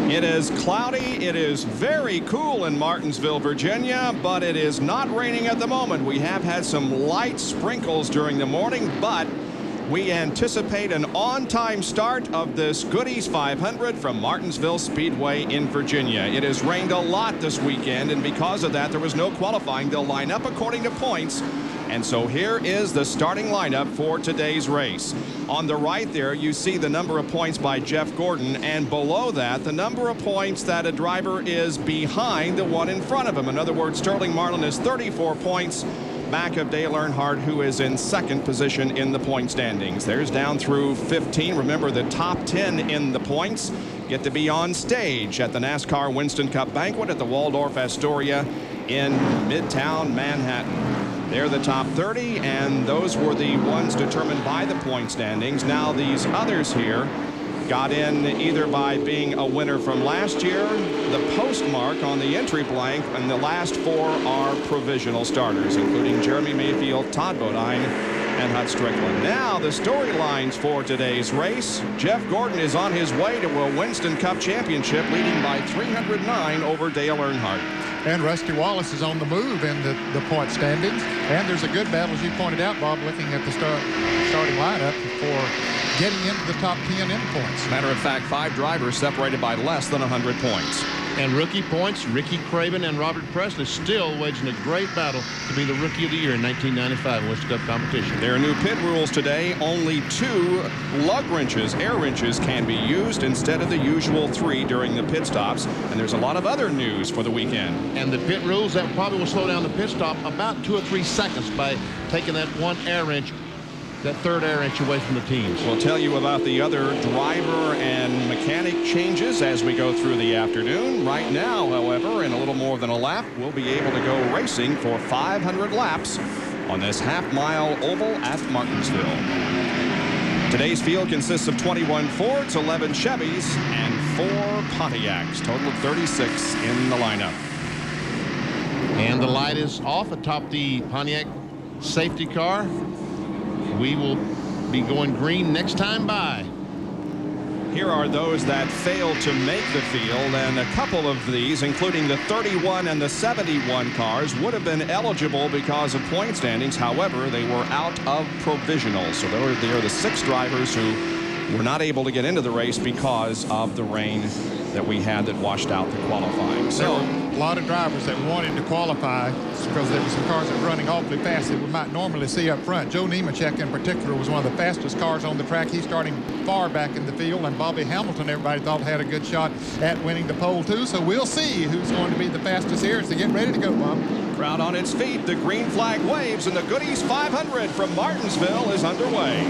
It is cloudy. It is very cool in Martinsville, Virginia, but it is not raining at the moment. We have had some light sprinkles during the morning, but we anticipate an on-time start of this Goodies 500 from Martinsville Speedway in Virginia. It has rained a lot this weekend, and because of that, there was no qualifying. They'll line up according to points. And so here is the starting lineup for today's race. On the right there, you see the number of points by Jeff Gordon, and below that, the number of points that a driver is behind the one in front of him. In other words, Sterling Marlin is 34 points back of Dale Earnhardt, who is in second position in the point standings. There's down through 15. Remember, the top 10 in the points get to be on stage at the NASCAR Winston Cup banquet at the Waldorf Astoria in Midtown Manhattan. They're the top 30, and those were the ones determined by the point standings. Now these others here got in either by being a winner from last year, the postmark on the entry blank, and the last four are provisional starters, including Jeremy Mayfield, Todd Bodine, and Hut Strickland. Now the storylines for today's race. Jeff Gordon is on his way to a Winston Cup championship, leading by 309 over Dale Earnhardt. And Rusty Wallace is on the move in the point standings. And there's a good battle, as you pointed out, Bob, looking at the starting lineup for getting into the top 10 in points. Matter of fact, 5 drivers separated by less than 100 points. And rookie points, Ricky Craven and Robert Presley still waging a great battle to be the Rookie of the Year in 1995 Winston Cup competition. There are new pit rules today. Only 2 lug wrenches, air wrenches, can be used instead of the usual 3 during the pit stops. And there's a lot of other news for the weekend. And the pit rules, that probably will slow down the pit stop about 2 or 3 seconds by taking that one air wrench, that third air wrench, away from the teams. We'll tell you about the other driver and mechanic changes as we go through the afternoon. Right now, however, in a little more than a lap, we'll be able to go racing for 500 laps on this half-mile oval at Martinsville. Today's field consists of 21 Fords, 11 Chevys, and 4 Pontiacs. Total of 36 in the lineup. And the light is off atop the Pontiac safety car. We will be going green next time by. Here are those that failed to make the field, and a couple of these, including the 31 and the 71 cars, would have been eligible because of point standings. However, they were out of provisionals. So they are the 6 drivers who were not able to get into the race because of the rain that we had that washed out the qualifying. So there were a lot of drivers that wanted to qualify because there were some cars that were running awfully fast that we might normally see up front. Joe Nemechek in particular was one of the fastest cars on the track. He's starting far back in the field, and Bobby Hamilton, everybody thought, had a good shot at winning the pole too. So we'll see who's going to be the fastest here as they get ready to go, Bob. Crowd on its feet, the green flag waves, and the Goodies 500 from Martinsville is underway.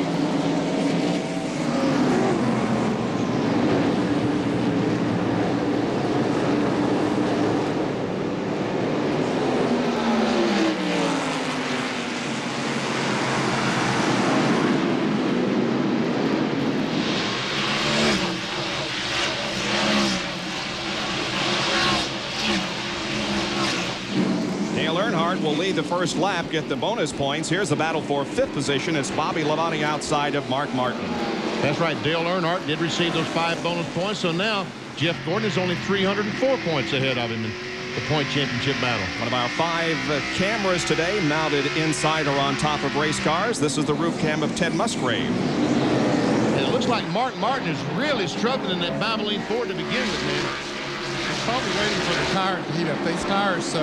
Will lead the first lap, get the bonus points. Here's the battle for 5th position. It's Bobby Labonte outside of Mark Martin. That's right. Dale Earnhardt did receive those 5 bonus points, so now Jeff Gordon is only 304 points ahead of him in the point championship battle. One of our 5 cameras today mounted inside or on top of race cars. This is the roof cam of Ted Musgrave. And it looks like Mark Martin is really struggling in that Valvoline Ford to begin with, man. Probably waiting for the tire to heat up. These tires,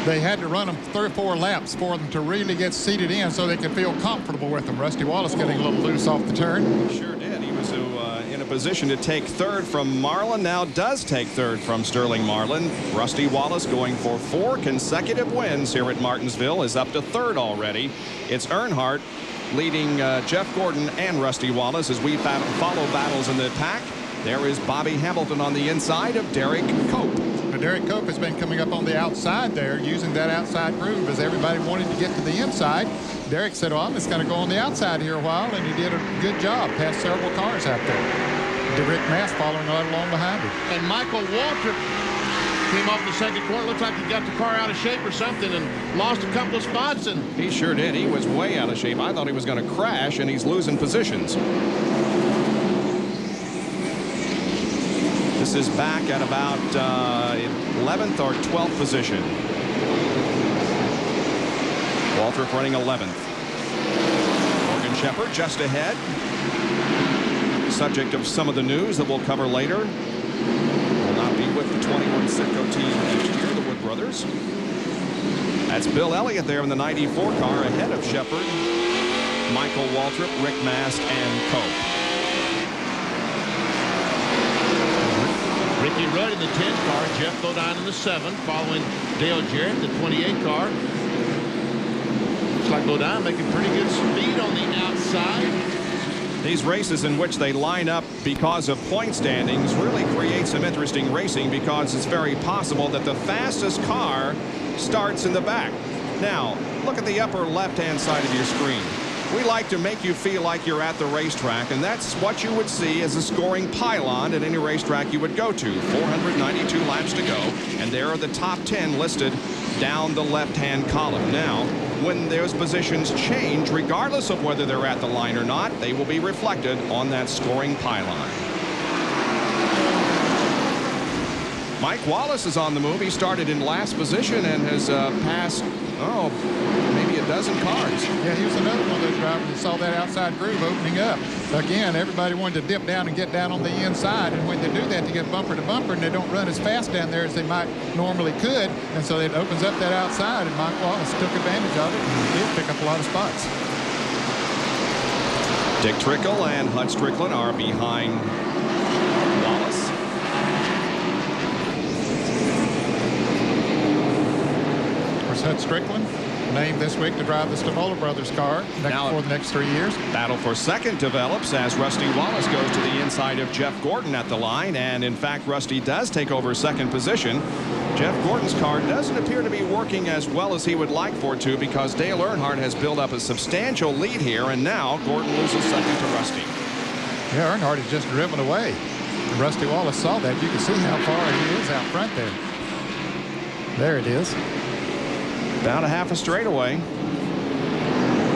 they had to run them 3 or 4 laps for them to really get seated in so they could feel comfortable with them. Rusty Wallace getting a little loose off the turn. Sure did. He was in a position to take 3rd from Marlin. Now does take 3rd from Sterling Marlin. Rusty Wallace, going for 4 consecutive wins here at Martinsville, is up to 3rd already. It's Earnhardt leading Jeff Gordon and Rusty Wallace as we follow battles in the pack. There is Bobby Hamilton on the inside of Derek Cope. Now, Derek Cope has been coming up on the outside there, using that outside groove as everybody wanted to get to the inside. Derek said, well, I'm just going to go on the outside here a while, and he did a good job, passed several cars out there. Rick Mass following right along behind him. And Michael Walter came off the second corner. Looked like he got the car out of shape or something and lost a couple of spots. And he sure did. He was way out of shape. I thought he was going to crash, and he's losing positions. Wallace is back at about 11th or 12th position. Waltrip running 11th. Morgan Shepherd just ahead. Subject of some of the news that we'll cover later. Will not be with the 21 Citgo team next year, the Wood brothers. That's Bill Elliott there in the 94 car ahead of Shepherd, Michael Waltrip, Rick Mast, and Cope. Ricky Rudd in the 10 car, Jeff Bodine in the 7, following Dale Jarrett, the 28 car. Looks like Bodine making pretty good speed on the outside. These races in which they line up because of point standings really create some interesting racing, because it's very possible that the fastest car starts in the back. Now, look at the upper left-hand side of your screen. We like to make you feel like you're at the racetrack, and that's what you would see as a scoring pylon at any racetrack you would go to. 492 laps to go, and there are the top 10 listed down the left-hand column. Now, when those positions change, regardless of whether they're at the line or not, they will be reflected on that scoring pylon. Mike Wallace is on the move. He started in last position and has passed, maybe a dozen cars. Yeah, he was another one of those drivers that saw that outside groove opening up. Again, everybody wanted to dip down and get down on the inside, and when they do that, they get bumper to bumper, and they don't run as fast down there as they might normally could, and so it opens up that outside, and Mike Wallace took advantage of it and did pick up a lot of spots. Dick Trickle and Hud Strickland are behind Wallace. Of course, Hud Strickland named this week to drive the Stavola Brothers car for the next 3 years. Battle for second develops as Rusty Wallace goes to the inside of Jeff Gordon at the line, and in fact Rusty does take over second position. Jeff Gordon's car doesn't appear to be working as well as he would like for it to, because Dale Earnhardt has built up a substantial lead here, and now Gordon loses second to Rusty. Yeah, Earnhardt has just driven away. Rusty Wallace saw that. You can see how far he is out front there. There it is. About a half a straightaway.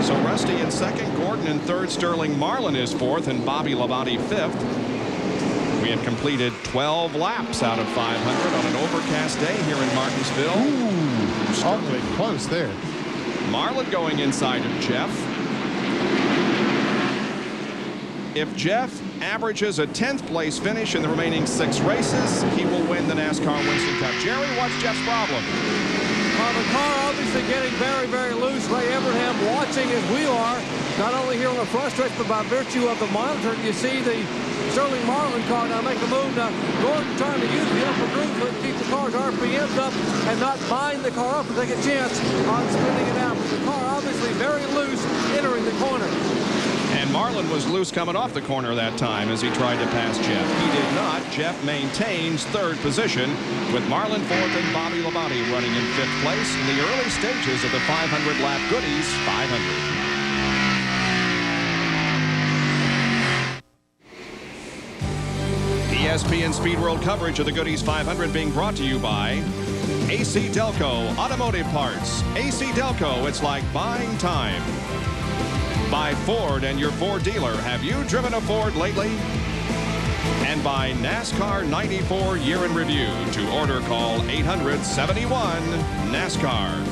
So Rusty in second, Gordon in third, Sterling Marlin is fourth, and Bobby Labonte fifth. We have completed 12 laps out of 500 on an overcast day here in Martinsville. Ooh, awfully close there. Marlin going inside of Jeff. If Jeff averages a 10th place finish in the remaining 6 races, he will win the NASCAR Winston Cup. Jerry, what's Jeff's problem? The car obviously getting very, very loose. Ray Evernham watching as we are, not only here on the front stretch, but by virtue of the monitor. You see the Sterling Marlin car now make a move. Now, Gordon trying to use the upper groove to keep the car's RPMs up and not bind the car up and take a chance on spinning it out. But the car obviously very loose entering the corner. And Marlin was loose coming off the corner that time as he tried to pass Jeff. He did not. Jeff maintains third position with Marlin fourth and Bobby Labonte running in fifth place in the early stages of the 500-lap Goody's 500. ESPN Speed World coverage of the Goody's 500 being brought to you by AC Delco Automotive Parts. AC Delco, it's like buying time. By Ford and your Ford dealer. Have you driven a Ford lately? And by NASCAR 94 Year in Review. To order, call 800-71-NASCAR.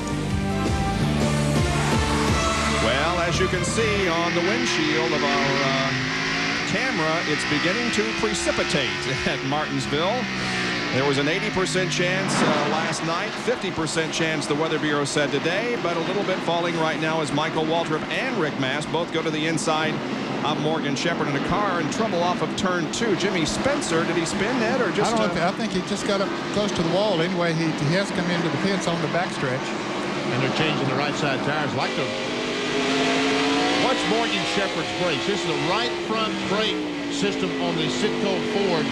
Well, as you can see on the windshield of our camera, it's beginning to precipitate at Martinsville. There was an 80% chance last night, 50% chance the Weather Bureau said today, but a little bit falling right now as Michael Waltrip and Rick Mast both go to the inside of Morgan Shepherd in a car in trouble off of turn 2. Jimmy Spencer, did he spin that or just? I think he just got up close to the wall. Anyway, he has come into the pits on the backstretch. And they're changing the right side tires. Like to watch Morgan Shepherd's brakes. This is the right front brake system on the Citgo Ford.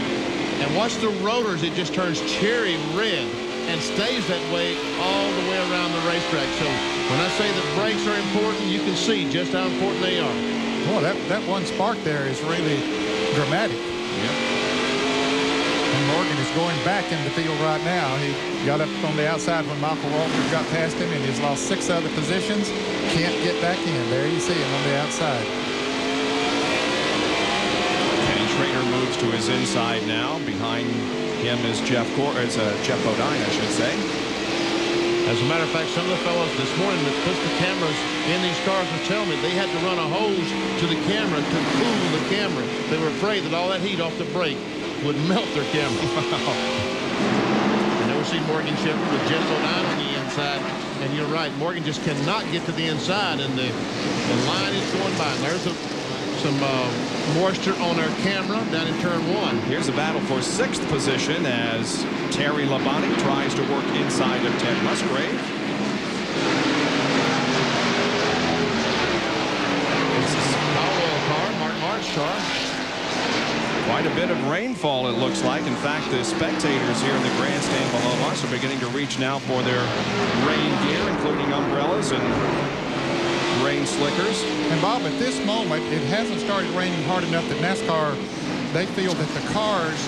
And watch the rotors, it just turns cherry red and stays that way all the way around the racetrack. So when I say the brakes are important, you can see just how important they are. Boy, that one spark there is really dramatic. Yep. And Morgan is going back in the field right now. He got up on the outside when Michael Waltrip got past him, and he's lost 6 other positions. Can't get back in. There you see him on the outside. Kenny Schrader moved moves to his inside now. Behind him is Jeff Bodine, I should say. As a matter of fact, some of the fellows this morning that put the cameras in these cars were telling me they had to run a hose to the camera to cool the camera. They were afraid that all that heat off the brake would melt their camera. And then we see Morgan Shepherd with Jeff Bodine on the inside. And you're right, Morgan just cannot get to the inside, and the line is going by. And there's some moisture on our camera down in turn 1. Here's a battle for 6th position as Terry Labonte tries to work inside of Ted Musgrave. This is Caldwell car, Mark Mart's car. Quite a bit of rainfall, it looks like. In fact, the spectators here in the grandstand below us are beginning to reach now for their rain gear, including umbrellas and rain slickers. And Bob, at this moment, it hasn't started raining hard enough that NASCAR, they feel that the cars,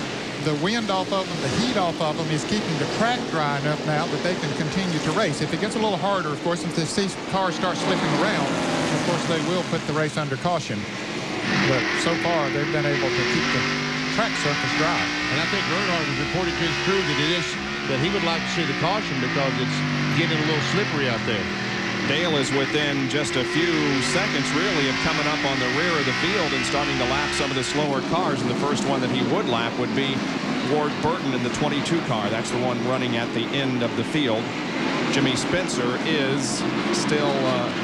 the wind off of them, the heat off of them is keeping the track dry enough now that they can continue to race. If it gets a little harder, of course, if these cars start slipping around, of course, they will put the race under caution. But so far, they've been able to keep the track surface dry. And I think Earnhardt was reporting to his crew that he would like to see the caution because it's getting a little slippery out there. Dale is within just a few seconds, really, of coming up on the rear of the field and starting to lap some of the slower cars. And the first one that he would lap would be Ward Burton in the 22 car. That's the one running at the end of the field. Jimmy Spencer is still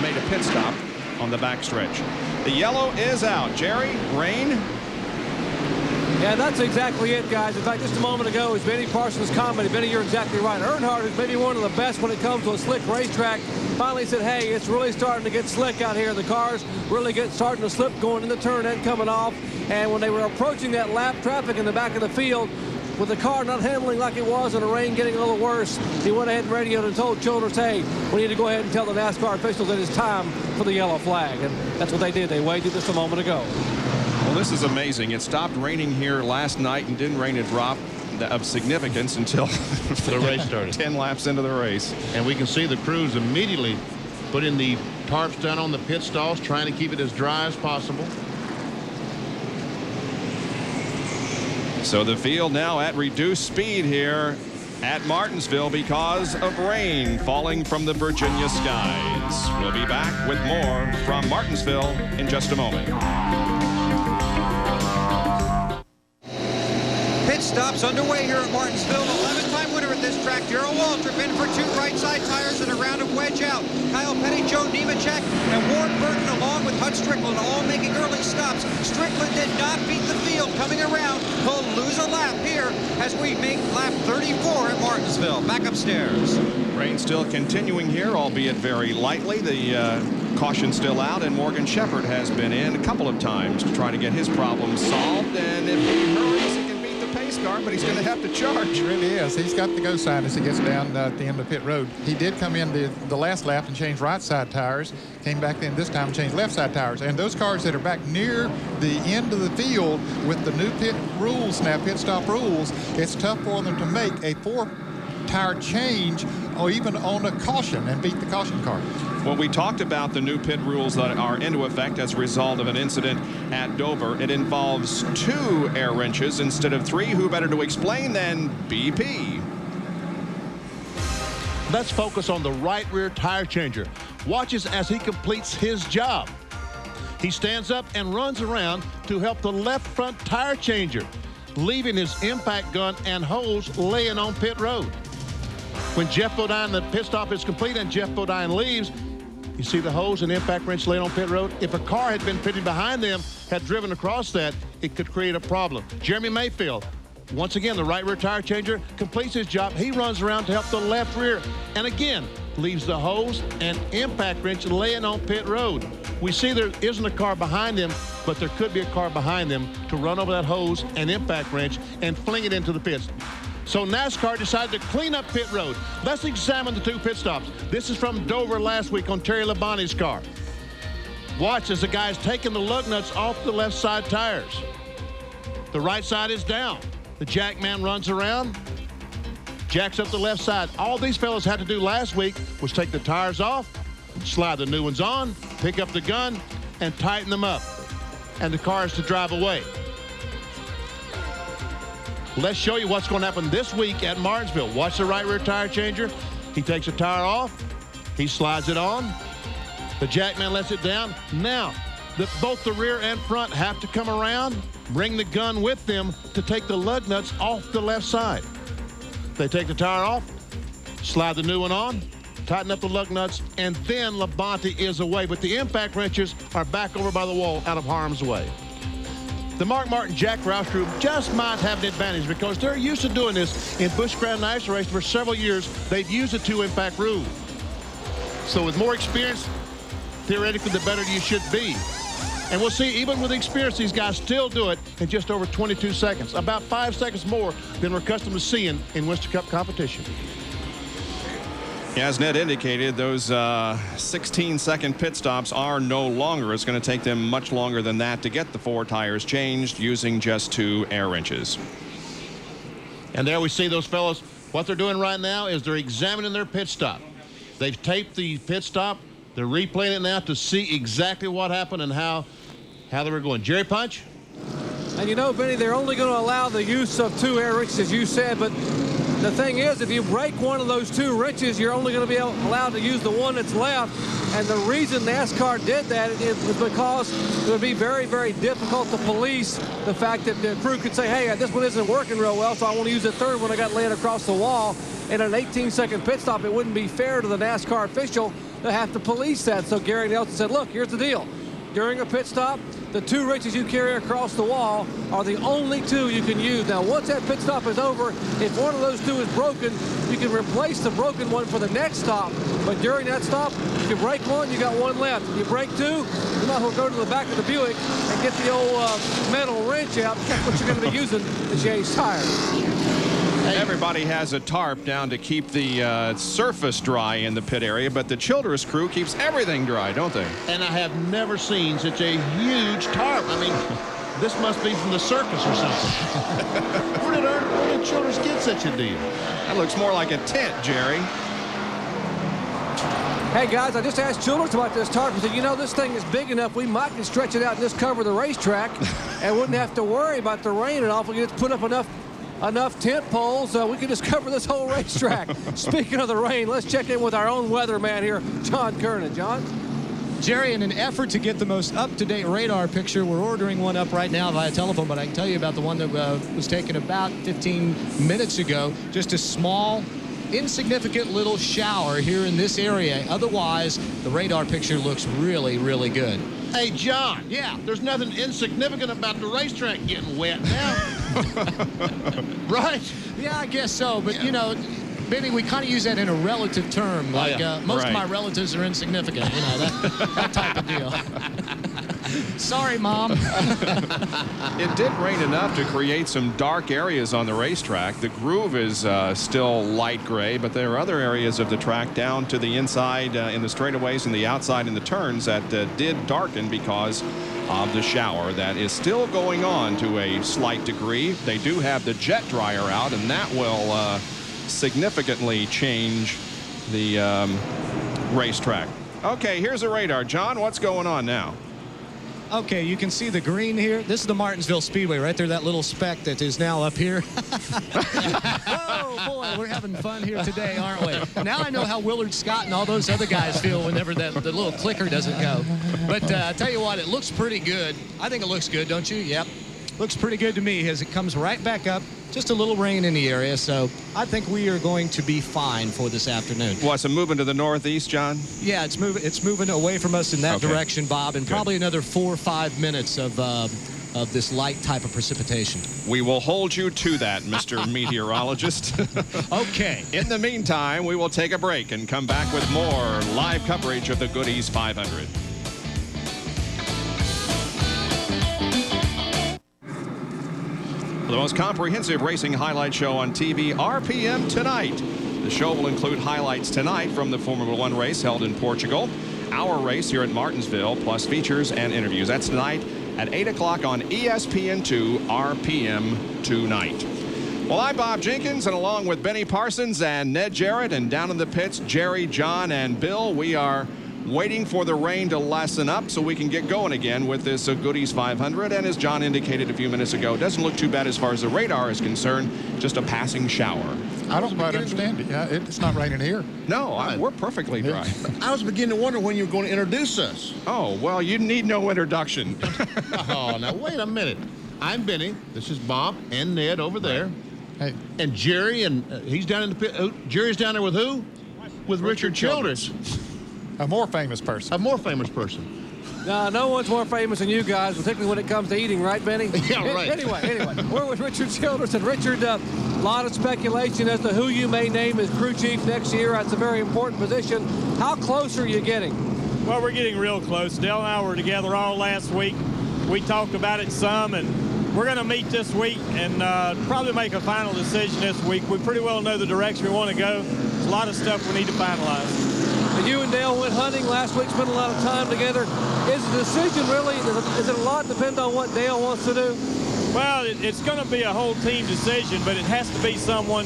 made a pit stop on the backstretch. The yellow is out. Jerry, rain. Yeah, that's exactly it, guys. In fact, just a moment ago, as Benny Parsons commented, Benny, you're exactly right. Earnhardt is maybe one of the best when it comes to a slick racetrack. Finally said, hey, it's really starting to get slick out here. The cars really starting to slip going in the turn and coming off. And when they were approaching that lap traffic in the back of the field, with the car not handling like it was and the rain getting a little worse, he went ahead and radioed and told Childress, hey, we need to go ahead and tell the NASCAR officials that it's time for the yellow flag. And that's what they did. They waved it just a moment ago. Well, this is amazing. It stopped raining here last night and didn't rain a drop of significance until the race started. 10 laps into the race. And we can see the crews immediately putting the tarps down on the pit stalls, trying to keep it as dry as possible. So the field now at reduced speed here at Martinsville because of rain falling from the Virginia skies. We'll be back with more from Martinsville in just a moment. Pit stops underway here at Martinsville. 11-time winner at this track, Darrell Waltrip, in for 2 right side tires and a round of wedge out. Kyle Petty, Joe Nemechek, and Ward Burton, along with Hud Strickland, all making early stops. Strickland did not beat the field coming around. He'll lose a lap here as we make lap 34 at Martinsville. Back upstairs. Rain still continuing here, albeit very lightly. The caution still out, and Morgan Shepherd has been in a couple of times to try to get his problems solved. And if he hurries, he can beat the pace car, but he's going to have to charge. He really is. He's got the go sign as he gets down at the end of pit road. He did come in the last lap and change right side tires. Came back in this time and changed left side tires. And those cars that are back near the end of the field with the new pit rules now, pit stop rules, it's tough for them to make a 4-tire change or even on a caution and beat the caution car. Well, we talked about the new pit rules that are into effect as a result of an incident at Dover. It involves 2 air wrenches instead of 3. Who better to explain than BP? Let's focus on the right rear tire changer. Watches as he completes his job. He stands up and runs around to help the left front tire changer, leaving his impact gun and hose laying on pit road. When Jeff Bodine, the pit stop is complete and Jeff Bodine leaves, you see the hose and impact wrench laying on pit road. If a car had been pitting behind them, had driven across that, it could create a problem. Jeremy Mayfield, once again, the right rear tire changer, completes his job. He runs around to help the left rear, and again, leaves the hose and impact wrench laying on pit road. We see there isn't a car behind them, but there could be a car behind them to run over that hose and impact wrench and fling it into the pits. So NASCAR decided to clean up pit road. Let's examine the 2 pit stops. This is from Dover last week on Terry Labonte's car. Watch as the guy's taking the lug nuts off the left side tires. The right side is down. The jack man runs around, jacks up the left side. All these fellas had to do last week was take the tires off, slide the new ones on, pick up the gun, and tighten them up. And the car is to drive away. Let's show you what's going to happen this week at Martinsville. Watch the right rear tire changer. He takes a tire off. He slides it on. The jackman lets it down. Now, both the rear and front have to come around, bring the gun with them to take the lug nuts off the left side. They take the tire off, slide the new one on, tighten up the lug nuts, and then Labonte is away. But the impact wrenches are back over by the wall out of harm's way. The Mark Martin Jack Roush group just might have an advantage because they're used to doing this in Busch Grand Ice Race for several years. They've used the 2-impact rule. So with more experience, theoretically, the better you should be. And we'll see, even with experience, these guys still do it in just over 22 seconds, about 5 seconds more than we're accustomed to seeing in Winston Cup competition. As Ned indicated, those 16-second pit stops are no longer. It's going to take them much longer than that to get the 4 tires changed using just 2 air wrenches. And there we see those fellows. What they're doing right now is they're examining their pit stop. They've taped the pit stop. They're replaying it now to see exactly what happened and how they were going. Jerry Punch? And you know, Benny, they're only going to allow the use of 2 air wrenches, as you said, but the thing is, if you break one of those 2 wrenches, you're only going to be allowed to use the one that's left. And the reason NASCAR did that is because it would be very, very difficult to police the fact that the crew could say, hey, this one isn't working real well, so I want to use the 3rd one I got laid across the wall. In an 18-second pit stop, it wouldn't be fair to the NASCAR official to have to police that. So Gary Nelson said, look, here's the deal. During a pit stop, the 2 wrenches you carry across the wall are the only 2 you can use. Now, once that pit stop is over, if one of those 2 is broken, you can replace the broken one for the next stop. But during that stop, if you break one, you got 1 left. If you break 2, you might as well go to the back of the Buick and get the old metal wrench out. That's what you're going to be using to change tires. Everybody has a tarp down to keep the surface dry in the pit area, but the Childress crew keeps everything dry, don't they? And I have never seen such a huge tarp. I mean, this must be from the circus or something. Where did Childress get such a deal? That looks more like a tent, Jerry. Hey, guys, I just asked Childress about this tarp. He said, you know, this thing is big enough, we might can stretch it out and just cover the racetrack and wouldn't have to worry about the rain and all. We could just put up enough tent poles, we could just cover this whole racetrack. Speaking of the rain, let's check in with our own weatherman here, John Kernan. John? Jerry, in an effort to get the most up-to-date radar picture, we're ordering one up right now via telephone, but I can tell you about the one that was taken about 15 minutes ago. Just a small, insignificant little shower here in this area. Otherwise, the radar picture looks really, really good. Hey, John. Yeah. There's nothing insignificant about the racetrack getting wet now. Right? Yeah, I guess so. But, you know, Benny, we kind of use that in a relative term. Like most of my relatives are insignificant. You know, that type of deal. Sorry, Mom. It did rain enough to create some dark areas on the racetrack. The groove is still light gray, but there are other areas of the track down to the inside in the straightaways and the outside in the turns that did darken because of the shower that is still going on to a slight degree. They do have the jet dryer out, and that will significantly change the racetrack. Okay, here's the radar. John, what's going on now? Okay, you can see the green here. This is the Martinsville Speedway right there, that little speck that is now up here. Oh, boy, we're having fun here today, aren't we? Now I know how Willard Scott and all those other guys feel whenever the little clicker doesn't go. But I tell you what, it looks pretty good. I think it looks good, don't you? Yep. Looks pretty good to me as it comes right back up. Just a little rain in the area, so I think we are going to be fine for this afternoon. What's it moving to the northeast, John? Yeah, it's moving away from us in that direction, Bob, and probably another 4 or 5 minutes of this light type of precipitation. We will hold you to that, Mr. Meteorologist. Okay. In the meantime, we will take a break and come back with more live coverage of the Goody's 500. The most comprehensive racing highlight show on TV, RPM Tonight. The show will include highlights tonight from the Formula One race held in Portugal, our race here at Martinsville, plus features and interviews. That's tonight at 8 o'clock on ESPN2, RPM Tonight. Well, I'm Bob Jenkins, and along with Benny Parsons and Ned Jarrett, and down in the pits, Jerry, John, and Bill, we are waiting for the rain to lessen up so we can get going again with this Goody's 500. And as John indicated a few minutes ago, it doesn't look too bad as far as the radar is concerned, just a passing shower. I don't quite understand it. Yeah, it's not raining here. No, we're perfectly dry. I was beginning to wonder when you were going to introduce us. Oh, well, you need no introduction. Oh, now wait a minute. I'm Benny. This is Bob and Ned over there. Hey. And Jerry, and he's down in the pit. Jerry's down there with who? With Richard Childress. A more famous person. A more famous person. No one's more famous than you guys, particularly when it comes to eating, right, Benny? Yeah, right. Anyway, we're with Richard Childress. And Richard, a lot of speculation as to who you may name as crew chief next year. That's a very important position. How close are you getting? Well, we're getting real close. Dale and I were together all last week. We talked about it some, and we're going to meet this week and probably make a final decision this week. We pretty well know the direction we want to go. There's a lot of stuff we need to finalize. And you and Dale went hunting last week, spent a lot of time together. Is the decision really, is it a lot depend on what Dale wants to do? Well, it's going to be a whole team decision, but it has to be someone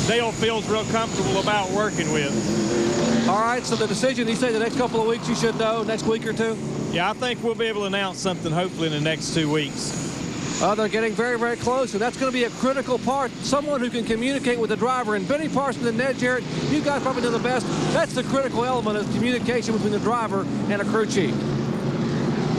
Dale feels real comfortable about working with. All right, so the decision, he said the next couple of weeks you should know, next week or two? Yeah, I think we'll be able to announce something hopefully in the next 2 weeks. They're getting very, very close, and that's going to be a critical part. Someone who can communicate with the driver. And Benny Parsons and Ned Jarrett, you guys probably know the best. That's the critical element of communication between the driver and a crew chief.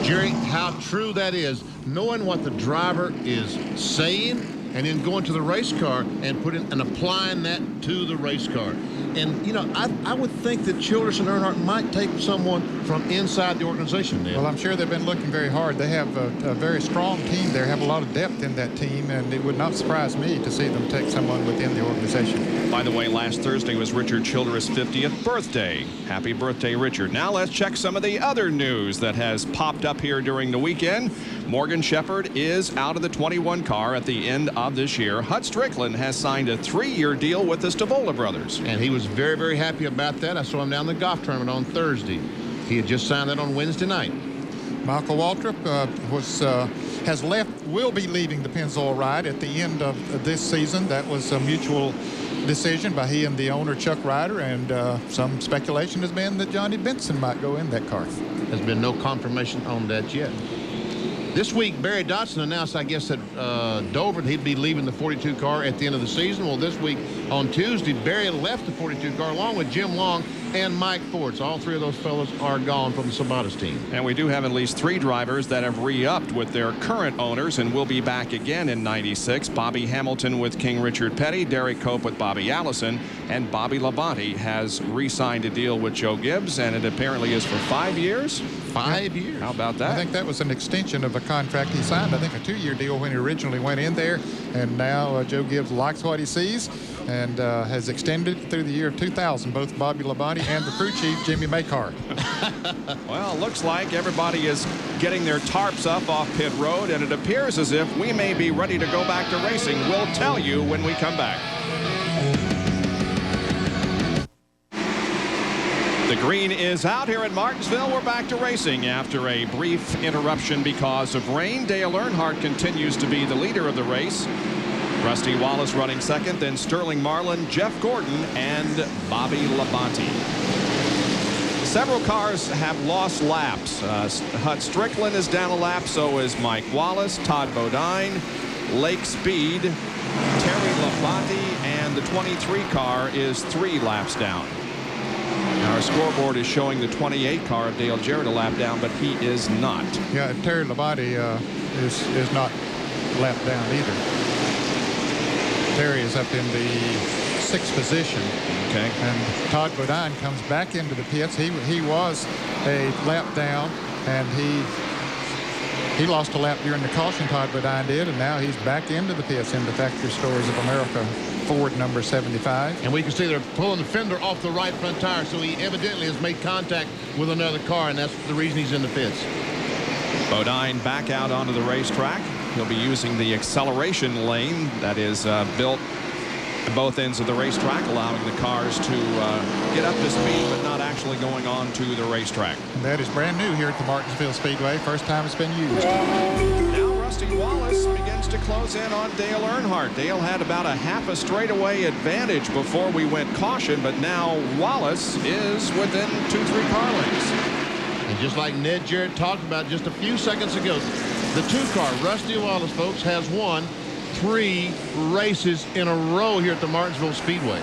Jerry, how true that is, knowing what the driver is saying and then going to the race car and putting and applying that to the race car. And, you know, I would think that Childress and Earnhardt might take someone from inside the organization there. Well, I'm sure they've been looking very hard. They have a very strong team there, have a lot of depth in that team, and it would not surprise me to see them take someone within the organization. By the way, last Thursday was Richard Childress' 50th birthday. Happy birthday, Richard. Now let's check some of the other news that has popped up here during the weekend. Morgan Shepherd is out of the 21 car at the end of this year. Hut Strickland has signed a 3-year deal with the Stavola brothers. And he was very, very happy about that. I saw him down the golf tournament on Thursday. He had just signed that on Wednesday night. Michael Waltrip has left, will be leaving the Pennzoil ride at the end of this season. That was a mutual decision by he and the owner, Chuck Ryder, and some speculation has been that Johnny Benson might go in that car. There's been no confirmation on that yet. This week, Barry Dodson announced, I guess, that Dover, he'd be leaving the 42 car at the end of the season. Well, this week on Tuesday, Barry left the 42 car along with Jim Long and Mike Ford. So all three of those fellows are gone from the Sabatas team. And we do have at least 3 drivers that have re-upped with their current owners and will be back again in '96. Bobby Hamilton with King Richard Petty, Derek Cope with Bobby Allison, and Bobby Labonte has re-signed a deal with Joe Gibbs, and it apparently is for 5 years. 5 years. How about that? I think that was an extension of a contract he signed. I think a 2-year deal when he originally went in there, and now Joe Gibbs likes what he sees and has extended it through the year of 2000, both Bobby Labonte and the crew chief, Jimmy Maycar. Well, looks like everybody is getting their tarps up off pit road, and it appears as if we may be ready to go back to racing. We'll tell you when we come back. The green is out here at Martinsville. We're back to racing after a brief interruption because of rain. Dale Earnhardt continues to be the leader of the race. Rusty Wallace running second, then Sterling Marlin, Jeff Gordon, and Bobby Labonte. Several cars have lost laps. Hut Strickland is down a lap, so is Mike Wallace, Todd Bodine, Lake Speed, Terry Labonte, and the 23 car is 3 laps down. Our scoreboard is showing the 28 car of Dale Jarrett a lap down, but he is not. Yeah, Terry Labonte is not lap down either. Terry is up in the 6th position. Okay. And Todd Bodine comes back into the pits. He was a lap down, and he lost a lap during the caution, Todd Bodine did, and now he's back into the pits in the Factory Stores of America Ford number 75. And we can see they're pulling the fender off the right front tire, so he evidently has made contact with another car, and that's the reason he's in the pits. Bodine back out onto the racetrack. He'll be using the acceleration lane that is built at both ends of the racetrack, allowing the cars to get up to speed but not actually going on to the racetrack. And that is brand new here at the Martinsville Speedway. First time it's been used. Now Rusty Wallace begins to close in on Dale Earnhardt. Dale had about a half a straightaway advantage before we went caution, but now Wallace is within 2-3 car lengths. And just like Ned Jarrett talked about just a few seconds ago, the 2-car, Rusty Wallace, folks, has won 3 races in a row here at the Martinsville Speedway.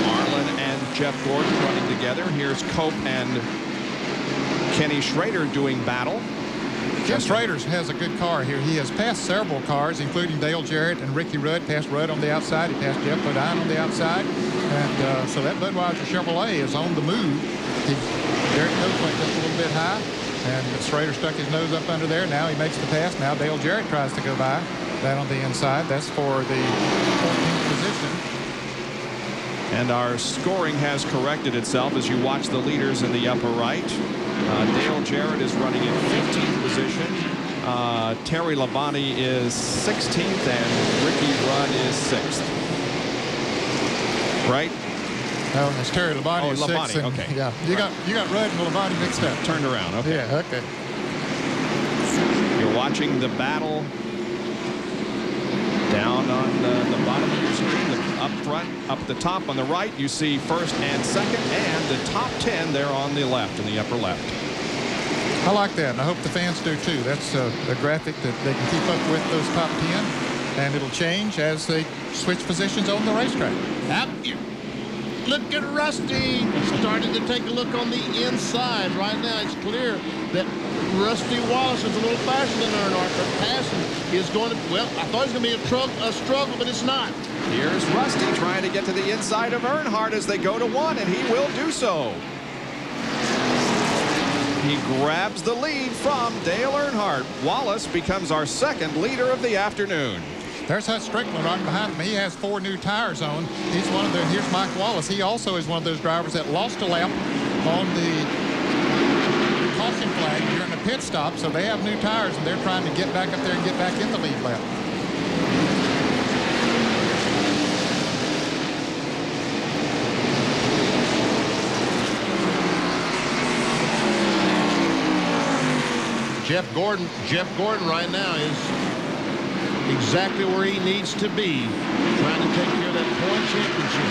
Marlin and Jeff Gordon running together. Here's Cope and Kenny Schrader doing battle. Jeff Schrader has a good car here. He has passed several cars, including Dale Jarrett and Ricky Rudd. Passed Rudd on the outside. He passed Jeff Bodine on the outside. And so that Budweiser Chevrolet is on the move. Derek nose went just a little bit high, and Schrader stuck his nose up under there. Now he makes the pass. Now Dale Jarrett tries to go by. That on the inside. That's for the 14th position. And our scoring has corrected itself as you watch the leaders in the upper right. Dale Jarrett is running in 15th position. Terry Labonte is 16th, and Ricky Rudd is 6th. Right? No, it's Terry Labonte. Oh, is Labonte, 6th, and, okay. Yeah, you got Rudd and Labonte mixed up. Turned around, okay. Yeah, okay. You're watching the battle down on the bottom of your screen. Up front, up at the top on the right, you see first and second, and the top 10 there on the left, in the upper left. I like that, and I hope the fans do too. That's a graphic that they can keep up with those top 10, and it'll change as they switch positions on the racetrack. Look at Rusty. Starting to take a look on the inside. Right now, it's clear that Rusty Wallace is a little faster than Earnhardt, but passing is going to, well, I thought it was going to be a struggle, but it's not. Here's Rusty trying to get to the inside of Earnhardt as they go to 1, and he will do so. He grabs the lead from Dale Earnhardt. Wallace becomes our second leader of the afternoon. There's Hutch Strickland right behind him. He has 4 new tires on. He's one of the, here's Mike Wallace. He also is one of those drivers that lost a lap on the caution flag during the pit stop, so they have new tires, and they're trying to get back up there and get back in the lead lap. Jeff Gordon right now is exactly where he needs to be, trying to take care of that point championship.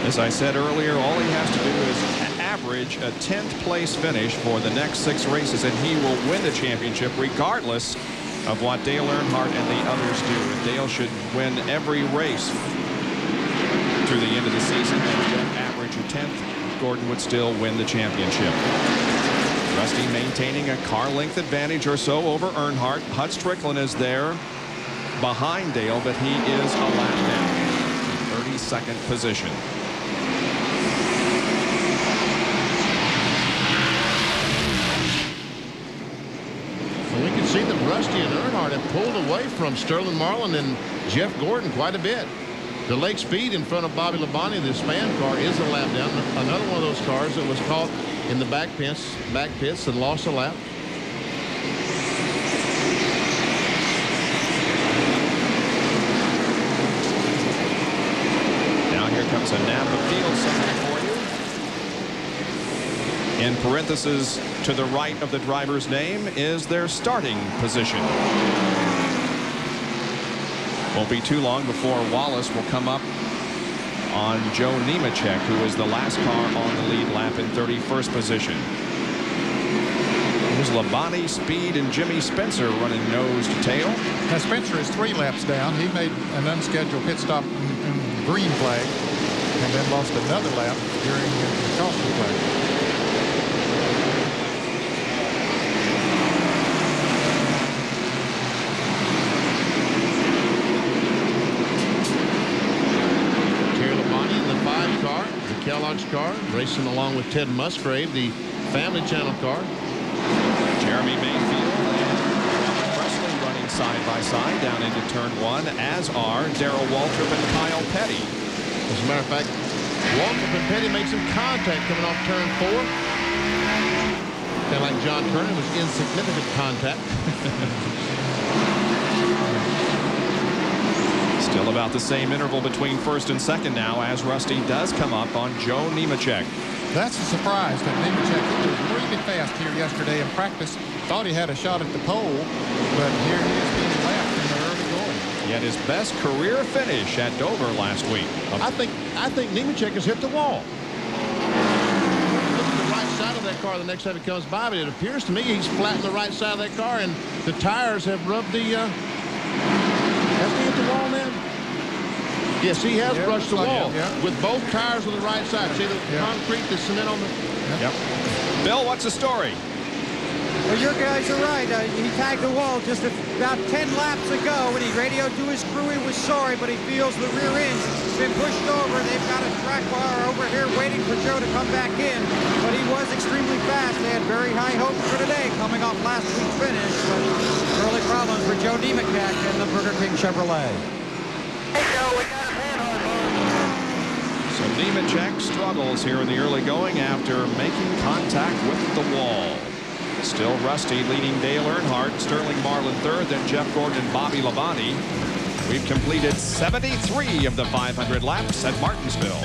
As I said earlier, all he has to do is average a 10th place finish for the next 6 races, and he will win the championship regardless of what Dale Earnhardt and the others do. And Dale should win every race through the end of the season, and average a 10th. Gordon would still win the championship. Rusty maintaining a car length advantage or so over Earnhardt. Hutch Strickland is there behind Dale, but he is a lap down, 32nd position. Well, we can see that Rusty and Earnhardt have pulled away from Sterling Marlin and Jeff Gordon quite a bit. The Lake Speed in front of Bobby Labonte, the Span car, is a lap down. Another one of those cars that was caught in the back pits and lost a lap. Now here comes a Napa field summary for you. In parentheses to the right of the driver's name is their starting position. Won't be too long before Wallace will come up on Joe Nemechek, who is the last car on the lead lap in 31st position. There's Labonte, Speed, and Jimmy Spencer running nose to tail. Now Spencer is 3 laps down. He made an unscheduled pit stop in the green flag and then lost another lap during the caution flag. Kellogg's car, racing along with Ted Musgrave, the Family Channel car. Jeremy Mayfield and Presley running side by side down into turn 1, as are Darrell Waltrip and Kyle Petty. As a matter of fact, Waltrip and Petty made some contact coming off turn 4. Kind of like John Turner, was insignificant contact. Still about the same interval between first and second now, as Rusty does come up on Joe Nemechek. That's a surprise that Nemechek, he was really fast here yesterday in practice. Thought he had a shot at the pole, but here he is being lapped in the early going. He had his best career finish at Dover last week. I think Nemechek has hit the wall. Look at the right side of that car the next time it comes by, but it appears to me he's flattened the right side of that car, and the tires have rubbed the. Has he hit the wall now? Yes, he has brushed the wall with both tires on the right side. See the concrete, the cement on the. Yep. Bill, what's the story? Well, your guys are right. He tagged the wall just about 10 laps ago when he radioed to his crew. He was sorry, but he feels the rear end's been pushed over. They've got a track car over here waiting for Joe to come back in, but he was extremely fast. They had very high hopes for today coming off last week's finish, but early problems for Joe Nemechek and the Burger King Chevrolet. Hey, Joe, we got a manhole. So Nemechek struggles here in the early going after making contact with the wall. Still Rusty leading Dale Earnhardt, Sterling Marlin third, then Jeff Gordon and Bobby Labonte. We've completed 73 of the 500 laps at Martinsville.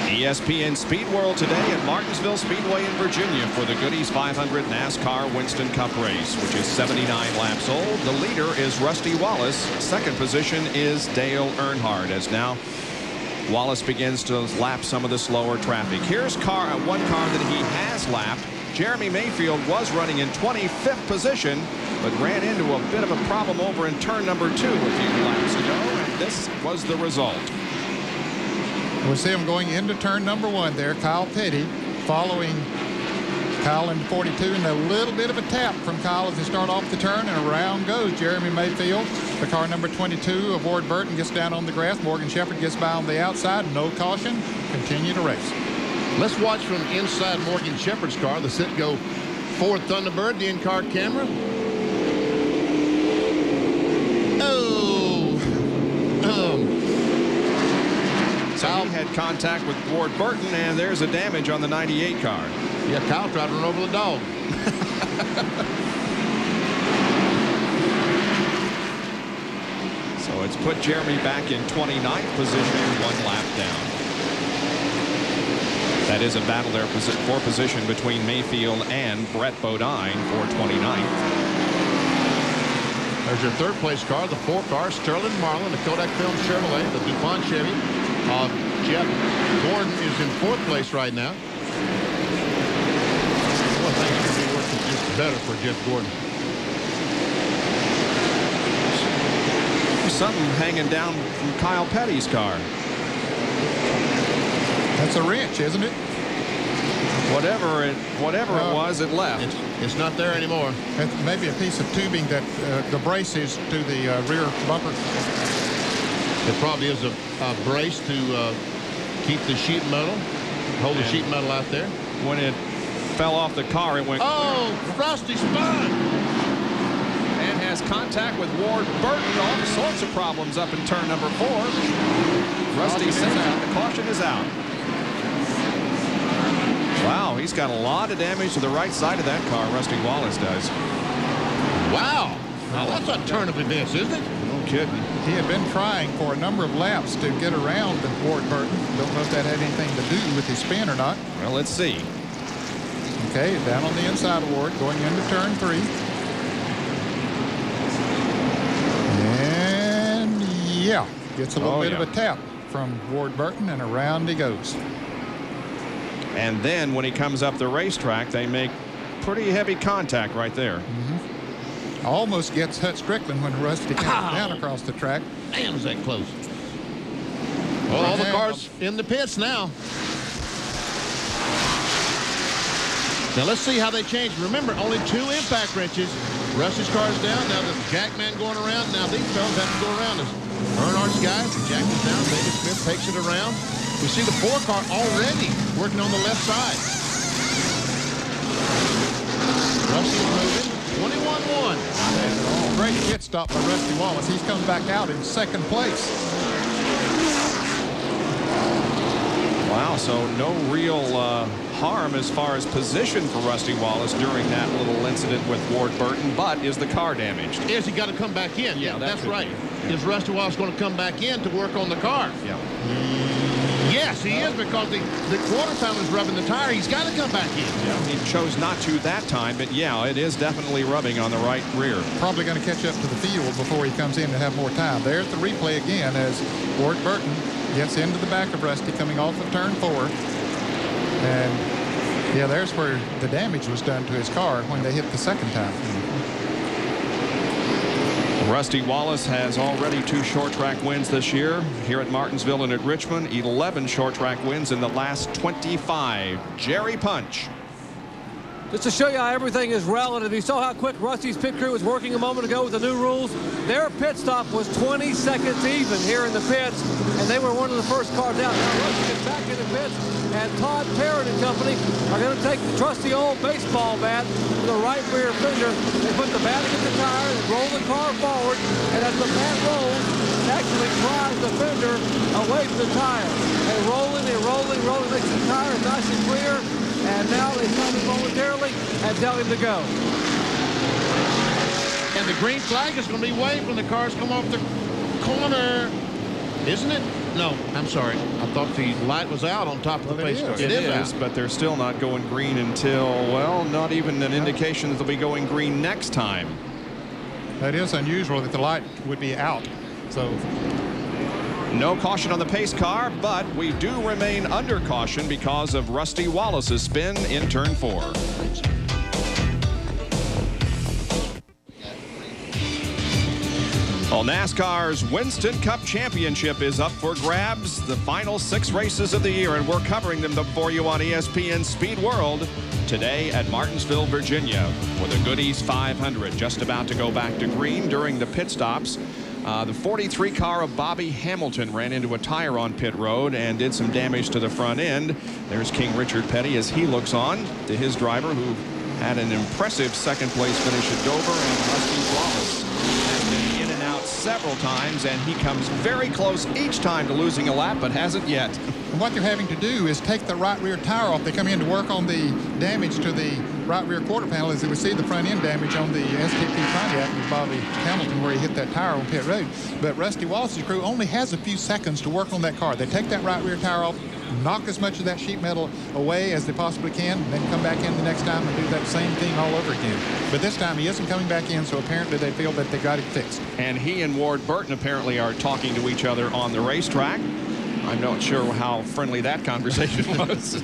ESPN Speed World today at Martinsville Speedway in Virginia for the Goody's 500 NASCAR Winston Cup race, which is 79 laps old. The leader is Rusty Wallace. Second position is Dale Earnhardt, as now Wallace begins to lap some of the slower traffic. Here's one car that he has lapped. Jeremy Mayfield was running in 25th position, but ran into a bit of a problem over in turn number 2 a few laps ago, and this was the result. We see him going into turn number 1 there. Kyle Petty following Kyle in 42, and a little bit of a tap from Kyle as they start off the turn, and around goes Jeremy Mayfield. The car number 22 of Ward Burton gets down on the grass. Morgan Shepherd gets by on the outside. No caution. Continue to race. Let's watch from inside Morgan Shepherd's car. The Citgo Ford Thunderbird, the in-car camera. So he had contact with Ward Burton, and there's a damage on the 98 car. Yeah, Kyle tried to run over the dog. So it's put Jeremy back in 29th position, 1 lap down. That is a battle there for position between Mayfield and Brett Bodine for 29th. There's your third place car, the 4 car, Sterling Marlin, the Kodak Film Chevrolet, the DuPont Chevy. Jeff Gordon is in 4th place right now. Well, things could be working just better for Jeff Gordon. There's something hanging down from Kyle Petty's car. That's a wrench, isn't it? Whatever it was, it left. It's not there anymore. It's maybe a piece of tubing that the brace is to the rear bumper. It probably is a brace to keep the sheet metal, hold the sheet metal out there. When it fell off the car, it went. Oh, Rusty spun! And has contact with Ward Burton. All sorts of problems up in turn number 4. Rusty sent out. The caution is out. Wow, he's got a lot of damage to the right side of that car, Rusty Wallace does. Wow. Now that's a turn of events, isn't it? No kidding. He had been trying for a number of laps to get around Ward Burton. Don't know if that had anything to do with his spin or not. Well, let's see. Okay, down on the inside of Ward, going into turn 3. And yeah, gets a little bit of a tap from Ward Burton, and around he goes. And then when he comes up the racetrack, they make pretty heavy contact right there. Almost gets Hut Strickland when Rusty comes down across the track. Man, is that close. Well, all the cars in the pits now. Now let's see how they change. Remember, only 2 impact wrenches. Rusty's car's down. Now the Jackman going around. Now these fellas have to go around us. Earnhardt's guys. The Jackman's down. David Smith takes it around. We see the 4 car already working on the left side. Rusty's moving. 21-1. Great pit stop by Rusty Wallace. He's come back out in 2nd place. Wow, so no real harm as far as position for Rusty Wallace during that little incident with Ward Burton, but is the car damaged? Yes, he got to come back in. Yeah, that's right. is Rusty Wallace going to come back in to work on the car? Yeah. Yes, he is, because the quarter pound is rubbing the tire. He's got to come back in. Yeah, he chose not to that time, but yeah, it is definitely rubbing on the right rear. Probably going to catch up to the field before he comes in to have more time. There's the replay again as Ward Burton gets into the back of Rusty coming off of turn 4. And yeah, there's where the damage was done to his car when they hit the second time. Rusty Wallace has already 2 short track wins this year here at Martinsville and at Richmond. 11 short track wins in the last 25. Jerry Punch. Just to show you how everything is relative, you saw how quick Rusty's pit crew was working a moment ago with the new rules. Their pit stop was 20 seconds even here in the pits, and they were one of the first cars out. Now Rusty gets back in the pits, and Todd Parrott and company are going to take the trusty old baseball bat to the right rear fender. They put the bat against the tire and roll the car forward, and as the bat rolls, it actually drives the fender away from the tire. And rolling, makes the tire nice and clear. And now they stop him momentarily and tell him to go. And the green flag is going to be waved when the cars come off the corner. Isn't it? No, I'm sorry. I thought the light was out on top of the pace car. It is, but they're still not going green until, well, not even an indication that they'll be going green next time. That is unusual that the light would be out. So no caution on the pace car, but we do remain under caution because of Rusty Wallace's spin in turn 4. Well, NASCAR's Winston Cup Championship is up for grabs. The final 6 races of the year, and we're covering them for you on ESPN Speed World today at Martinsville, Virginia, for the Goody's 500. Just about to go back to green during the pit stops. The 43 car of Bobby Hamilton ran into a tire on pit road and did some damage to the front end. There's King Richard Petty as he looks on to his driver, who had an impressive second place finish at Dover, and Rusty Wallace has been in and out several times, and he comes very close each time to losing a lap, but hasn't yet. And what they're having to do is take the right rear tire off. They come in to work on the damage to the right rear quarter panel, as we see the front end damage on the STP Pontiac with Bobby Hamilton where he hit that tire on pit road. But Rusty Wallace's crew only has a few seconds to work on that car. They take that right rear tire off, knock as much of that sheet metal away as they possibly can, and then come back in the next time and do that same thing all over again. But this time he isn't coming back in, so apparently they feel that they got it fixed. And he and Ward Burton apparently are talking to each other on the racetrack. I'm not sure how friendly that conversation was.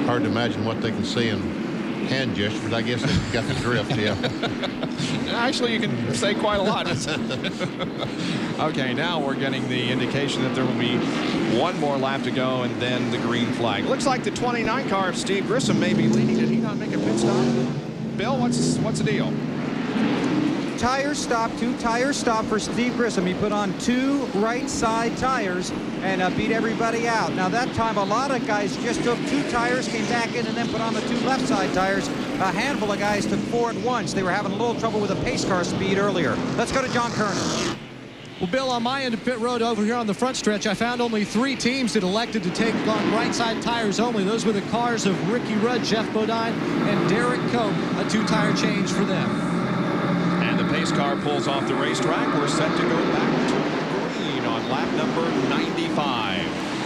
Hard to imagine what they can see in hand gestures, but I guess they've got the drift, yeah. Actually, you can say quite a lot. Okay, now we're getting the indication that there will be one more lap to go and then the green flag. Looks like the 29 car of Steve Grissom may be leading. Did he not make a pit stop? Bill, what's the deal? Two tire stop for Steve Grissom. He put on 2 right side tires and beat everybody out. Now that time a lot of guys just took 2 tires, came back in, and then put on the 2 left side tires. A handful of guys took 4 at once. They were having a little trouble with the pace car speed earlier. Let's go to John Kernan. Well, Bill, on my end of pit road over here on the front stretch, I found only 3 teams that elected to take on right side tires only. Those were the cars of Ricky Rudd, Jeff Bodine, and Derek Cope. A 2-tire change for them. Pace car pulls off the racetrack. We're set to go back to green on lap number 95.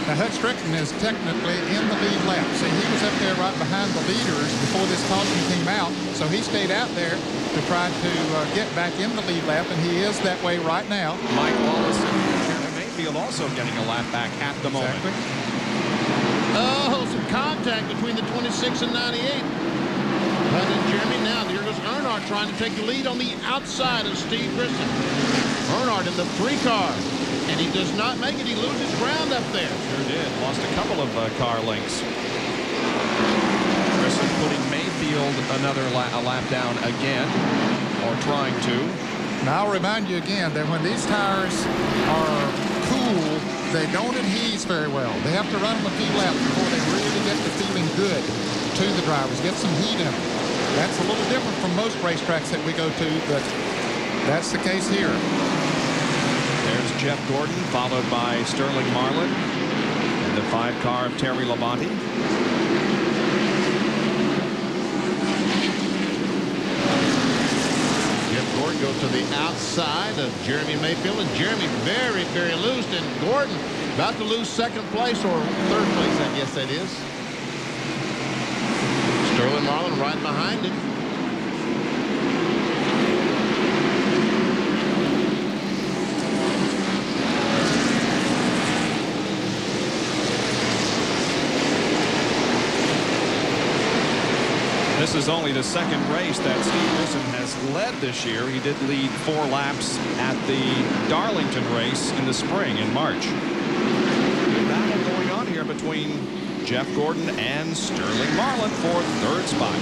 Now, Hud Strickland is technically in the lead lap. See, he was up there right behind the leaders before this caution came out, so he stayed out there to try to get back in the lead lap, and he is that way right now. Mike Wallace and Mayfield also getting a lap back at the moment. Oh, some contact between the 26 and 98. But then Jeremy now, here goes Earnhardt trying to take the lead on the outside of Steve Grissom. Earnhardt in the 3 car, and he does not make it. He loses ground up there. Sure did. Lost a couple of car lengths. Grissom putting Mayfield a lap down again, or trying to. Now I'll remind you again that when these tires are cool, they don't adhese very well. They have to run them a few laps before they really get to feeling good to the drivers, get some heat in them. That's a little different from most racetracks that we go to, but that's the case here. There's Jeff Gordon, followed by Sterling Marlin, and the 5 car of Terry Labonte. forward, go to the outside of Jeremy Mayfield, and Jeremy very, very loose, and Gordon about to lose second place, or third place, I guess that is. Sterling Marlin right behind him. This is only the second race that Steve Grissom has led this year. He did lead 4 laps at the Darlington race in the spring in March. Good battle going on here between Jeff Gordon and Sterling Marlin for third spot.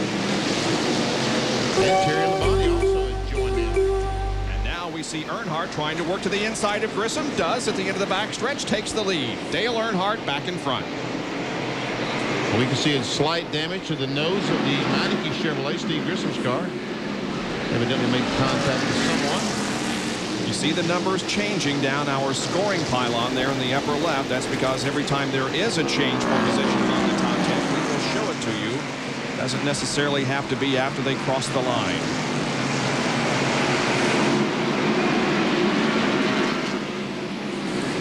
And Terry Labonte also has joined in. And now we see Earnhardt trying to work to the inside of Grissom. Does at the end of the backstretch, takes the lead. Dale Earnhardt back in front. We can see a slight damage to the nose of the Meineke Chevrolet, Steve Grissom's car. Evidently made contact with someone. You see the numbers changing down our scoring pylon there in the upper left. That's because every time there is a change for position on the top 10, we will show it to you. Doesn't necessarily have to be after they cross the line.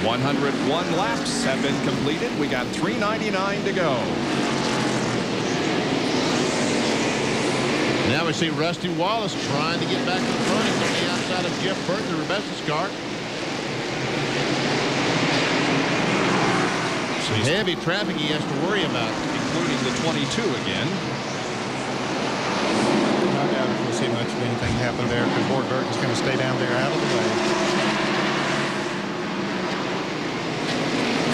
.101 laps have been completed. We got 399 to go. Now we see Rusty Wallace trying to get back to the front. He's on the outside of Jeff Burton, the Rebecca's car. Some heavy traffic he has to worry about, including the 22 again. I doubt if we'll see much of anything happen there because Ward Burton's going to stay down there out of the way.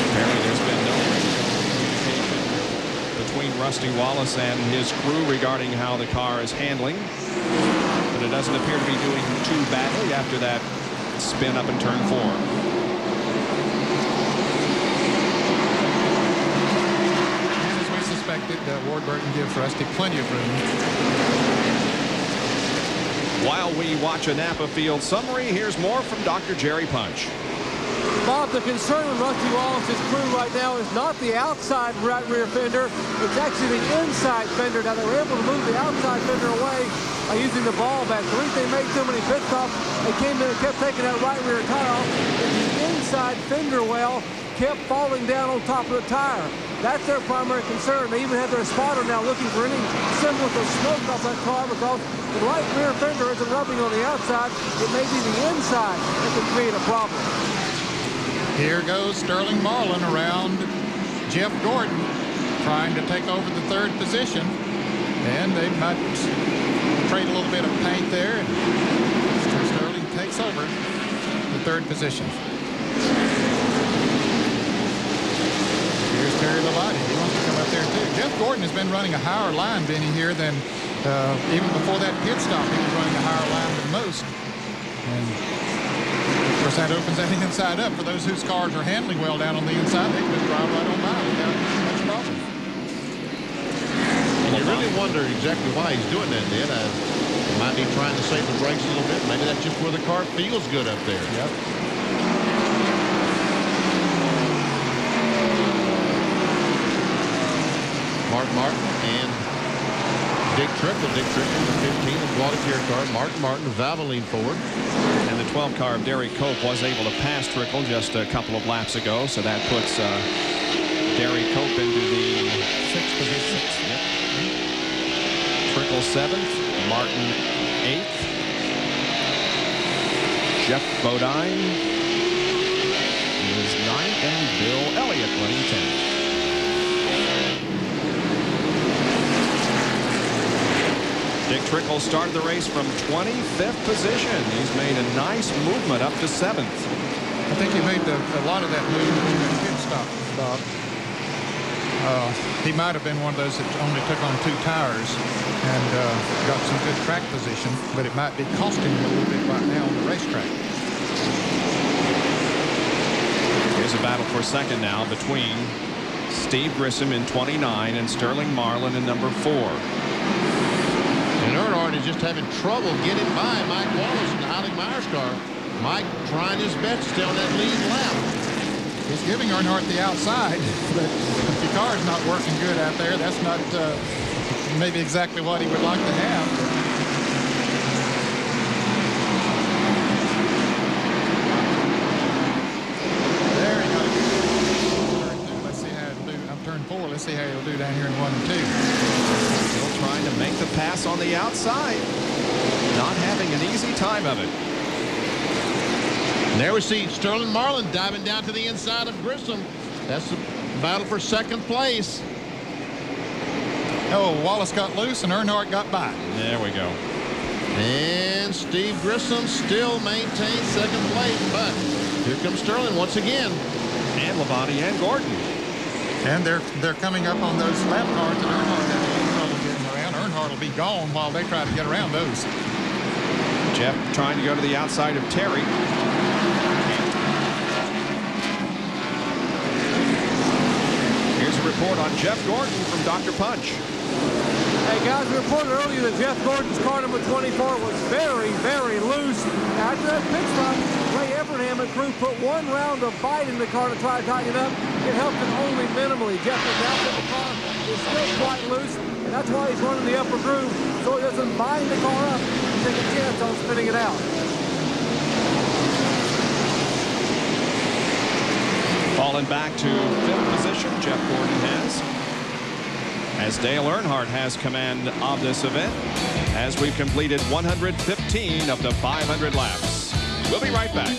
Apparently there's been no communication between Rusty Wallace and his crew regarding how the car is handling. But it doesn't appear to be doing too badly after that spin up in turn 4. And as we suspected, Ward Burton gives Rusty plenty of room. While we watch a Napa field summary, here's more from Dr. Jerry Punch. Bob, the concern with Rusty Wallace's crew right now is not the outside right rear fender. It's actually the inside fender. Now, they were able to move the outside fender away by using the ball back. The reason they made so many pit stops, they came in and kept taking that right rear tire off, and the inside fender well kept falling down on top of the tire. That's their primary concern. They even have their spotter now looking for any semblance of smoke off that car because the right rear fender isn't rubbing on the outside. It may be the inside that can create a problem. Here goes Sterling Marlin around Jeff Gordon trying to take over the third position. And they might trade a little bit of paint there. And Mr. Sterling takes over the third position. Here's Terry Labonte. He wants to come up there too. Jeff Gordon has been running a higher line, Benny, here than even before that pit stop. He was running a higher line than most. And of course, that opens that inside up for those whose cars are handling well down on the inside. They can just drive right on by without much problem. You really wonder exactly why he's doing that, Ned. He might be trying to save the brakes a little bit. Maybe that's just where the car feels good up there. Yep. Mark Martin and Dick Trickle. Dick Trickle, the 15 of Guadalquivir car. Mark Martin, Valvoline Ford. And the 12 car of Derek Cope was able to pass Trickle just a couple of laps ago. So that puts Derek Cope into the 6th position. Yep. Trickle 7th. Martin 8th. Jeff Bodine is 9th. And Bill Elliott running 10th. Dick Trickle started the race from 25th position. He's made a nice movement up to 7th. I think he made a lot of that move in that pit stop, Bob. He might have been one of those that only took on 2 tires and got some good track position, but it might be costing him a little bit right now on the racetrack. Here's a battle for second now between Steve Grissom in 29 and Sterling Marlin in number 4. And Earnhardt is just having trouble getting by Mike Wallace in the Heilig Myers car. Mike trying his best to stay on that lead lap. He's giving Earnhardt the outside, but if the car's not working good out there, that's not maybe exactly what he would like to have. Let's see how he'll do down here in 1 and 2. Still trying to make the pass on the outside. Not having an easy time of it. And there we see Sterling Marlin diving down to the inside of Grissom. That's the battle for second place. Oh, Wallace got loose and Earnhardt got by. There we go. And Steve Grissom still maintains second place, but here comes Sterling once again. And Labonte and Gordon. And they're coming up on those lap cars, and Earnhardt has any trouble getting around. Earnhardt will be gone while they try to get around those. Jeff trying to go to the outside of Terry. Here's a report on Jeff Gordon from Dr. Punch. Hey guys, we reported earlier that Jeff Gordon's car number 24 was very, very loose. After that pit stop, Ray Evernham and crew put 1 round of bite in the car to try to tighten it up. It helped him only minimally. Jeff is out that the car is still quite loose, and that's why he's running the upper groove, so he doesn't bind the car up and take a chance on spinning it out. Falling back to 5th position, Jeff Gordon has. As Dale Earnhardt has command of this event, as we've completed 115 of the 500 laps. We'll be right back.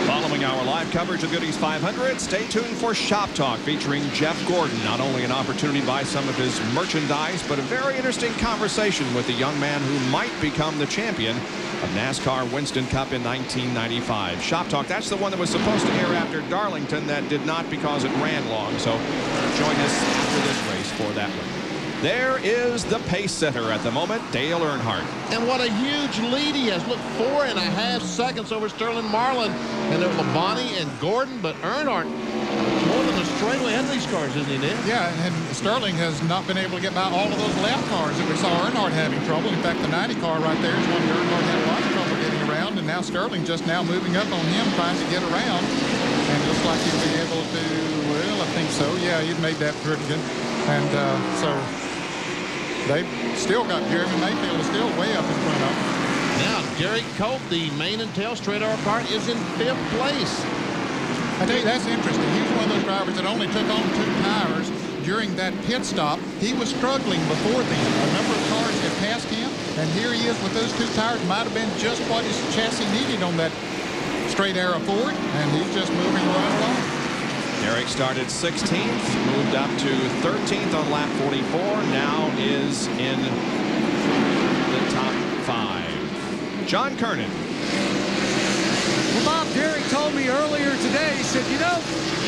Following our live coverage of Goody's 500, stay tuned for Shop Talk featuring Jeff Gordon. Not only an opportunity to buy some of his merchandise, but a very interesting conversation with the young man who might become the champion of NASCAR Winston Cup in 1995. Shop Talk, that's the one that was supposed to air after Darlington that did not because it ran long. So join us after this race for that one. There is the pace setter at the moment, Dale Earnhardt. And what a huge lead he has. Look, 4.5 seconds over Sterling Marlin. And there were Labonte and Gordon, but Earnhardt more than a straightaway ahead of these cars, isn't he, Dan? Yeah, and Sterling has not been able to get by all of those lap cars that we saw Earnhardt having trouble. In fact, the 90 car right there is one that Earnhardt had a lot of trouble getting around, and now Sterling just now moving up on him, trying to get around. And it looks like he'll be able to, well, I think so. Yeah, he's made that pretty good. And so they've still got Jeremy Mayfield is still way up in front of them. Now, Derek Cope, the main and tail straight arrow car, is in 5th place. I tell you, that's interesting. He was one of those drivers that only took on 2 tires during that pit stop. He was struggling before then. A number of cars had passed him, and here he is with those 2 tires. Might have been just what his chassis needed on that straight arrow Ford, and he's just moving right along. Eric started 16th, moved up to 13th on lap 44, now is in the top 5. John Kernan. Well, Bob, Derek told me earlier today, he said, you know,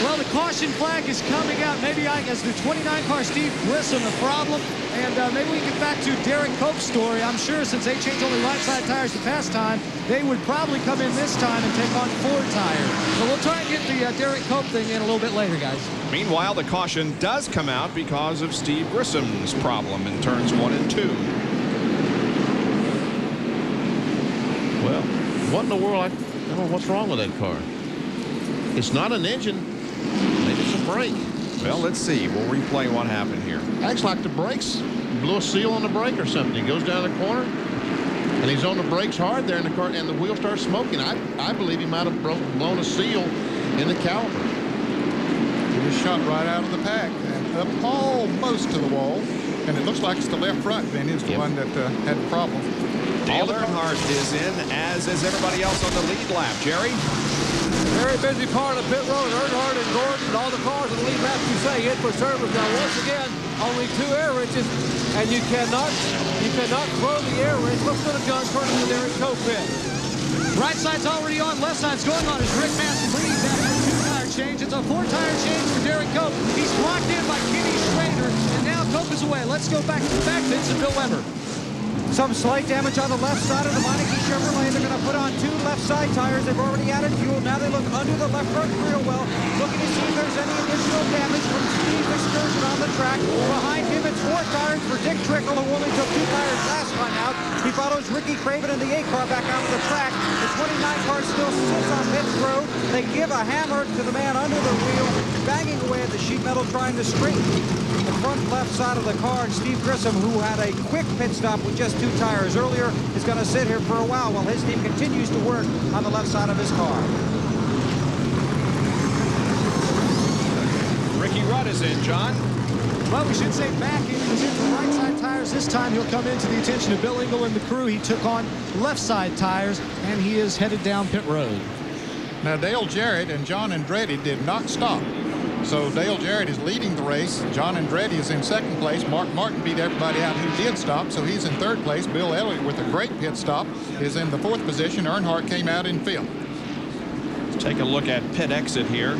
well, the caution flag is coming out. Maybe as the 29 car Steve Grissom a problem, and maybe we get back to Derek Cope's story. I'm sure since they changed only right side tires the past time, they would probably come in this time and take on 4 tires. So we'll try and get the Derek Cope thing in a little bit later, guys. Meanwhile, the caution does come out because of Steve Grissom's problem in turns 1 and 2. Well, what in the world? I don't know what's wrong with that car. It's not an engine. Maybe it's a brake. Well, let's see. We'll replay what happened here. Acts like the brakes blew a seal on the brake or something. He goes down the corner, and he's on the brakes hard there in the car, and the wheel starts smoking. I believe he might have blown a seal in the caliper. He was shot right out of the pack and up almost to the wall. And it looks like it's the left front, Vinny, is the one that had the problem. Dale Earnhardt is in, as is everybody else on the lead lap. Jerry? Very busy part of the pit road. Earnhardt and Gordon and all the cars in the lead lap, you say, hit for service. Now, once again, only 2 air wrenches, and you cannot throw the air wrench. Let's go to John Curtis in there in Cope pit. Right side's already on, left side's going on as Rick Massey leads after a 2-tire change. It's a 4-tire change for Derek Cope. He's blocked in by Kenny Schrader, and now Cope is away. Let's go back to the back pits and Bill Weber. Some slight damage on the left side of the Meineke Chevrolet. They're going to put on 2 left side tires. They've already added fuel. Now they look under the left front rear well, looking to see if there's any additional damage from Steve's excursion on the track. Behind him, it's 4 tires for Dick Trickle, who only took 2 tires last time out. He follows Ricky Craven in the 8 car back out of the track. The 29 car still sits on pit road. They give a hammer to the man under the wheel, banging away at the sheet metal, trying to straighten the front left side of the car. And Steve Grissom, who had a quick pit stop with just 2 tires earlier, is going to sit here for a while his team continues to work on the left side of his car. 2 tires change for Derek Cope. He's blocked in by Kenny Schrader, and now Cope is away. Let's go back to the back pits and Bill Weber. Some slight damage on the left side of the Meineke Chevrolet. They've already added fuel. Now they look under the left front rear well, looking to see if there's any additional damage from Steve's excursion on the track. Behind him, it's 4 tires for Dick Trickle, who only took 2 tires last time out. He follows Ricky Craven in the 8 car back out of the track. The front left side of the car and Steve Grissom, who had a quick pit stop with just 2 tires earlier, is going to sit here for a while his team continues to work on the left side of his car. Ricky Rudd is in, John. Well, we should say back in. He was into right side tires. This time he'll come into the attention of Bill Engel and the crew. He took on left side tires, and he is headed down pit road. Now, Dale Jarrett and John Andretti did not stop. So Dale Jarrett is leading the race. John Andretti is in second place. Mark Martin beat everybody out who did stop, so he's in third place. Bill Elliott, with a great pit stop, is in the fourth position. Earnhardt came out in fifth. Let's take a look at pit exit here.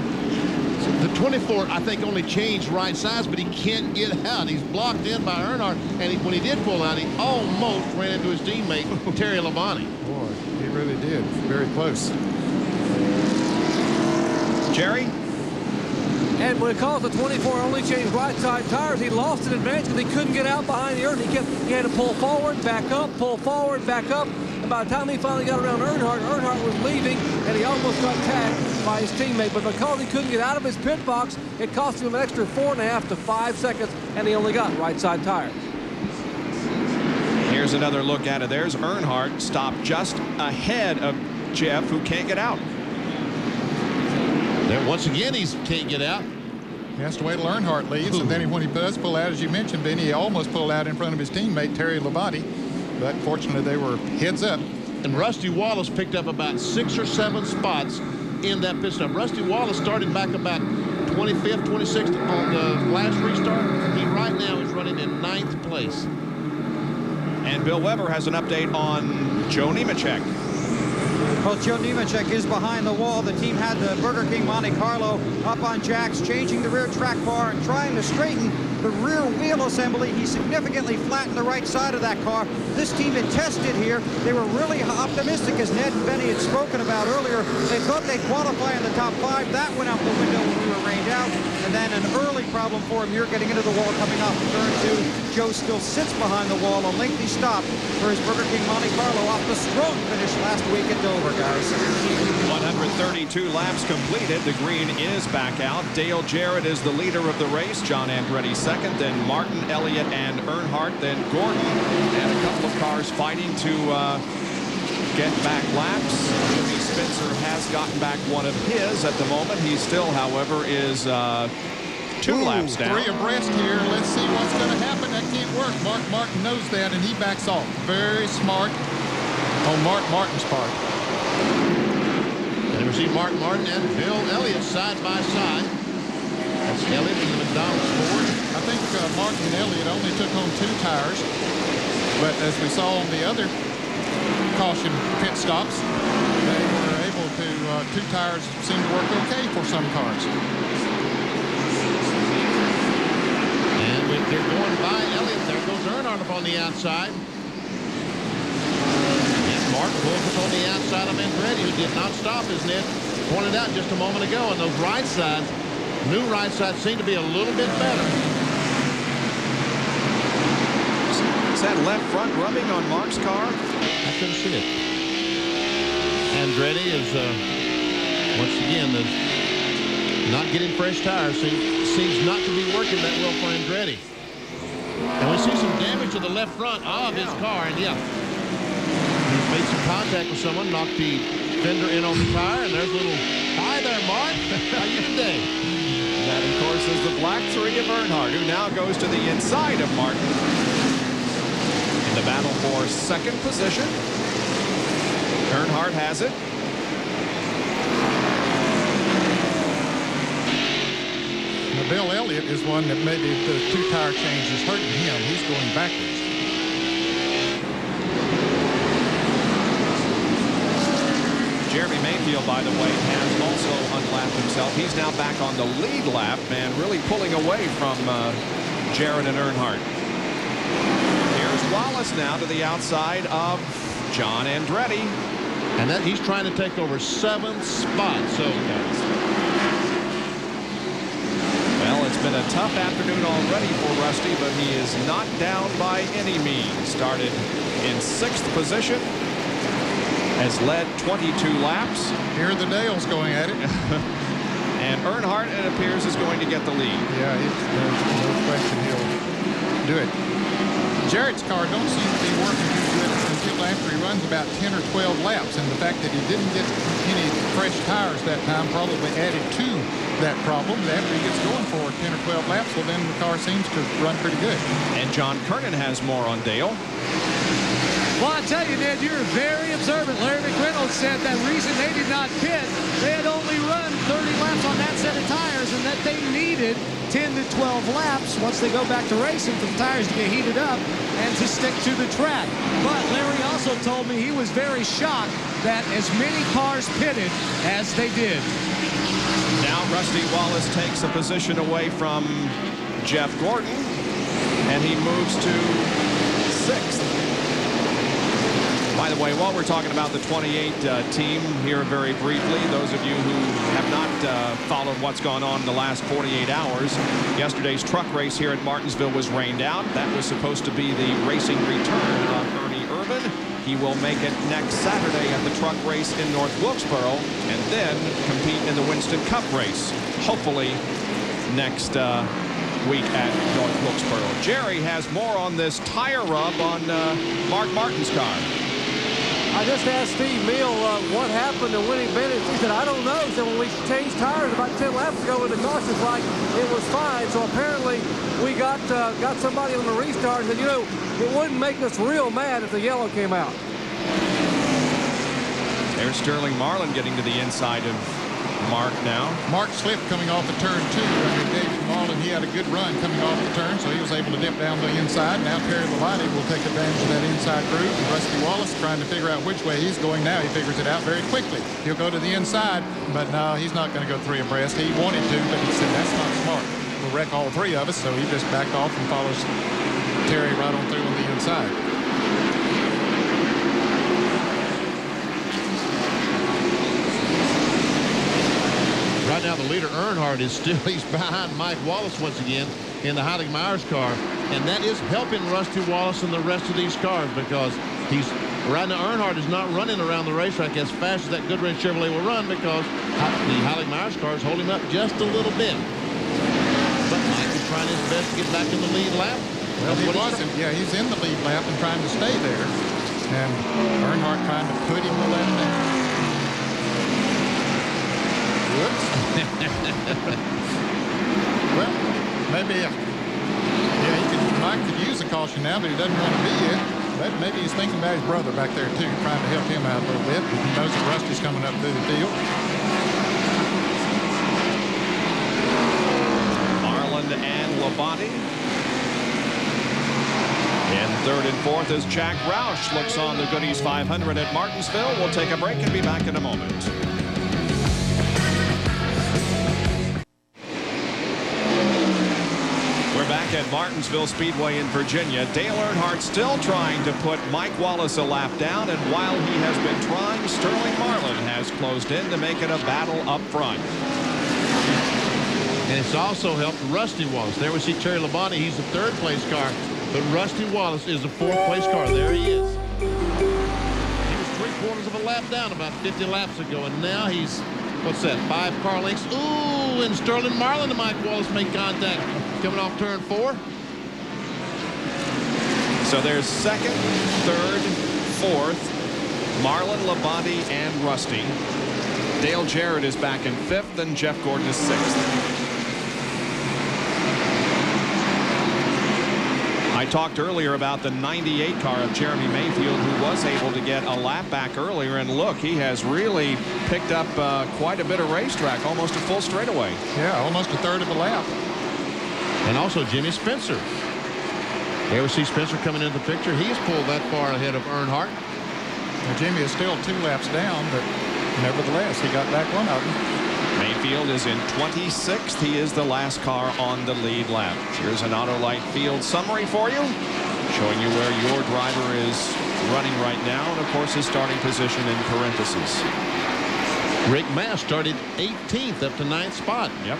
The 24, I think, only changed right sides, but he can't get out. He's blocked in by Earnhardt, and when he did pull out, he almost ran into his teammate, Terry Labonte. Boy, he really did. Very close. Jerry? And when it calls the 24 only changed right side tires, he lost an advantage because he couldn't get out behind the earth. He had to pull forward, back up, pull forward, back up. And by the time he finally got around Earnhardt, Earnhardt was leaving, and he almost got tagged by his teammate. But because he couldn't get out of his pit box, it cost him an extra 4.5 to 5 seconds, and he only got right side tires. Here's another look at it. There's Earnhardt stopped just ahead of Jeff, who can't get out. There, once again, he can't get out. He has to wait till Earnhardt leaves, and then when he does pull out, as you mentioned, Benny, he almost pulled out in front of his teammate, Terry Labonte. But fortunately, they were heads up. And Rusty Wallace picked up about 6 or 7 spots in that pit stop. Rusty Wallace started back about 25th, 26th on the last restart. He right now is running in 9th place. And Bill Weber has an update on Joe Nemechek. Well, Joe Nemechek is behind the wall. The team had the Burger King Monte Carlo up on jacks, changing the rear track bar and trying to straighten the rear wheel assembly. He significantly flattened the right side of that car. This team had tested here. They were really optimistic, as Ned and Benny had spoken about earlier. They thought they'd qualify in the top 5. That went out the window when we were rained out. And then an early problem for him here, getting into the wall, coming off of turn 2. Joe still sits behind the wall. A lengthy stop for his Burger King Monte Carlo off the strong finish last week at Dover, guys. 132 laps completed. The green is back out. Dale Jarrett is the leader of the race. John Andretti second, then Martin, Elliott, and Earnhardt, then Gordon, and a couple of cars fighting to get back laps. Jimmy Spencer has gotten back one of his at the moment. He still, however, is 2 laps down. 3 abreast here. Let's see what's going to happen. That can't work. Mark Martin knows that, and he backs off. Very smart on Mark Martin's part. And we see Mark Martin and Bill Elliott side by side. That's Elliott in the McDonald's Ford. I think Martin and Elliott only took on 2 tires, but as we saw on the other caution pit stops, they were able to, 2 tires seemed to work okay for some cars. And they're going by Elliott. There goes Earnhardt up on the outside. And Mark pulls up on the outside of Andretti, who did not stop, as Ned pointed out just a moment ago. And those right sides, new right sides, seem to be a little bit better. Is that left front rubbing on Mark's car? I couldn't see it. Andretti is, once again, not getting fresh tires. Seems not to be working that well for Andretti. And we see some damage to the left front of his car. And yeah, he's made some contact with someone, knocked the fender in on the tire. And there's a little, hi there, Mark. How you today? That, of course, is the black 3 of Earnhardt, who now goes to the inside of Martin. In the battle for second position. Earnhardt has it. Now, Bill Elliott is one that maybe the 2 tire change is hurting him. He's going backwards. Jeremy Mayfield, by the way, has also unlapped himself. He's now back on the lead lap and really pulling away from Jarrett and Earnhardt. Here's Wallace now to the outside of John Andretti. And that he's trying to take over 7th spot. So, well, it's been a tough afternoon already for Rusty, but he is not down by any means. Started in 6th position. Has led 22 laps. Here are the Dales going at it. And Earnhardt, it appears, is going to get the lead. Yeah, no question he'll do it. Jarrett's car don't seem to be working too good until after he runs about 10 or 12 laps. And the fact that he didn't get any fresh tires that time probably added to that problem. After he gets going for 10 or 12 laps, well, then the car seems to run pretty good. And John Kernan has more on Dale. Well, I tell you, Ned, you're very observant. Larry McReynolds said that reason they did not pit, they had only run 30 laps on that set of tires, and that they needed 10 to 12 laps once they go back to racing for the tires to get heated up and to stick to the track. But Larry also told me he was very shocked that as many cars pitted as they did. Now Rusty Wallace takes a position away from Jeff Gordon, and he moves to 6th. By the way, while we're talking about the 28 team here very briefly, those of you who have not followed what's gone on in the last 48 hours, yesterday's truck race here at Martinsville was rained out. That was supposed to be the racing return of Ernie Irvan. He will make it next Saturday at the truck race in North Wilkesboro and then compete in the Winston Cup race, hopefully next week at North Wilkesboro. Jerry has more on this tire rub on Mark Martin's car. I just asked Steve Meal what happened to Winnie Bennett. He said, I don't know. He said, when we changed tires about 10 laps ago in the caution flag, it was fine. So apparently we got somebody on the restart and said, you know, it wouldn't make us real mad if the yellow came out. There's Sterling Marlin getting to the inside of Mark now. Mark slipped coming off the turn 2. David Marlin, he had a good run coming off the turn, so he was able to dip down the inside. Now Terry Labonte will take advantage of that inside groove. And Rusty Wallace trying to figure out which way he's going now. He figures it out very quickly. He'll go to the inside, but no, he's not going to go 3 abreast. He wanted to, but he said that's not smart. We'll wreck all 3 of us, so he just backed off and follows Terry right on through on the inside. Right now, the leader, Earnhardt, he's behind Mike Wallace once again in the Heilig Myers car. And that is helping Rusty Wallace and the rest of these cars because right now, Earnhardt is not running around the racetrack as fast as that Goodwrench Chevrolet will run because the Heilig Myers cars hold him up just a little bit. But Mike is trying his best to get back in the lead lap. Well, he's in the lead lap and trying to stay there. And Earnhardt trying to put him to let him down. Whoops. Well, maybe, Mike could use a caution now, but he doesn't want to be yet. But maybe he's thinking about his brother back there, too, trying to help him out a little bit. He knows that Rusty's coming up through the field. Marlin and Labonte. In 3rd and 4th as Jack Roush looks on the Goodies 500 at Martinsville. We'll take a break and be back in a moment. Back at Martinsville Speedway in Virginia, Dale Earnhardt still trying to put Mike Wallace a lap down, and while he has been trying, Sterling Marlin has closed in to make it a battle up front. And it's also helped Rusty Wallace. There we see Terry Labonte. He's the 3rd place car, but Rusty Wallace is the 4th place car. There he is. He was 3/4 of a lap down about 50 laps ago, and now he's, what's that, 5 car lengths? Ooh, and Sterling Marlin and Mike Wallace make contact coming off turn 4. So there's 2nd, 3rd, 4th, Marlin, Labonte, and Rusty. Dale Jarrett is back in 5th, and Jeff Gordon is 6th. I talked earlier about the 98 car of Jeremy Mayfield, who was able to get a lap back earlier, and look, he has really picked up quite a bit of racetrack, almost a full straightaway. Yeah, almost a 1/3 of a lap. And also Jimmy Spencer. There we see Spencer coming into the picture. He is pulled that far ahead of Earnhardt. Well, Jimmy is still 2 laps down, but nevertheless, he got back one of them. Mayfield is in 26th. He is the last car on the lead lap. Here's an Autolite Field summary for you, showing you where your driver is running right now, and of course his starting position in parentheses. Rick Mast started 18th up to 9th spot. Yep.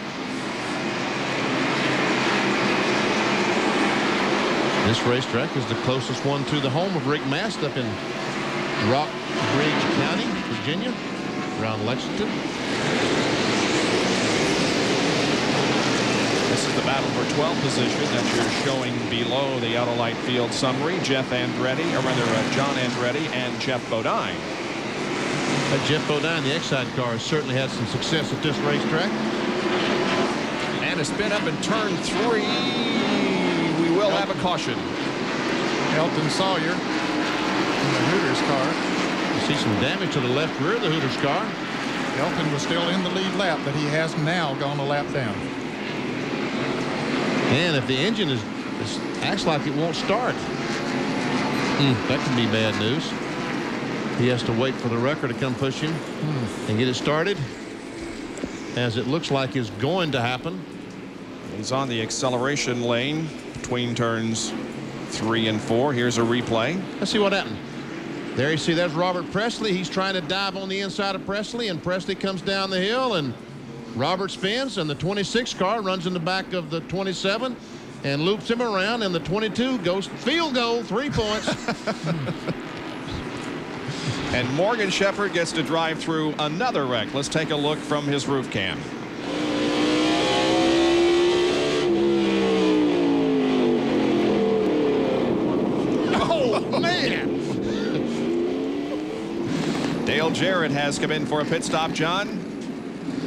This racetrack is the closest one to the home of Rick Mast up in Rock Bridge County, Virginia, around Lexington. This is the battle for 12th position that you're showing below the Autolite Field summary. John Andretti and Jeff Bodine. Jeff Bodine, the Exide car, has certainly had some success at this racetrack. trying to spin up in turn 3. We will have a caution. Elton Sawyer in the Hooters car. You see some damage to the left rear of the Hooters car. Elton was still in the lead lap, but he has now gone a lap down. And if the engine acts like it won't start, that could be bad news. He has to wait for the wrecker to come push him and get it started, as it looks like is going to happen. He's on the acceleration lane between turns 3 and 4. Here's a replay. Let's see what happened. There you see, there's Robert Presley. He's trying to dive on the inside of Presley, and Presley comes down the hill, and Robert spins, and the 26 car runs in the back of the 27 and loops him around, and the 22 goes field goal, 3 points. And Morgan Shepherd gets to drive through another wreck. Let's take a look from his roof cam. Oh, man. Dale Jarrett has come in for a pit stop, John.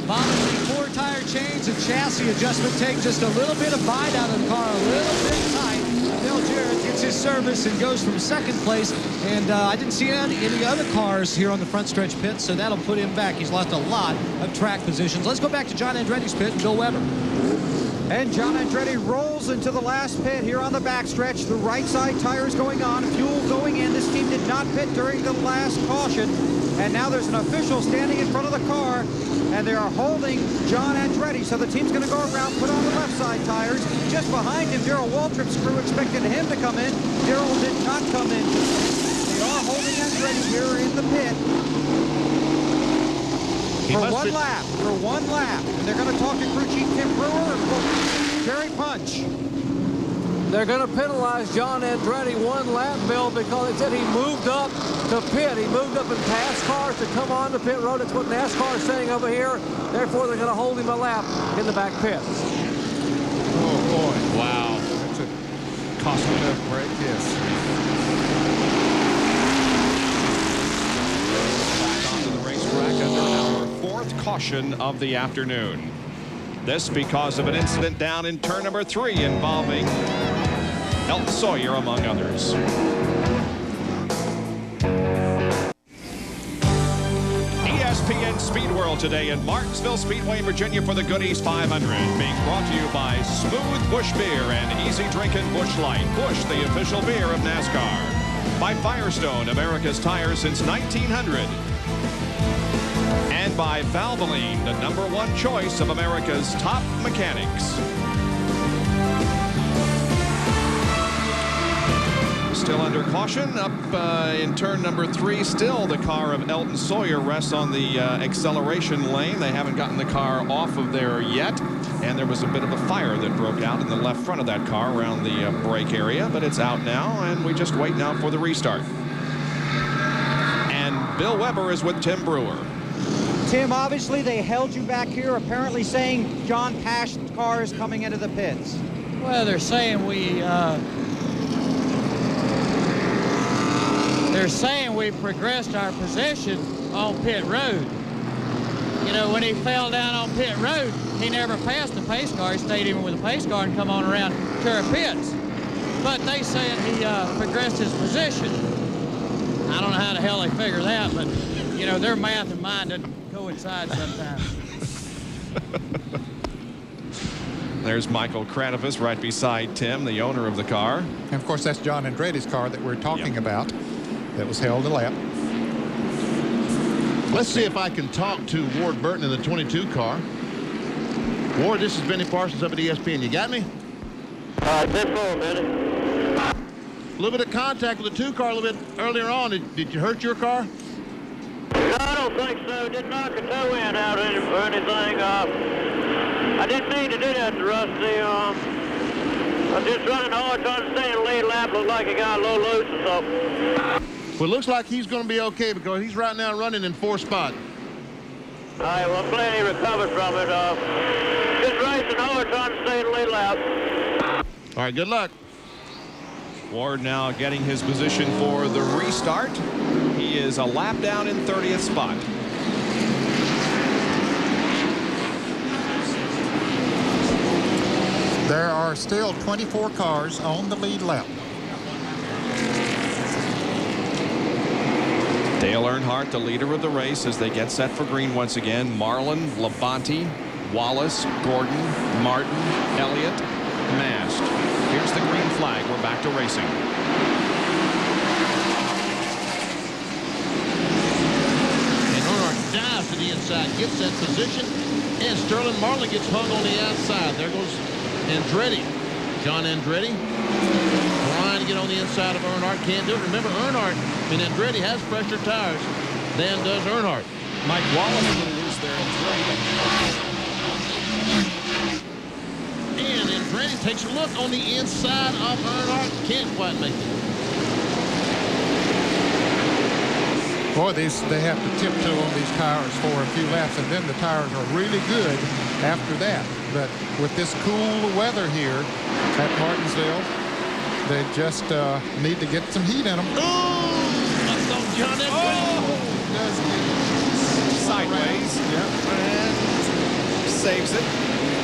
Following 4 tire change and chassis adjustment, take just a little bit of bite out of the car, a little bit tight. Dale Jarrett gets his service and goes from 2nd place. And I didn't see any other cars here on the front stretch pit, so that'll put him back. He's lost a lot of track positions. Let's go back to John Andretti's pit and Bill Weber. And John Andretti rolls into the last pit here on the backstretch. The right side tires going on, fuel going in. This team did not pit during the last caution. And now there's an official standing in front of the car, and they are holding John Andretti. So the team's going to go around, put on the left side tires. Just behind him, Darrell Waltrip's crew expected him to come in. Darrell did not come in. They are holding Andretti here in the pit. For one lap. And they're going to talk to crew chief Tim Brewer and Jerry Punch. They're going to penalize John Andretti 1 lap, Bill, because they said he moved up to pit. He moved up and passed cars to come on the pit road. That's what NASCAR is saying over here. Therefore, they're going to hold him a lap in the back pit. Oh, boy. Wow. That's a costly enough break, yes. Back onto the racetrack under our 4th caution of the afternoon. This because of an incident down in turn number 3 involving Elton Sawyer, among others. ESPN Speed World today in Martinsville Speedway, Virginia for the Goodies 500. Being brought to you by Smooth Busch Beer and Easy Drinking Busch Light. Busch, the official beer of NASCAR. By Firestone, America's tire since 1900. And by Valvoline, the #1 choice of America's top mechanics. Still under caution up in turn number 3. Still the car of Elton Sawyer rests on the acceleration lane. They haven't gotten the car off of there yet. And there was a bit of a fire that broke out in the left front of that car around the brake area. But it's out now, and we just wait now for the restart. And Bill Weber is with Tim Brewer. Tim, obviously they held you back here, apparently saying John passed cars coming into the pits. Well, they're saying we progressed our position on pit road. You know, when he fell down on pit road, he never passed the pace car. He stayed even with the pace car and come on around to our pits. But they said he progressed his position. I don't know how the hell they figure that, but you know, their math and mine doesn't coincide sometimes. There's Michael Kratovus right beside Tim, the owner of the car. And of course, that's John Andretti's car that we're talking about that was held a lap. Let's see if I can talk to Ward Burton in the 22 car. Ward, this is Benny Parsons up at ESPN. You got me? This roll, Benny. A little bit of contact with the 2 car a little bit earlier on. Did you hurt your car? No, I don't think so. Didn't knock a toe end out or anything. I didn't mean to do that to Rusty. I'm just running hard trying to stay in the lead lap. Looked like he got a little loose or something. Well, it looks like he's going to be okay because he's right now running in 4th spot. All right, well, I'm glad he recovered from it. Just racing hard trying to stay in the lead lap. All right, good luck. Ward now getting his position for the restart. He is a lap down in 30th spot. are still 24 cars on the lead lap. Dale Earnhardt, the leader of the race, as they get set for green once again. Marlin, Labonte, Wallace, Gordon, Martin, Elliott, Mast. Here's the green flag. We're back to racing. And Earnhardt dives to the inside, gets that position, and Sterling Marlin gets hung on the outside. There goes Andretti. John Andretti trying to get on the inside of Earnhardt. Can't do it. Remember, Earnhardt and Andretti has fresher tires than does Earnhardt. Mike Wallace a little loose there in three. And Andretti takes a look on the inside of Earnhardt. Can't quite make it. Boy, they have to tiptoe on these tires for a few laps, and then the tires are really good after that. But with this cool weather here at Martinsville, they just need to get some heat in them. John Andretti Sideways. Yeah. And saves it.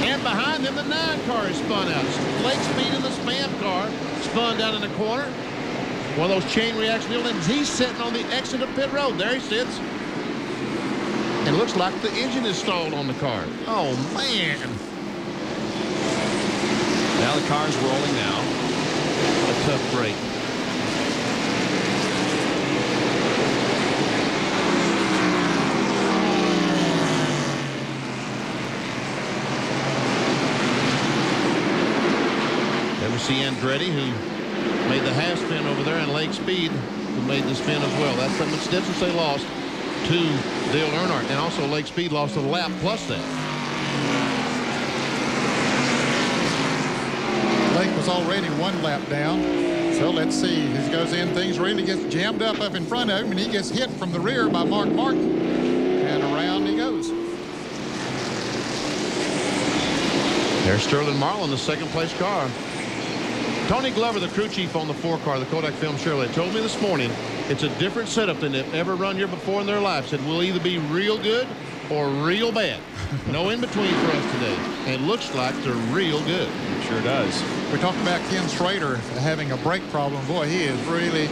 And behind him, the 9 car is spun out. Lake Speed in the Spam car spun down in the corner. One of those chain reaction deals, and he's sitting on the exit of pit road. There he sits. And it looks like the engine is stalled on the car. Oh, man. Now the car's rolling now. A tough break. Never see Andretti, who made the half spin over there, and Lake Speed, who made the spin as well. That's how much distance they lost to Dale Earnhardt. And also Lake Speed lost a lap plus that. Lake was already 1 lap down. So let's see. As he goes in, things really gets jammed up in front of him, and he gets hit from the rear by Mark Martin. And around he goes. There's Sterling Marlin, the second place car. Tony Glover, the crew chief on the 4 car, the Kodak Film Chevrolet, told me this morning it's a different setup than they've ever run here before in their life. Said we'll either be real good or real bad. No in between for us today. And it looks like they're real good. It sure does. We talked about Ken Schrader having a brake problem. Boy, he is really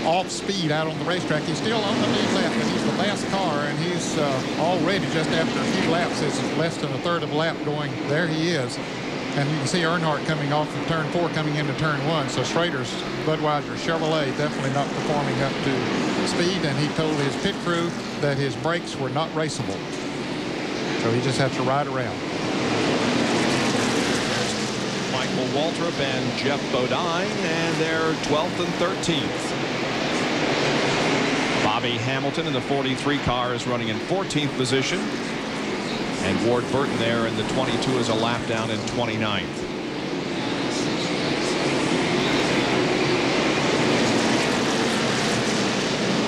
off speed out on the racetrack. He's still on the lead lap, but he's the last car, and he's already just after a few laps. It's less than a third of a lap going. There he is. And you can see Earnhardt coming off of turn 4, coming into turn 1. So Schrader's Budweiser Chevrolet definitely not performing up to speed, and he told his pit crew that his brakes were not raceable. So he just has to ride around. Michael Waltrip and Jeff Bodine, and they're 12th and 13th. Bobby Hamilton in the 43 car is running in 14th position. And Ward Burton there in the 22 is a lap down in 29th.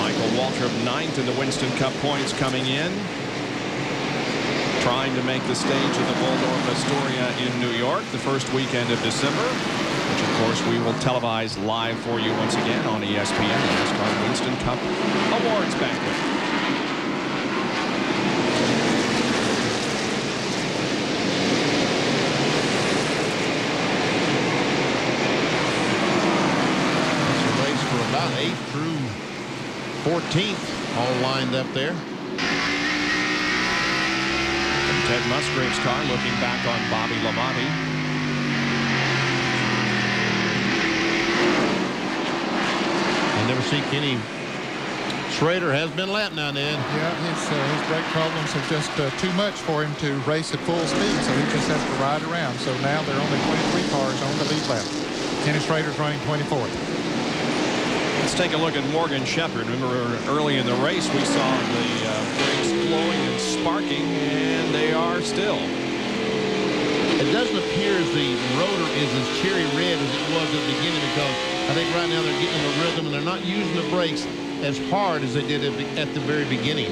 Michael Waltrip 9th in the Winston Cup points coming in. Trying to make the stage of the Waldorf Astoria in New York the first weekend of December, which of course we will televise live for you once again on ESPN, the NASCAR Winston Cup Awards Banquet. About 8th through 14th, all lined up there. And Ted Musgrave's car looking back on Bobby Labonte. I never see Kenny Schrader has been lap now and then. Yeah, his brake problems are just too much for him to race at full speed, so he just has to ride around. So now there are only 23 cars on the lead lap. Kenny Schrader's running 24th. Let's take a look at Morgan Shepherd. Remember early in the race we saw the brakes glowing and sparking, and they are still. It doesn't appear as the rotor is as cherry red as it was at the beginning, because I think right now they're getting the rhythm and they're not using the brakes as hard as they did at the very beginning.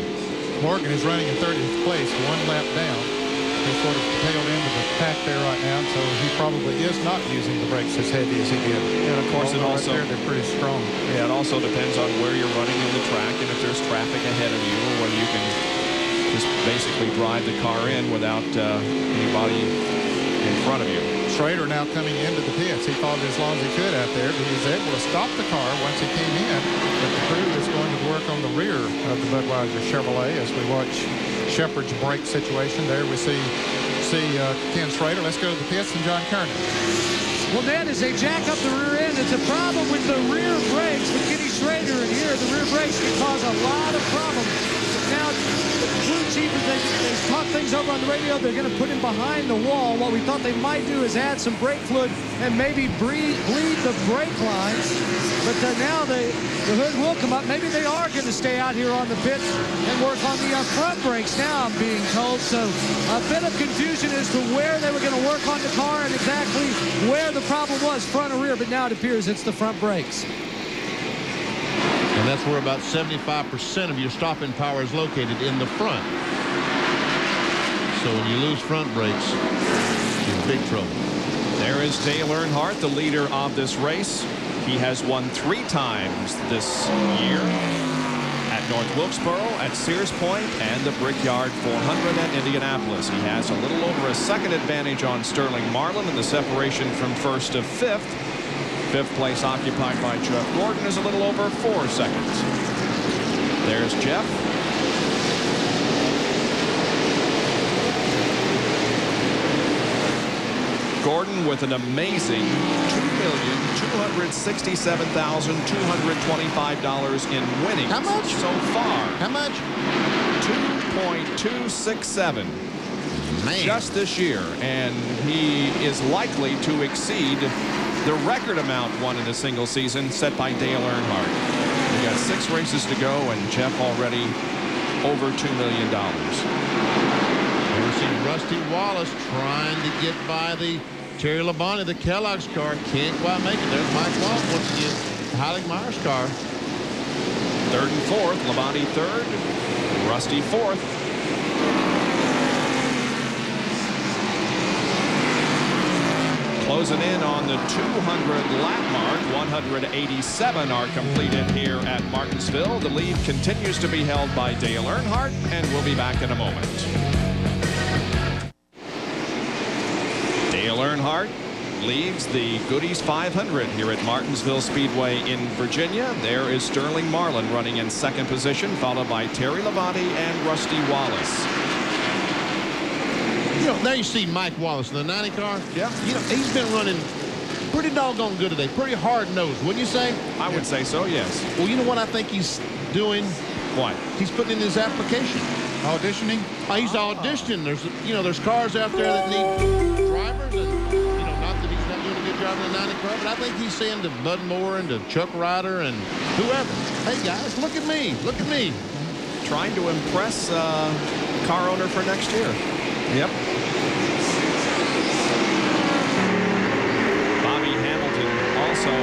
Morgan is running in 30th place, 1 lap down. He's sort of tailed into the pack there right now, so he probably is not using the brakes as heavy as he did. And of course, it also right there, they're pretty strong. Yeah, it also depends on where you're running in the track and if there's traffic ahead of you, or whether you can just basically drive the car in without anybody in front of you. Schrader now coming into the pits. He followed as long as he could out there. He was able to stop the car once he came in. But the crew is going to work on the rear of the Budweiser Chevrolet as we watch Shepard's brake situation. There we see Ken Schrader. Let's go to the pits and John Kernan. Well, then, as they jack up the rear end, it's a problem with the rear brakes with Kenny Schrader. And here, the rear brakes can cause a lot of problems. Now, the crew chief, they talk things over on the radio. They're going to put him behind the wall. What we thought they might do is add some brake fluid and maybe bleed the brake lines. But now the hood will come up. Maybe they are going to stay out here on the pits and work on the front brakes now, I'm being told. So a bit of confusion as to where they were going to work on the car and exactly where the problem was, front or rear. But now it appears it's the front brakes. And that's where about 75% of your stopping power is located, in the front. So when you lose front brakes, you're in big trouble. There is Dale Earnhardt, the leader of this race. He has won 3 times this year at North Wilkesboro, at Sears Point, and the Brickyard 400 at Indianapolis. He has a little over a second advantage on Sterling Marlin in the separation from first to fifth. Fifth place occupied by Jeff Gordon is a little over 4 seconds. There's Jeff. Gordon with an amazing $2,267,225 in winnings. How much? So far. How much? 2.267. Man. Just this year. And he is likely to exceed the record amount won in a single season set by Dale Earnhardt. We got 6 races to go, and Jeff already over $2 million. We see Rusty Wallace trying to get by the Terry Labonte, the Kellogg's car. Can't quite make it. There's Mike Wallace once again. Heilig Meyer's car. 3rd and 4th. Labonte 3rd. Rusty 4th. Closing in on the 200 lap mark. 187 are completed here at Martinsville. The lead continues to be held by Dale Earnhardt, and we'll be back in a moment. Dale Earnhardt leads the Goody's 500 here at Martinsville Speedway in Virginia. There is Sterling Marlin running in 2nd position, followed by Terry Labonte and Rusty Wallace. You know, now you see Mike Wallace in the 90 car. Yeah. You know, he's been running pretty doggone good today. Pretty hard-nosed, wouldn't you say? I would say so, yes. Well, you know what I think he's doing? What? He's putting in his application. Auditioning? He's auditioning. There's cars out there that need drivers, and not that he's not doing a good job in the 90 car, but I think he's saying to Bud Moore and to Chuck Ryder and whoever, hey guys, look at me, look at me. Trying to impress car owner for next year. Yep. Bobby Hamilton also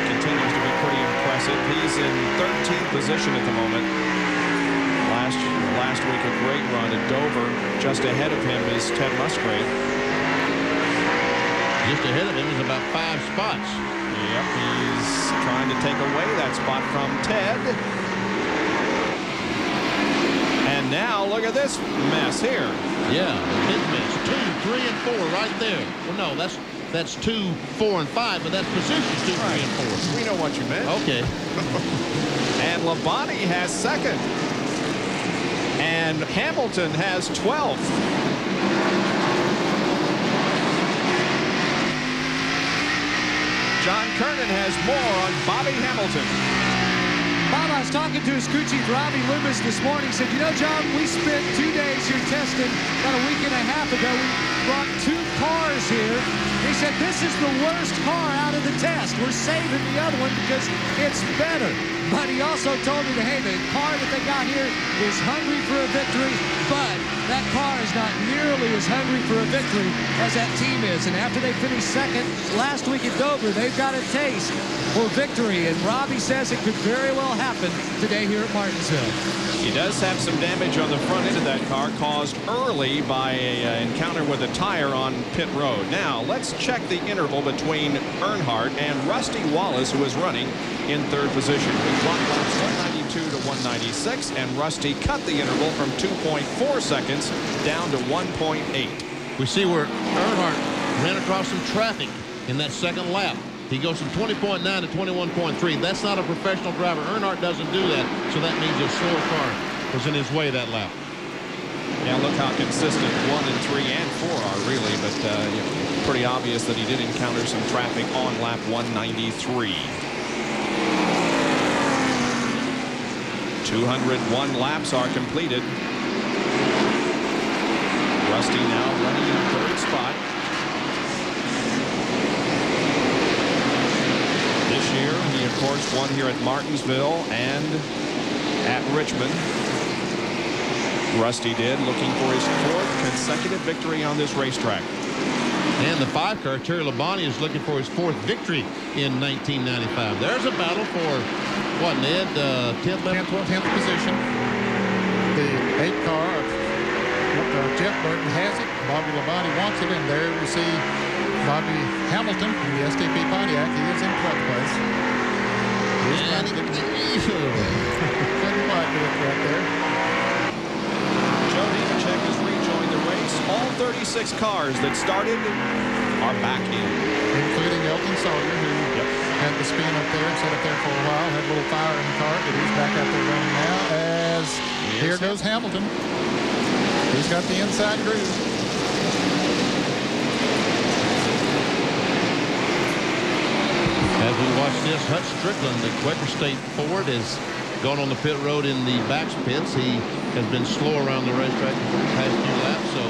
continues to be pretty impressive. He's in 13th position at the moment. Last week, a great run at Dover. Just ahead of him is Ted Musgrave. Just ahead of him is about 5 spots. Yep, he's trying to take away that spot from Ted. And now look at this mess here. Yeah, big mess. 2, 3, and 4 right there. Well, no, that's 2, 4, and 5, but that's positions 2, 3, and 4. We know what you meant. Okay. And Labonte has 2nd. And Hamilton has 12th. John Kernan has more on Bobby Hamilton. Bob, I was talking to his crew chief, Robbie Loomis, this morning. He said, you know, John, we spent 2 days here testing. About a week and a half ago, we brought 2 cars here. He said, this is the worst car out of the test. We're saving the other one because it's better. But he also told me that, hey, the car that they got here is hungry for a victory, but that car is not nearly as hungry for a victory as that team is. And after they finished 2nd last week at Dover, they've got a taste for victory. And Robbie says it could very well happen today here at Martinsville. He does have some damage on the front end of that car caused early by an encounter with a tire on pit road. Now, let's check the interval between Earnhardt and Rusty Wallace, who is running in 3rd position. We clocked laps 192 to 196, and Rusty cut the interval from 2.4 seconds down to 1.8. We see where Earnhardt ran across some traffic in that second lap. He goes from 20.9 to 21.3. That's not a professional driver. Earnhardt doesn't do that, so that means a slower car was in his way that lap. Yeah, look how consistent 1 and 3 and 4 are really, but pretty obvious that he did encounter some traffic on lap 193. 201 laps are completed. Rusty now running in third spot. This year, he, of course, won here at Martinsville and at Richmond. Rusty did, looking for his 4th consecutive victory on this racetrack. And the 5-car, Terry Labonte, is looking for his 4th victory in 1995. There's a battle for, what, Ned, 10th, 11th, 12th? 10th position. The 8-car, Jeff Burton has it. Bobby Labonte wants it, and there we see Bobby Hamilton in the STP Pontiac. He is in 12th place. He's trying to get couldn't quite do it right there. Joe Nemechek has rejoined the race. All 36 cars that started are back in. Including Elton Sawyer, who had the spin up there and sat up there for a while, had a little fire in the car, but he's back out there running now as here goes Hamilton. He's got the inside groove. As we watch this, Hutch Strickland, the Quaker State Ford, has gone on the pit road in the back pits. He has been slow around the racetrack the past few laps, so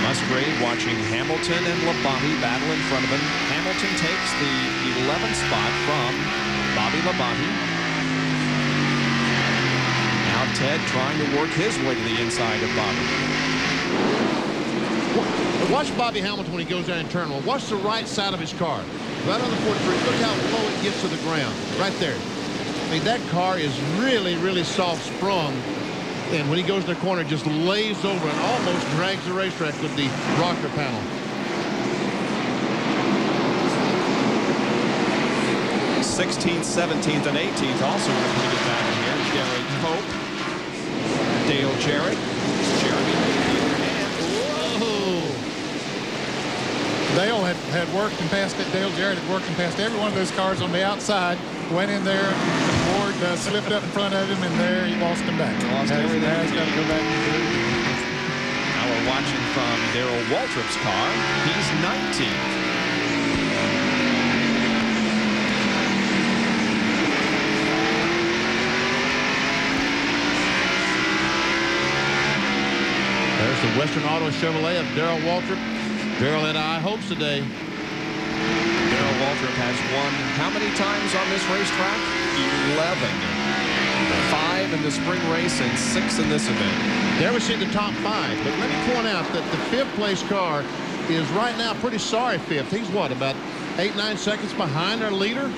Musgrave watching Hamilton and Labonte battle in front of him. Hamilton takes the 11th spot from Bobby Labonte. Now Ted trying to work his way to the inside of Bobby. watch Bobby Hamilton when he goes down in turn one. Watch the right side of his car. Right on the 43. Look how low it gets to the ground. Right there. I mean, that car is really, really soft sprung. And when he goes to the corner, just lays over and almost drags the racetrack with the rocker panel. '16th, 17th, and 18th also in a pretty good battle here. Gary Cope, Dale Jarrett, Jeremy Mayfield, and Dale had worked and passed it. Dale Jarrett had worked and passed every one of those cars on the outside. Went in there, Ward slipped up in front of him, and there he lost him back. Lost everything. Now he's got to go back and do it. Now we're watching from Darrell Waltrip's car. He's 19th. There's the Western Auto Chevrolet of Darrell Waltrip. Darrell had high hopes today. Darrell Waltrip has won how many times on this racetrack? 11. 5 in the spring race and 6 in this event. There we see the top 5. But let me point out that the 5th place car is right now pretty sorry 5th. He's what, about 8-9 seconds behind our leader?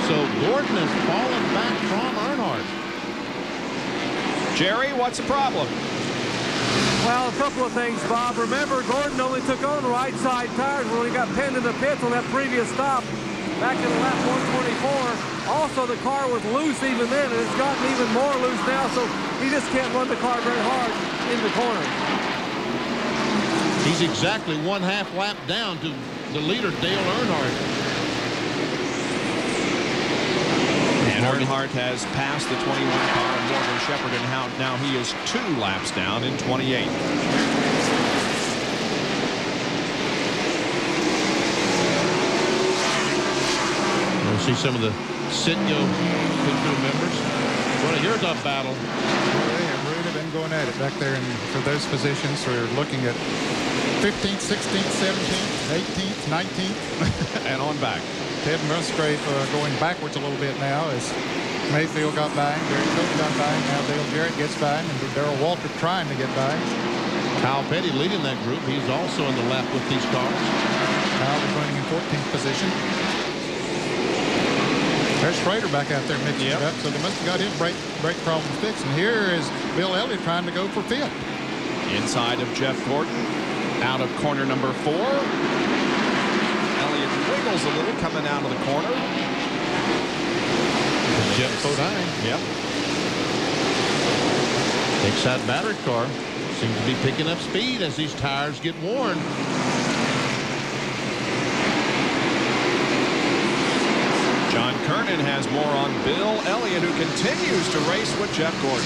So Gordon has fallen back from Earnhardt. Jerry, what's the problem? Well, a couple of things, Bob. Remember, Gordon only took on right side tires when he got pinned in the pits on that previous stop back in lap 124. Also, the car was loose even then, and it's gotten even more loose now, so he just can't run the car very hard in the corner. He's exactly 1/2 lap down to the leader, Dale Earnhardt. And Earnhardt has passed the 21 car of Morgan Shepherd, and now he is 2 laps down in 28. We'll see some of the Sitco pit crew members. Well, here's a battle. They have really been going at it back there for those positions. We're looking at 15th, 16th, 17th, 18th, 19th. And on back. Ted Musgrave going backwards a little bit now as Mayfield got by him, Gary Cope got by him, now Dale Jarrett gets by him, and Darrell Waltrip trying to get by him. Kyle Petty leading that group. He's also in the lap with these cars. Kyle is running in 14th position. There's Schrader back out there mixing it up, so they must have got his brake problem fixed. And here is Bill Elliott trying to go for 5th. Inside of Jeff Gordon, out of corner number 4. Elliott wiggles a little coming out of the corner. Jeff Bodine. Yep. Inside battery car seems to be picking up speed as these tires get worn. John Kernan has more on Bill Elliott, who continues to race with Jeff Gordon.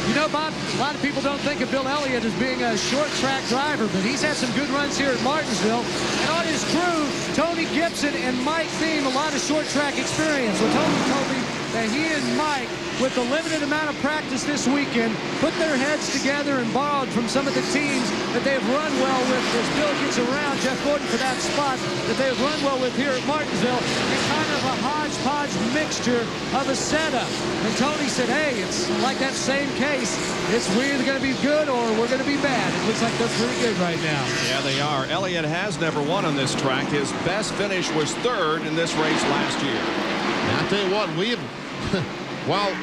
You know, Bob, a lot of people don't think of Bill Elliott as being a short track driver, but he's had some good runs here at Martinsville. And on his crew, Tony Gibson and Mike Thiem, a lot of short track experience. Well, Tony told me that he and Mike, with the limited amount of practice this weekend, put their heads together and borrowed from some of the teams that they have run well with as Bill gets around Jeff Gordon for that spot that they have run well with here at Martinsville. It's kind of a hodgepodge mixture of a setup. And Tony said, hey, it's like that same case. We're either going to be good or we're going to be bad. It looks like they're pretty good right now. Yeah, they are. Elliott has never won on this track. His best finish was third in this race last year. Now, I'll tell you what, we have, while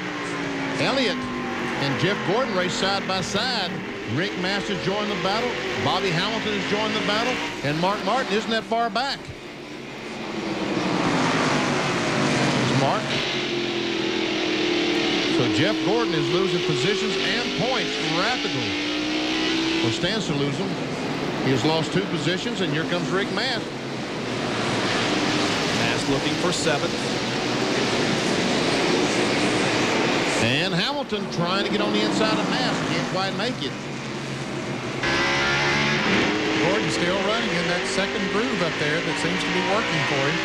Elliott and Jeff Gordon race side by side, Rick Masters joined the battle, Bobby Hamilton has joined the battle, and Mark Martin isn't that far back. There's Mark. So Jeff Gordon is losing positions and points rapidly. Well, stands to lose them. He has lost 2 positions, and here comes Rick Mast. Mast looking for 7th. And Hamilton trying to get on the inside of Mast. Can't quite make it. Gordon still running in that second groove up there that seems to be working for him,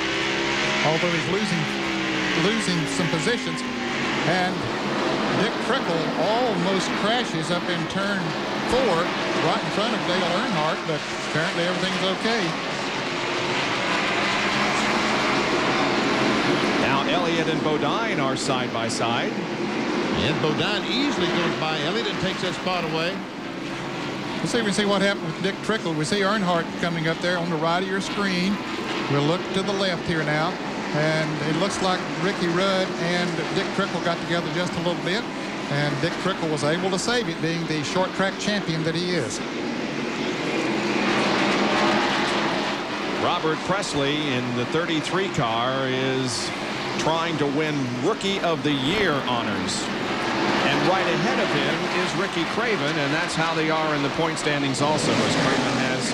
although he's losing some positions. And Dick Trickle almost crashes up in turn 4 right in front of Dale Earnhardt, but apparently everything's okay. Now Elliott and Bodine are side by side. And Bodine easily goes by Elliott and takes that spot away. We see what happened with Dick Trickle. We see Earnhardt coming up there on the right of your screen. We'll look to the left here now. And it looks like Ricky Rudd and Dick Trickle got together just a little bit. And Dick Trickle was able to save it, being the short track champion that he is. Robert Presley in the 33 car is trying to win Rookie of the Year honors. And right ahead of him is Ricky Craven, and that's how they are in the point standings also, as Craven has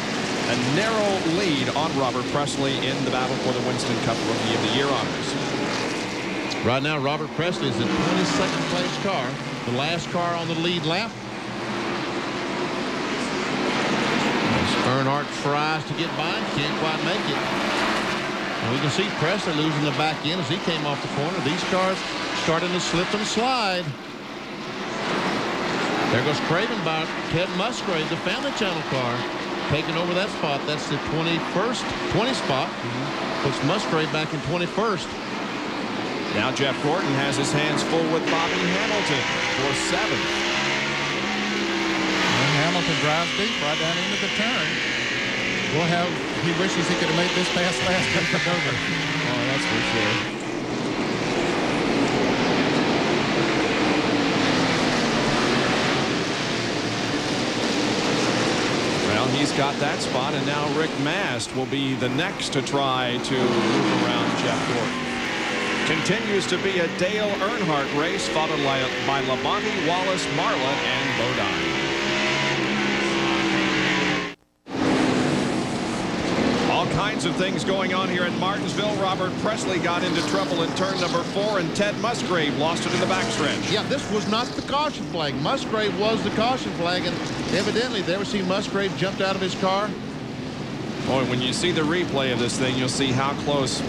a narrow lead on Robert Presley in the battle for the Winston Cup Rookie of the Year honors. Right now, Robert Presley is the 22nd place car, the last car on the lead lap. As Earnhardt tries to get by, can't quite make it. And we can see Presley losing the back end as he came off the corner. These cars starting to slip and slide. There goes Craven by Ted Musgrave, the Family Channel car, taking over that spot. That's the 20 spot. Puts Musgrave back in 21st. Now Jeff Gordon has his hands full with Bobby Hamilton for 7th. And Hamilton drives deep right down into the turn. He wishes he could have made this pass last time to go over. Oh, that's for sure. He's got that spot, and now Rick Mast will be the next to try to move around Jeff Gordon. Continues to be a Dale Earnhardt race, followed by Labonte, Wallace, Marlin, and Bodine. All kinds of things going on here at Martinsville. Robert Presley got into trouble in turn number 4, and Ted Musgrave lost it in the backstretch. Yeah, this was not the caution flag. Musgrave was the caution flag, and evidently, they ever see Musgrave jumped out of his car? Boy, when you see the replay of this thing, you'll see how close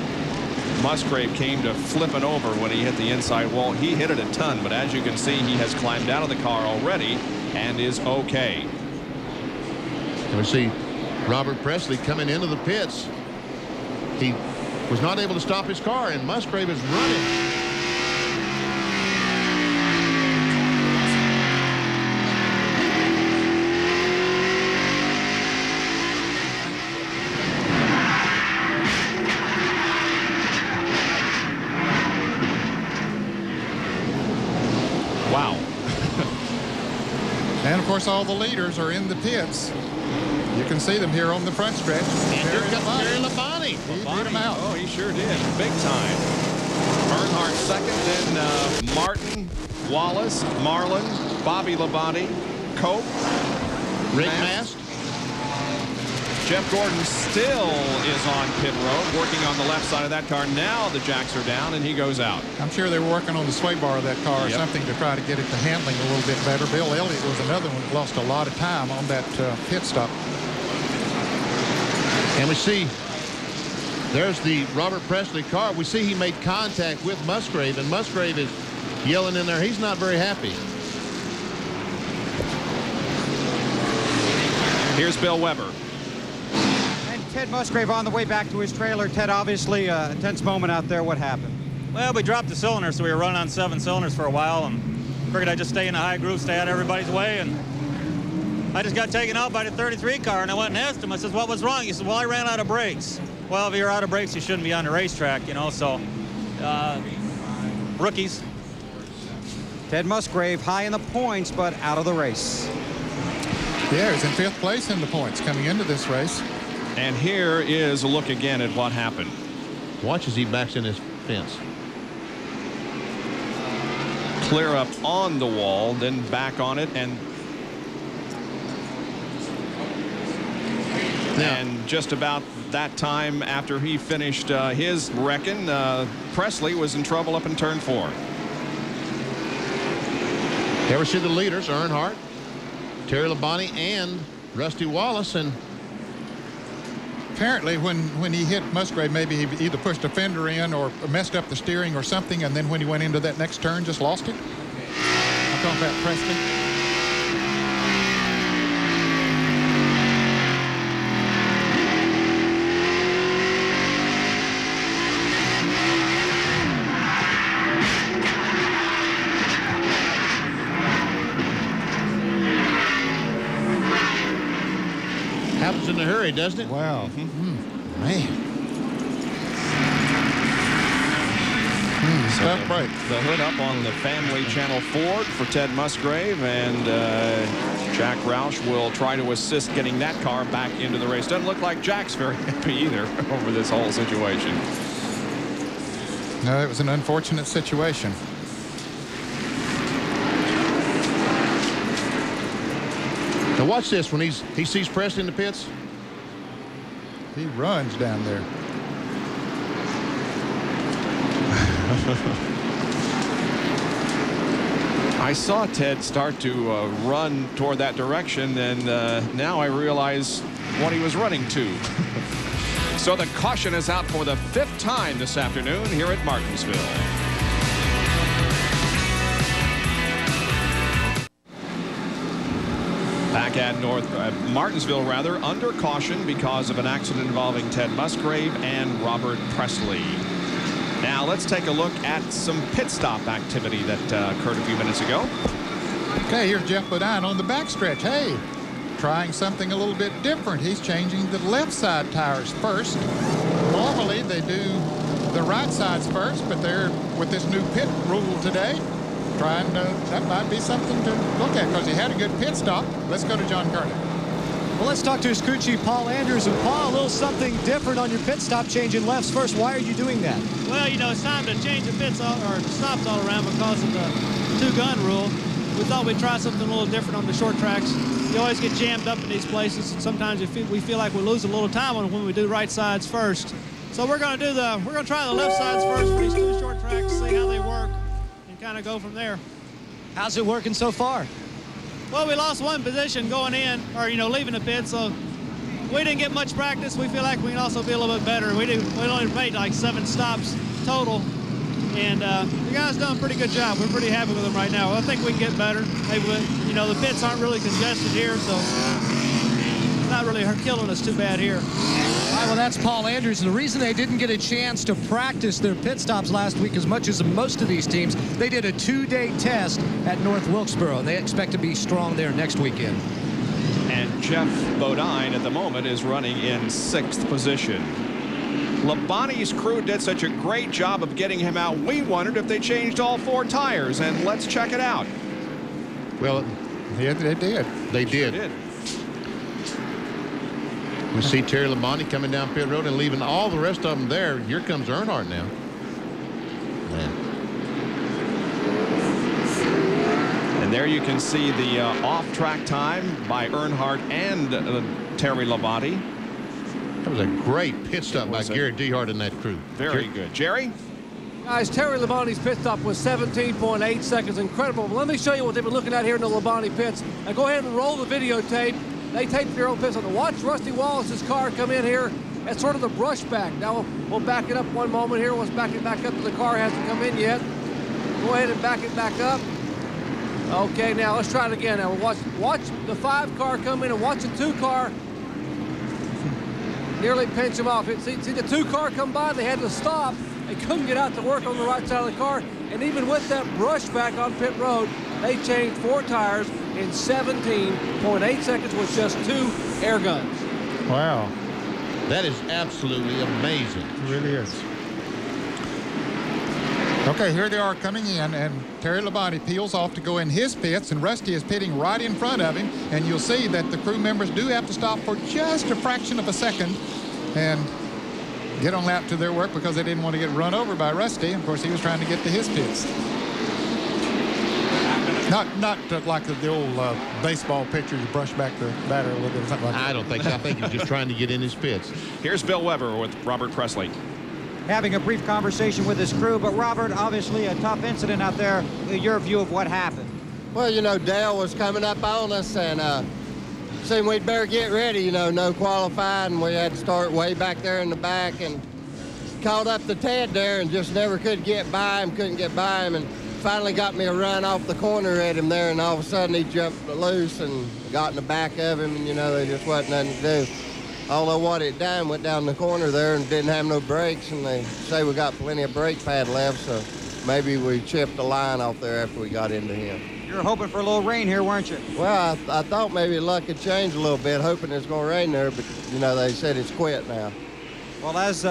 Musgrave came to flipping over when he hit the inside wall. He hit it a ton, but as you can see, he has climbed out of the car already and is okay. And we see Robert Presley coming into the pits. He was not able to stop his car, and Musgrave is running. Wow. And of course, all the leaders are in the pits. You can see them here on the front stretch. And here comes Terry Labonte. He beat him out. Oh, he sure did. Big time. Earnhardt second, then Martin, Wallace, Marlin, Bobby Labonte, Cope, Rick Mast. Jeff Gordon still is on pit road, working on the left side of that car. Now the jacks are down, and he goes out. I'm sure they were working on the sway bar of that car or something to try to get it to handling a little bit better. Bill Elliott was another one that lost a lot of time on that pit stop. And we see there's the Robert Presley car. We see he made contact with Musgrave, and Musgrave is yelling in there. He's not very happy. Here's Bill Weber. And Ted Musgrave on the way back to his trailer. Ted, obviously a tense moment out there. What happened? Well, we dropped the cylinder, so we were running on 7 cylinders for a while, and figured I'd just stay in the high groove, stay out of everybody's way, and I just got taken out by the 33 car, and I went and asked him. I said, what was wrong? He said, well, I ran out of brakes. Well, if you're out of brakes, you shouldn't be on the racetrack, you know, so rookies. Ted Musgrave high in the points, but out of the race. Yeah, he was in 5th place in the points coming into this race. And here is a look again at what happened. Watch as he backs in his fence. Clear up on the wall, then back on it, and just about that time after he finished his wrecking, Presley was in trouble up in turn 4. Here we see the leaders, Earnhardt, Terry Labonte, and Rusty Wallace. And apparently when he hit Musgrave, maybe he either pushed a fender in or messed up the steering or something, and then when he went into that next turn, just lost it. I'm talking about Presley. Happens in a hurry, doesn't it? Wow. Man. Tough break. The hood up on the family channel Ford for Ted Musgrave, and Jack Roush will try to assist getting that car back into the race. Doesn't look like Jack's very happy either over this whole situation. No, it was an unfortunate situation. Now watch this when he sees Presley in the pits. He runs down there. I saw Ted start to run toward that direction, and now I realize what he was running to. So the caution is out for the 5th time this afternoon here at Martinsville. Back at Martinsville, under caution because of an accident involving Ted Musgrave and Robert Presley. Now let's take a look at some pit stop activity that occurred a few minutes ago. Okay, here's Jeff Bodine on the backstretch. Hey, trying something a little bit different. He's changing the left side tires first. Normally they do the right sides first, but they're with this new pit rule today. That might be something to look at because he had a good pit stop. Let's go to John Carter. Well, let's talk to his crew chief, Paul Andrews. And Paul, a little something different on your pit stop, changing lefts first. Why are you doing that? Well, you know, it's time to change the pits or stops all around because of the 2-gun rule. We thought we'd try something a little different on the short tracks. You always get jammed up in these places, and sometimes we feel like we lose a little time on when we do right sides first. So we're going to try the left sides first for these 2 short tracks, see how they work, and kind of go from there. How's it working so far? Well, we lost 1 position going in, or, you know, leaving the pit, so we didn't get much practice. We feel like we can also be a little bit better. We only made like 7 stops total, and the guys done a pretty good job. We're pretty happy with them right now. I think we can get better. Maybe, you know, the pits aren't really congested here, so it's not really killing us too bad here. All right, well, that's Paul Andrews. The reason they didn't get a chance to practice their pit stops last week as much as most of these teams, they did a 2-day test at North Wilkesboro, and they expect to be strong there next weekend. And Jeff Bodine at the moment is running in 6th position. Labonte's crew did such a great job of getting him out. We wondered if they changed all 4 tires, and let's check it out. Well, yeah, they did. They did. Sure did. We see Terry Labonte coming down pit road and leaving all the rest of them there. Here comes Earnhardt now. Man. And there you can see the off-track time by Earnhardt and Terry Labonte. That was a great pit stop by Gary Dehart and that crew. Very good. Jerry? Guys, Terry Labonte's pit stop was 17.8 seconds. Incredible. But let me show you what they've been looking at here in the Labonte pits. Now go ahead and roll the videotape. They taped their own pits on. Watch Rusty Wallace's car come in here. That's sort of the brushback. Now we'll back it up one moment here. Let's back it back up to the car hasn't come in yet. Go ahead and back it back up. Okay, now let's try it again. Now watch the 5 car come in and watch the 2 car nearly pinch him off. See the 2 car come by, they had to stop. They couldn't get out to work on the right side of the car. And even with that brushback on pit road, they changed 4 tires in 17.8 seconds with just 2 air guns. Wow. That is absolutely amazing. It really is. Okay, here they are coming in, and Terry Labonte peels off to go in his pits, and Rusty is pitting right in front of him. And you'll see that the crew members do have to stop for just a fraction of a second and get on lap to their work because they didn't want to get run over by Rusty. Of course, he was trying to get to his pits. Not like the old baseball pitchers brush back the batter a little bit or something like that. I don't think so. I think he was just trying to get in his pits. Here's Bill Weber with Robert Presley. Having a brief conversation with his crew, but Robert, obviously a tough incident out there. Your view of what happened? Well, you know, Dale was coming up on us and seemed we'd better get ready, you know, no qualifying. We had to start way back there in the back and caught up to Ted there and just never could get by him, couldn't get by him, and finally got me a run off the corner at him there, and all of a sudden he jumped loose and got in the back of him, and, you know, there just wasn't nothing to do. Although what it done, went down the corner there and didn't have no brakes, and they say we got plenty of brake pad left, so maybe we chipped the line off there after we got into him. You were hoping for a little rain here, weren't you? Well, I thought maybe luck had changed a little bit, hoping it's going to rain there, but, you know, they said it's quit now. Well, as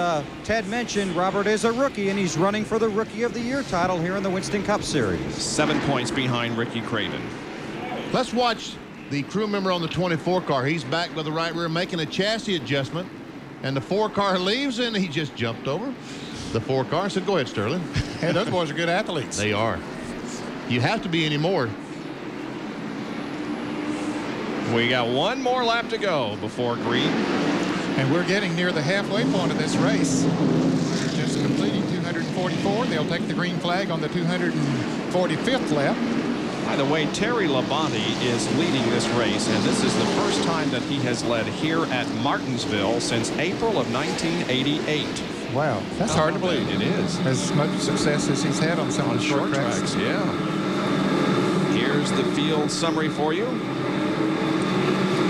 Ted mentioned, Robert is a rookie, and he's running for the Rookie of the Year title here in the Winston Cup Series. 7 points behind Ricky Craven. Let's watch the crew member on the 24 car. He's back by the right rear making a chassis adjustment, and the 4 car leaves, and he just jumped over the 4 car and said, "Go ahead, Sterling." Hey, those boys are good athletes. They are. You have to be anymore. We got 1 more lap to go before green. And we're getting near the halfway point of this race. Just completing 244. They'll take the green flag on the 245th lap. By the way, Terry Labonte is leading this race, and this is the first time that he has led here at Martinsville since April of 1988. Wow, that's hard to believe. It is. As much success as he's had on some of the short tracks. Yeah. Here's the field summary for you.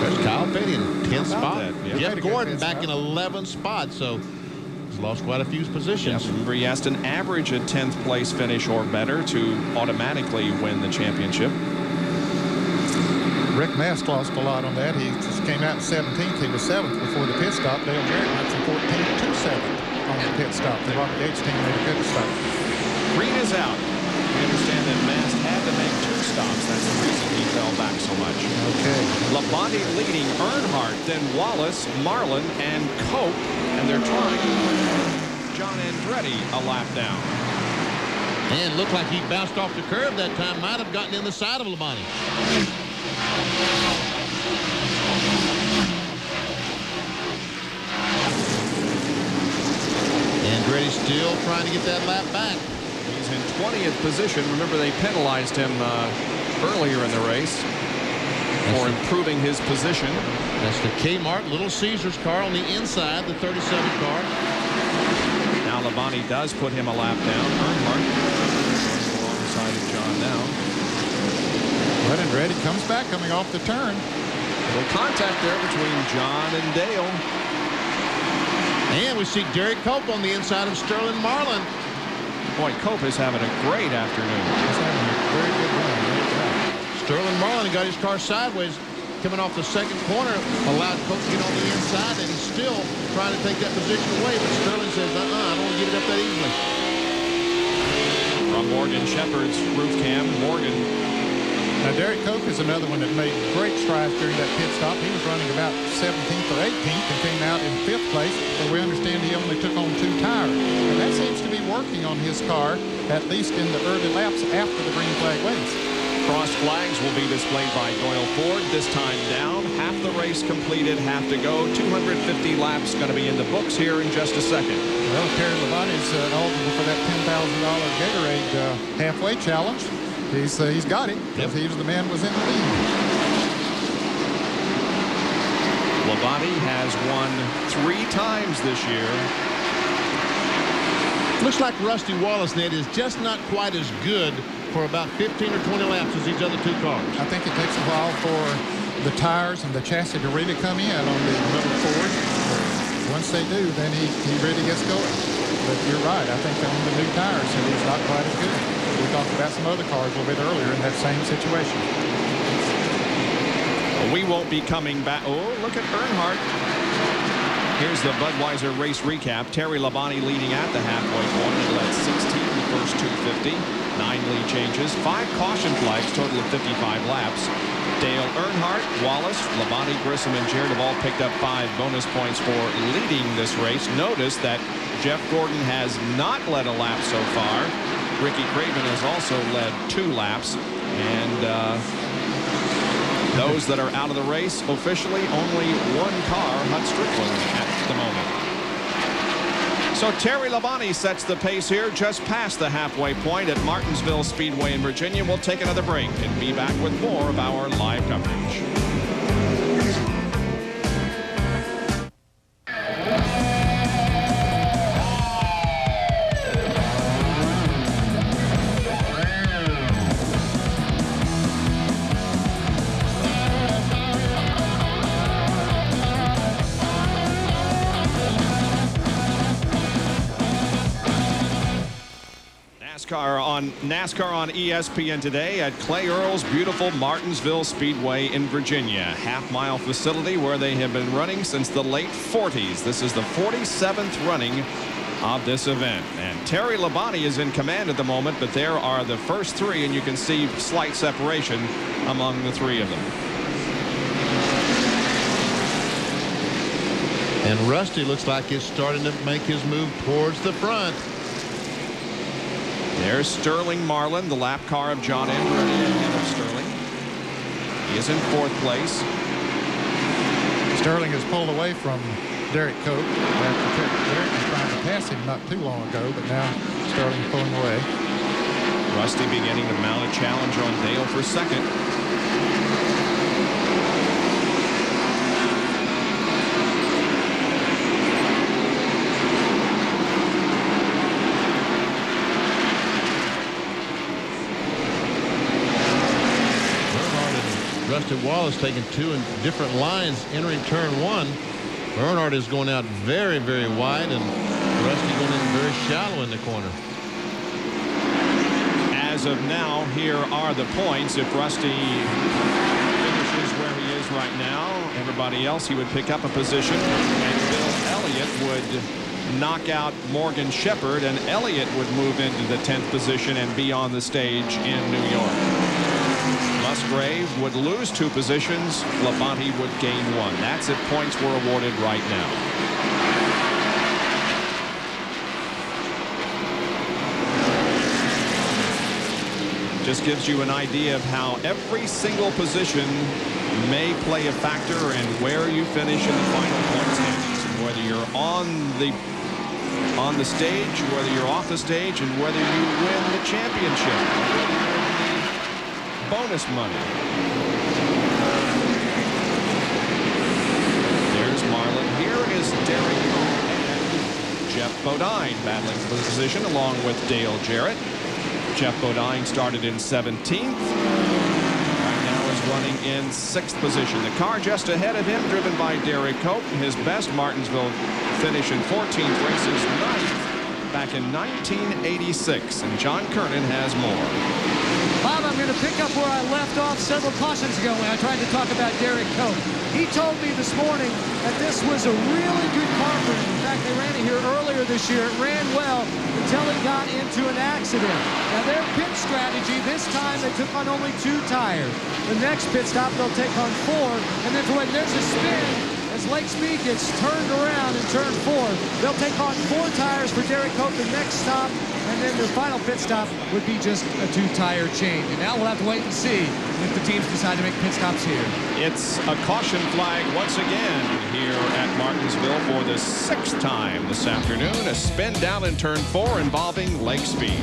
There's Kyle Petty in 10th spot. Yeah. Jeff Gordon back in 11th spot, so he's lost quite a few positions. Yeah, remember, he has to average a 10th place finish or better to automatically win the championship. Rick Mast lost a lot on that. He just came out in 17th. He was 7th before the pit stop. Dale Jarrett went from 14th to 7th on the pit stop. The Robert Yates team made a good stop. Green is out. We understand that Mast had to make 2 stops. That's the reason he fell back so much. Okay. Labonte leading Earnhardt, then Wallace, Marlin, and Cope. And they're trying John Andretti a lap down. And looked like he bounced off the curb that time. Might have gotten in the side of Labonte. Andretti still trying to get that lap back. He's in 20th position. Remember, they penalized him earlier in the race for improving his position. That's the Kmart Little Caesars car on the inside, the 37 car. Now Labonte does put him a lap down. Earnhardt alongside of John now. But Andretti comes back coming off the turn. Little contact there between John and Dale. And we see Derek Cope on the inside of Sterling Marlin. Boy, Cope is having a great afternoon. He's having a very good run. Sterling Marlin got his car sideways coming off the second corner, allowed Cope to get on the inside, and he's still trying to take that position away, but Sterling says, I don't want to give it up that easily. From Morgan Shepherd's roof cam, Morgan. Now, Derek Cope is another one that made great strides during that pit stop. He was running about 17th or 18th and came out in 5th place, but we understand he only took on 2 tires. And that seems to be working on his car, at least in the early laps after the green flag waves. Cross flags will be displayed by Doyle Ford. This time down. Half the race completed, half to go. 250 laps going to be in the books here in just a second. Well, Terry Labonte's eligible for that $10,000 Gatorade halfway challenge. He's got it. Yep. He was the man who was in the lead. Labonte has won 3 times this year. Looks like Rusty Wallace, Ned, is just not quite as good for about 15 or 20 laps as these other 2 cars. I think it takes a while for the tires and the chassis to really come in on the middle Ford. Once they do, then he really gets going. But you're right. I think on the new tires, he's not quite as good. We talked about some other cars a little bit earlier in that same situation. We won't be coming back. Oh, look at Earnhardt. Here's the Budweiser race recap. Terry Labonte leading at the halfway point. He led 16 the first 250. 9 lead changes. 5 caution flags, total of 55 laps. Dale Earnhardt, Wallace, Labonte, Grissom, and Jarrett have all picked up 5 bonus points for leading this race. Notice that Jeff Gordon has not led a lap so far. Ricky Craven has also led 2 laps. And those that are out of the race officially, only 1 car, Hut Strickland, at the moment. So Terry Labonte sets the pace here just past the halfway point at Martinsville Speedway in Virginia. We'll take another break and be back with more of our live coverage. NASCAR on ESPN today at Clay Earl's beautiful Martinsville Speedway in Virginia. Half-mile facility where they have been running since the late 40s. This is the 47th running of this event. And Terry Labonte is in command at the moment, but there are the first 3, and you can see slight separation among the 3 of them. And Rusty looks like he's starting to make his move towards the front. There's Sterling Marlin, the lap car of John Andretti ahead of Sterling. He is in 4th place. Sterling has pulled away from Derek Cope. Derek was trying to pass him not too long ago, but now Sterling pulling away. Rusty beginning to mount a challenge on Dale for 2nd. Rusty Wallace taking 2 in different lines entering turn 1. Earnhardt is going out very, very wide, and Rusty going in very shallow in the corner. As of now, here are the points. If Rusty finishes where he is right now, everybody else, he would pick up a position, and Bill Elliott would knock out Morgan Shepherd, and Elliott would move into the 10th position and be on the stage in New York. Musgrave would lose 2 positions. Labonte would gain 1. That's if points were awarded right now. Just gives you an idea of how every single position may play a factor in where you finish in the final point standings, and whether you're on the stage, whether you're off the stage, and whether you win the championship. Bonus money. There's Marlin. Here is Derek Cope and Jeff Bodine battling for the position along with Dale Jarrett. Jeff Bodine started in 17th. Right now is running in 6th position. The car just ahead of him, driven by Derek Cope. His best Martinsville finish in 14th races, 9th back in 1986. And John Kernan has more. Bob, I'm going to pick up where I left off several cautions ago when I tried to talk about Derek Cope. He told me this morning that this was a really good car for him. In fact, they ran it here earlier this year. It ran well until he got into an accident. Now, their pit strategy, this time they took on only 2 tires. The next pit stop, they'll take on 4. And then for when there's a spin, as as Lake Speed gets turned around in turn 4. They'll take on 4 tires for Derek Cope the next stop, and then their final pit stop would be just a 2-tire change. And now we'll have to wait and see if the teams decide to make pit stops here. It's a caution flag once again here at Martinsville for the 6th time this afternoon. A spin down in turn 4 involving Lake Speed.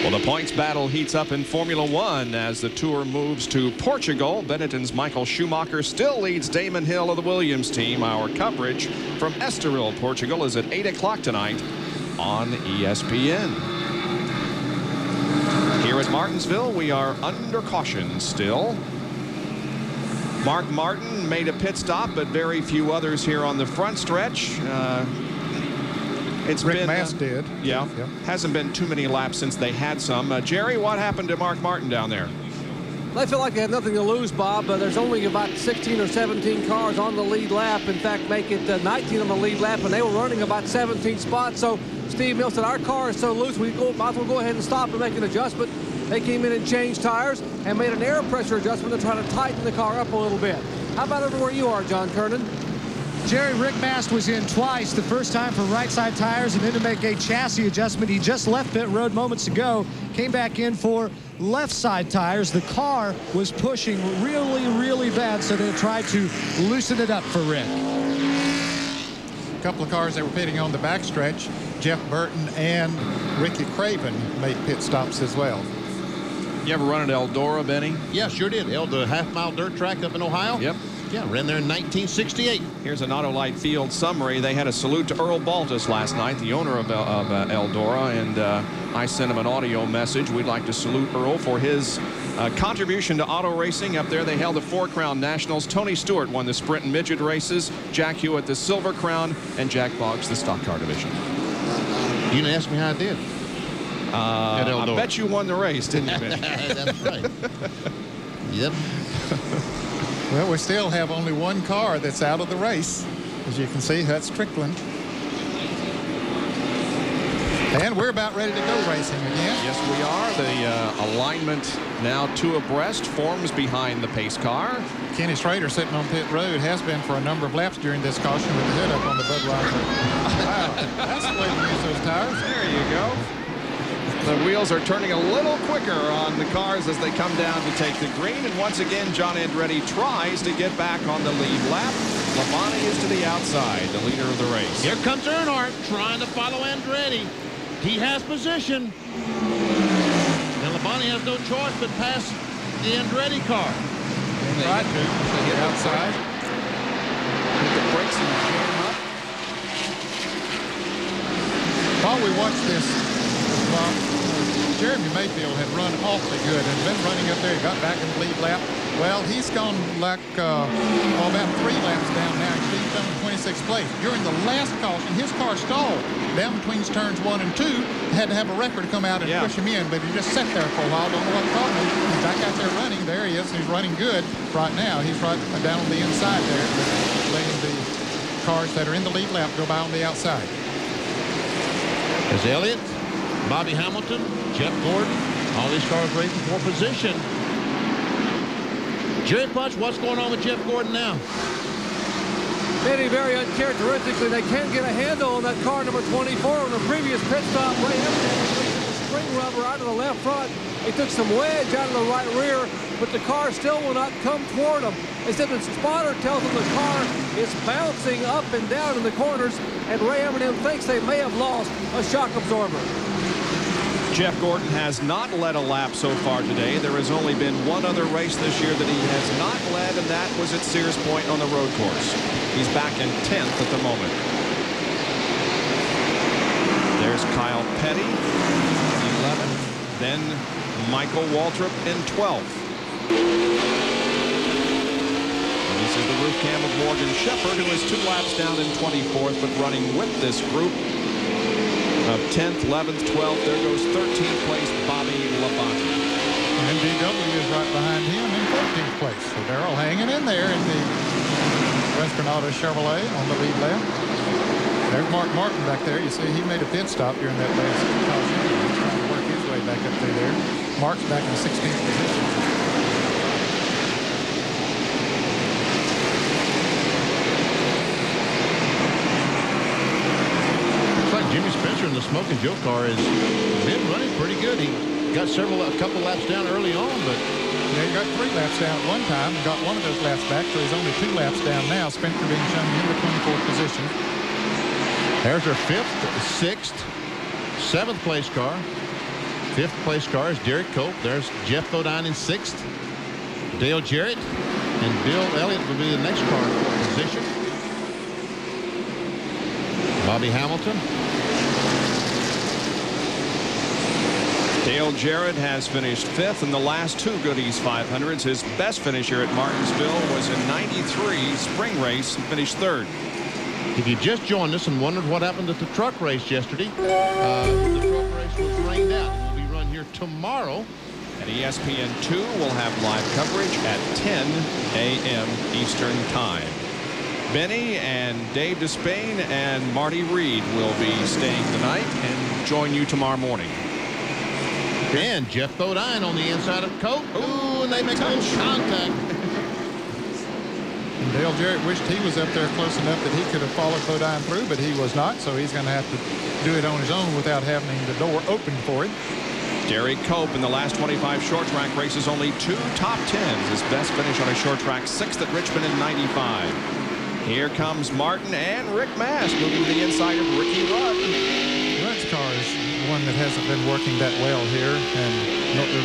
Well, the points battle heats up in Formula One as the Tour moves to Portugal. Benetton's Michael Schumacher still leads Damon Hill of the Williams team. Our coverage from Estoril, Portugal is at 8 o'clock tonight on ESPN. Here at Martinsville, we are under caution still. Mark Martin made a pit stop, but very few others here on the front stretch. It's Rick been Mast did. Yeah, hasn't been too many laps since they had some. Jerry, what happened to Mark Martin down there? They feel like they had nothing to lose, Bob. There's only about 16 or 17 cars on the lead lap. In fact, make it 19 on the lead lap, and they were running about 17 spots. So Steve Mills said, our car is so loose, we might as well go ahead and stop and make an adjustment. They came in and changed tires and made an air pressure adjustment to try to tighten the car up a little bit. How about over where you are, John Kernan? Jerry, Rick Mast was in twice, the first time for right side tires and then to make a chassis adjustment. He just left pit road moments ago, came back in for left side tires. The car was pushing really, really bad, so they tried to loosen it up for Rick. A couple of cars that were pitting on the backstretch, Jeff Burton and Ricky Craven made pit stops as well. You ever run at Eldora, Benny? Yeah, sure did. The half-mile dirt track up in Ohio. Yep. Yeah, ran there in 1968. Here's an Autolite Field summary. They had a salute to Earl Baltus last night, the owner of Eldora, and I sent him an audio message. We'd like to salute Earl for his contribution to auto racing. Up there, they held the 4 Crown Nationals. Tony Stewart won the sprint and midget races, Jack Hewitt the Silver Crown, and Jack Boggs the stock car division. You didn't ask me how I did. I bet you won the race, didn't you, Ben? That's right. Yep. Well, we still have only one car that's out of the race. As you can see, that's Strickland. And we're about ready to go racing again. Yes, we are. The alignment now 2 abreast forms behind the pace car. Kenny Schrader sitting on pit road has been for a number of laps during this caution with the hood up on the Budweiser. Wow, that's the way to use those tires. There you go. The wheels are turning a little quicker on the cars as they come down to take the green. And once again, John Andretti tries to get back on the lead lap. Labonte is to the outside, the leader of the race. Here comes Earnhardt trying to follow Andretti. He has position. And Labonte has no choice but pass the Andretti car. Right, they get outside. Hit the brakes and jam up. While we watch this, Jeremy Mayfield had run awfully good and been running up there. He got back in the lead lap. Well, he's gone like about 3 laps down now. He's down in 26th place. During the last caution, his car stalled down between turns 1 and 2. Had to have a wrecker to come out and push him in, but he just sat there for a while. Don't know what caught him. He's back out there running. There he is. He's running good right now. He's right down on the inside there, letting the cars that are in the lead lap go by on the outside. There's Elliott, Bobby Hamilton, Jeff Gordon, all these cars racing for position. Jerry Punch, what's going on with Jeff Gordon now? Very, very uncharacteristically, they can't get a handle on that car number 24 on the previous pit stop. Ray Evans took the spring rubber out of the left front. He took some wedge out of the right rear, but the car still will not come toward him. They said the spotter tells them the car is bouncing up and down in the corners, and Ray Evans thinks they may have lost a shock absorber. Jeff Gordon has not led a lap so far today. There has only been one other race this year that he has not led, and that was at Sears Point on the road course. He's back in 10th at the moment. There's Kyle Petty, 11th. Then Michael Waltrip in 12th. And this is the roof cam of Morgan Shepherd, who is 2 laps down in 24th, but running with this group of 10th, 11th, 12th. There goes 13th place Bobby Labonte. And DW is right behind him in 14th place. So they're all hanging in there in the Western Auto Chevrolet on the lead lap. There's Mark Martin back there. You see he made a pit stop during that last caution. He's trying to work his way back up through there. Mark's back in 16th position. in the Smoking Joe car has been running pretty good. He got a couple laps down early on, but yeah, he got 3 laps down at one time and got one of those laps back, so he's only 2 laps down now. Spencer being shown in the 24th position. There's our 5th, 6th, 7th place car. 5th place car is Derek Cope. There's Jeff Bodine in 6th. Dale Jarrett and Bill Elliott will be the next car position. Bobby Hamilton. Dale Jarrett has finished 5th in the last 2 Goody's 500s. His best finish here at Martinsville was in '93 spring race. He finished 3rd. If you just joined us and wondered what happened at the truck race yesterday, the truck race was rained out. It will be run here tomorrow. And ESPN2 will have live coverage at 10 a.m. Eastern Time. Benny and Dave Despain and Marty Reed will be staying the night and join you tomorrow morning. And Jeff Bodine on the inside of Cope. Ooh, and they make a little contact. And Dale Jarrett wished he was up there close enough that he could have followed Bodine through, but he was not, so he's going to have to do it on his own without having the door open for him. Derek Cope in the last 25 short track races, only 2 top 10s. His best finish on a short track, 6th at Richmond in '95. Here comes Martin and Rick Mast moving to the inside of Ricky Rudd. Rudd's car is one that hasn't been working that well here, and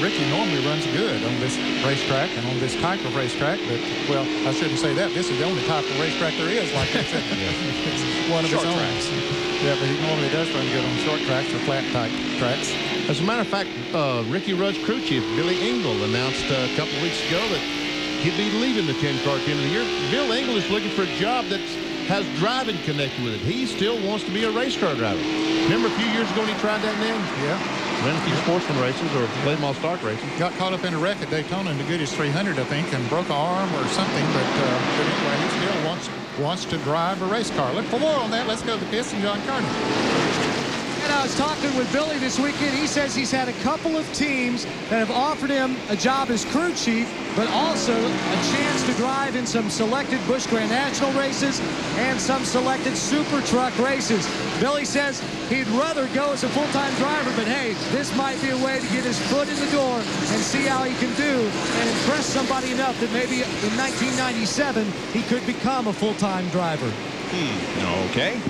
Ricky normally runs good on this racetrack and on this type of racetrack, but, well, I shouldn't say that. This is the only type of racetrack there is like that. It's one of Short its own. tracks. Yeah, but he normally does run good on short tracks or flat type tracks. As a matter of fact, Ricky Rudd's crew chief, Billy Engel, announced a couple of weeks ago that he'd be leaving the 10-car team of the year. Bill Engel is looking for a job that has driving connected with it. He still wants to be a race car driver. Remember a few years ago when he tried that name? Yeah. Ran a few sportsman races or late model stock racing. Got caught up in a wreck at Daytona in the Goody's 300, I think, and broke an arm or something. But anyway, he still wants to drive a race car. Look for more on that. Let's go to the pits and John Carter. And I was talking with Billy this weekend. He says he's had a couple of teams that have offered him a job as crew chief, but also a chance to drive in some selected Busch Grand National races and some selected super truck races. Billy says he'd rather go as a full-time driver, but hey, this might be a way to get his foot in the door and see how he can do and impress somebody enough that maybe in 1997 he could become a full-time driver. Okay.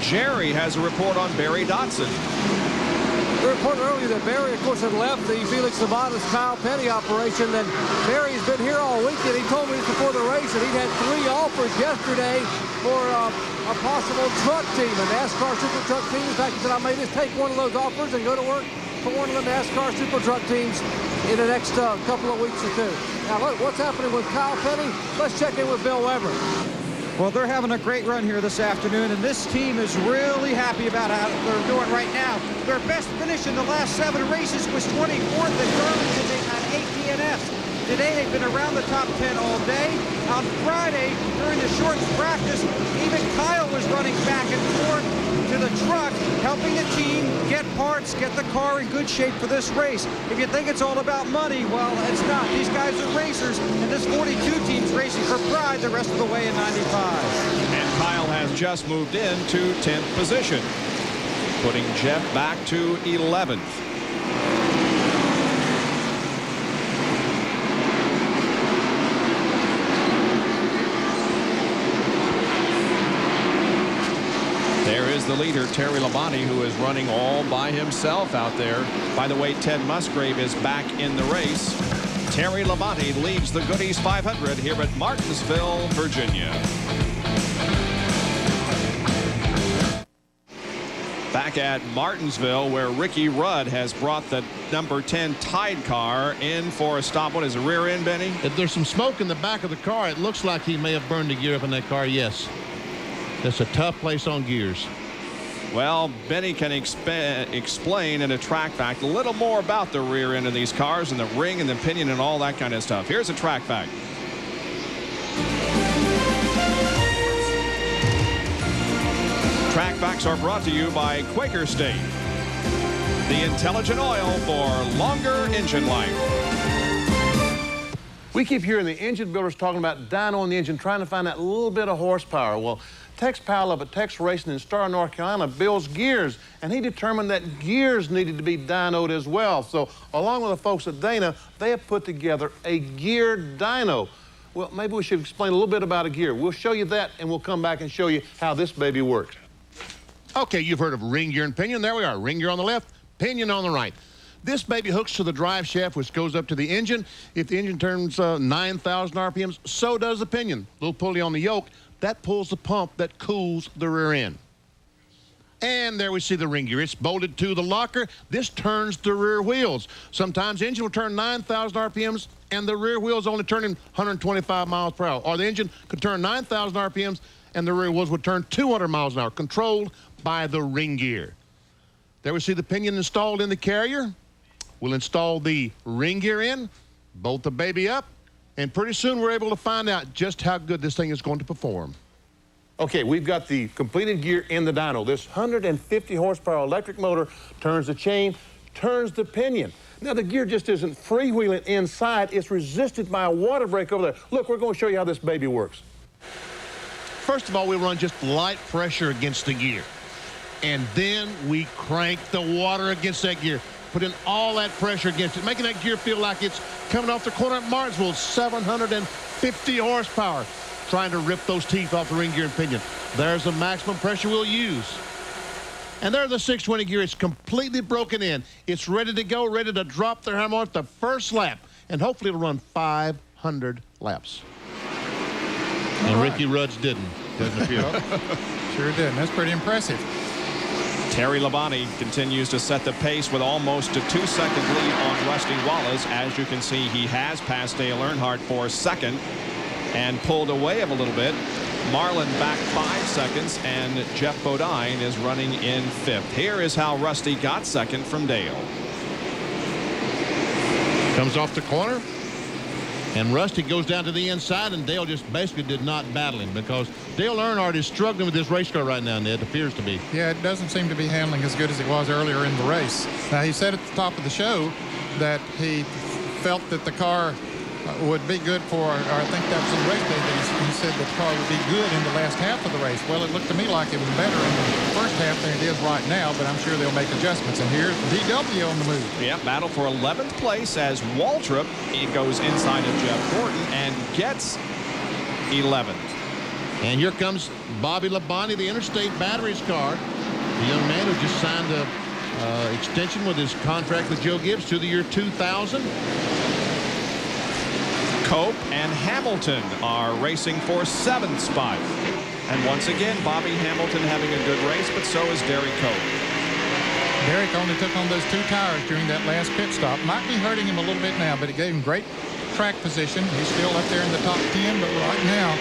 Jerry has a report on Barry Dotson. We reported earlier that Barry, of course, had left the Felix Nevada's Kyle Petty operation. And Barry's been here all weekend. He told me just before the race that he'd had 3 offers yesterday for a possible truck team, a NASCAR Super Truck team. In fact, he said, I may just take one of those offers and go to work for one of the NASCAR Super Truck teams in the next couple of weeks or 2. Now, look, what's happening with Kyle Petty? Let's check in with Bill Weber. Well, they're having a great run here this afternoon, and this team is really happy about how they're doing right now. Their best finish in the last 7 races was 24th at Darlington. They had 8 DNFs. Today, they've been around the top 10 all day. On Friday, during the short practice, even Kyle was running back and forth to the truck, helping the team get parts, get the car in good shape for this race. If you think it's all about money, well, it's not. These guys are racers, and this 42 team's racing for pride the rest of the way in 95. And Kyle has just moved into 10th position, putting Jeff back to 11th. There is the leader, Terry Labonte, who is running all by himself out there. By the way, Ted Musgrave is back in the race. Terry Labonte leads the Goody's 500 here at Martinsville, Virginia. Back at Martinsville, where Ricky Rudd has brought the number 10 Tide car in for a stop. What is a rear end, Benny? If there's some smoke in the back of the car, it looks like he may have burned the gear up in that car, yes. That's a tough place on gears. Well, Benny can explain in a track fact a little more about the rear end of these cars and the ring and the pinion and all that kind of stuff. Here's a track fact. Track facts are brought to you by Quaker State, the intelligent oil for longer engine life. We keep hearing the engine builders talking about dyno in the engine, trying to find that little bit of horsepower. Well, Tex Powell of Tex Racing in Star, North Carolina builds gears, and he determined that gears needed to be dynoed as well. So along with the folks at Dana, they have put together a gear dyno. Well, maybe we should explain a little bit about a gear. We'll show you that, and we'll come back and show you how this baby works. Okay, you've heard of ring gear and pinion. There we are, ring gear on the left, pinion on the right. This baby hooks to the drive shaft, which goes up to the engine. If the engine turns 9,000 RPMs, so does the pinion. Little pulley on the yoke, that pulls the pump that cools the rear end. And there we see the ring gear. It's bolted to the locker. This turns the rear wheels. Sometimes the engine will turn 9,000 RPMs and the rear wheels only turning 125 miles per hour. Or the engine could turn 9,000 RPMs and the rear wheels would turn 200 miles an hour, controlled by the ring gear. There we see the pinion installed in the carrier. We'll install the ring gear in, bolt the baby up, and pretty soon we're able to find out just how good this thing is going to perform. Okay, we've got the completed gear in the dyno. This 150 horsepower electric motor turns the chain, turns the pinion. Now, the gear just isn't freewheeling inside. It's resisted by a water brake over there. Look, we're going to show you how this baby works. First of all, we run just light pressure against the gear. And then we crank the water against that gear. Put in all that pressure against it, making that gear feel like it's coming off the corner at Martinsville, 750 horsepower, trying to rip those teeth off the ring gear and pinion. There's the maximum pressure we'll use. And there's the 620 gear. It's completely broken in. It's ready to go, ready to drop their hammer at the first lap. And hopefully it'll run 500 laps. And Ricky Rudds didn't, doesn't appear. Sure didn't. That's pretty impressive. Terry Labonte continues to set the pace with almost a 2-second lead on Rusty Wallace. As you can see, he has passed Dale Earnhardt for second and pulled away a little bit. Marlin back 5 seconds, and Jeff Bodine is running in 5th. Here is how Rusty got second from Dale. Comes off the corner, and Rusty goes down to the inside, and Dale just basically did not battle him because Dale Earnhardt is struggling with this race car right now, Ned. It appears to be. Yeah, it doesn't seem to be handling as good as it was earlier in the race. Now, he said at the top of the show that he felt that the car would be good for, or I think that was in the race day, that he said that the car would be good in the last half of the race. Well, it looked to me like it was better in the first half than it is right now, but I'm sure they'll make adjustments. And here's DW on the move. Yeah, battle for 11th place as Waltrip, he goes inside of Jeff Gordon and gets 11th. And here comes Bobby Labonte, the Interstate Batteries car, the young man who just signed a extension with his contract with Joe Gibbs to the year 2000. Cope and Hamilton are racing for 7th spot. And once again, Bobby Hamilton having a good race, but so is Derek Cope. Derek only took on those 2 tires during that last pit stop. Might be hurting him a little bit now, but it gave him great track position. He's still up there in the top 10, but right now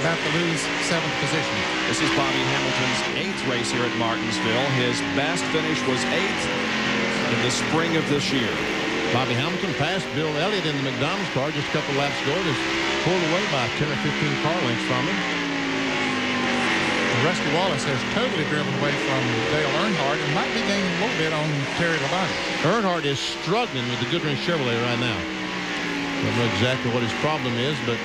about to lose 7th position. This is Bobby Hamilton's 8th race here at Martinsville. His best finish was 8th in the spring of this year. Bobby Hamilton passed Bill Elliott in the McDonald's car just a couple laps ago. It is pulled away by 10 or 15 car lengths from him. Rusty Wallace has totally driven away from Dale Earnhardt and might be gaining a little bit on Terry Labonte. Earnhardt is struggling with the Goodrich Chevrolet right now. Don't know exactly what his problem is, but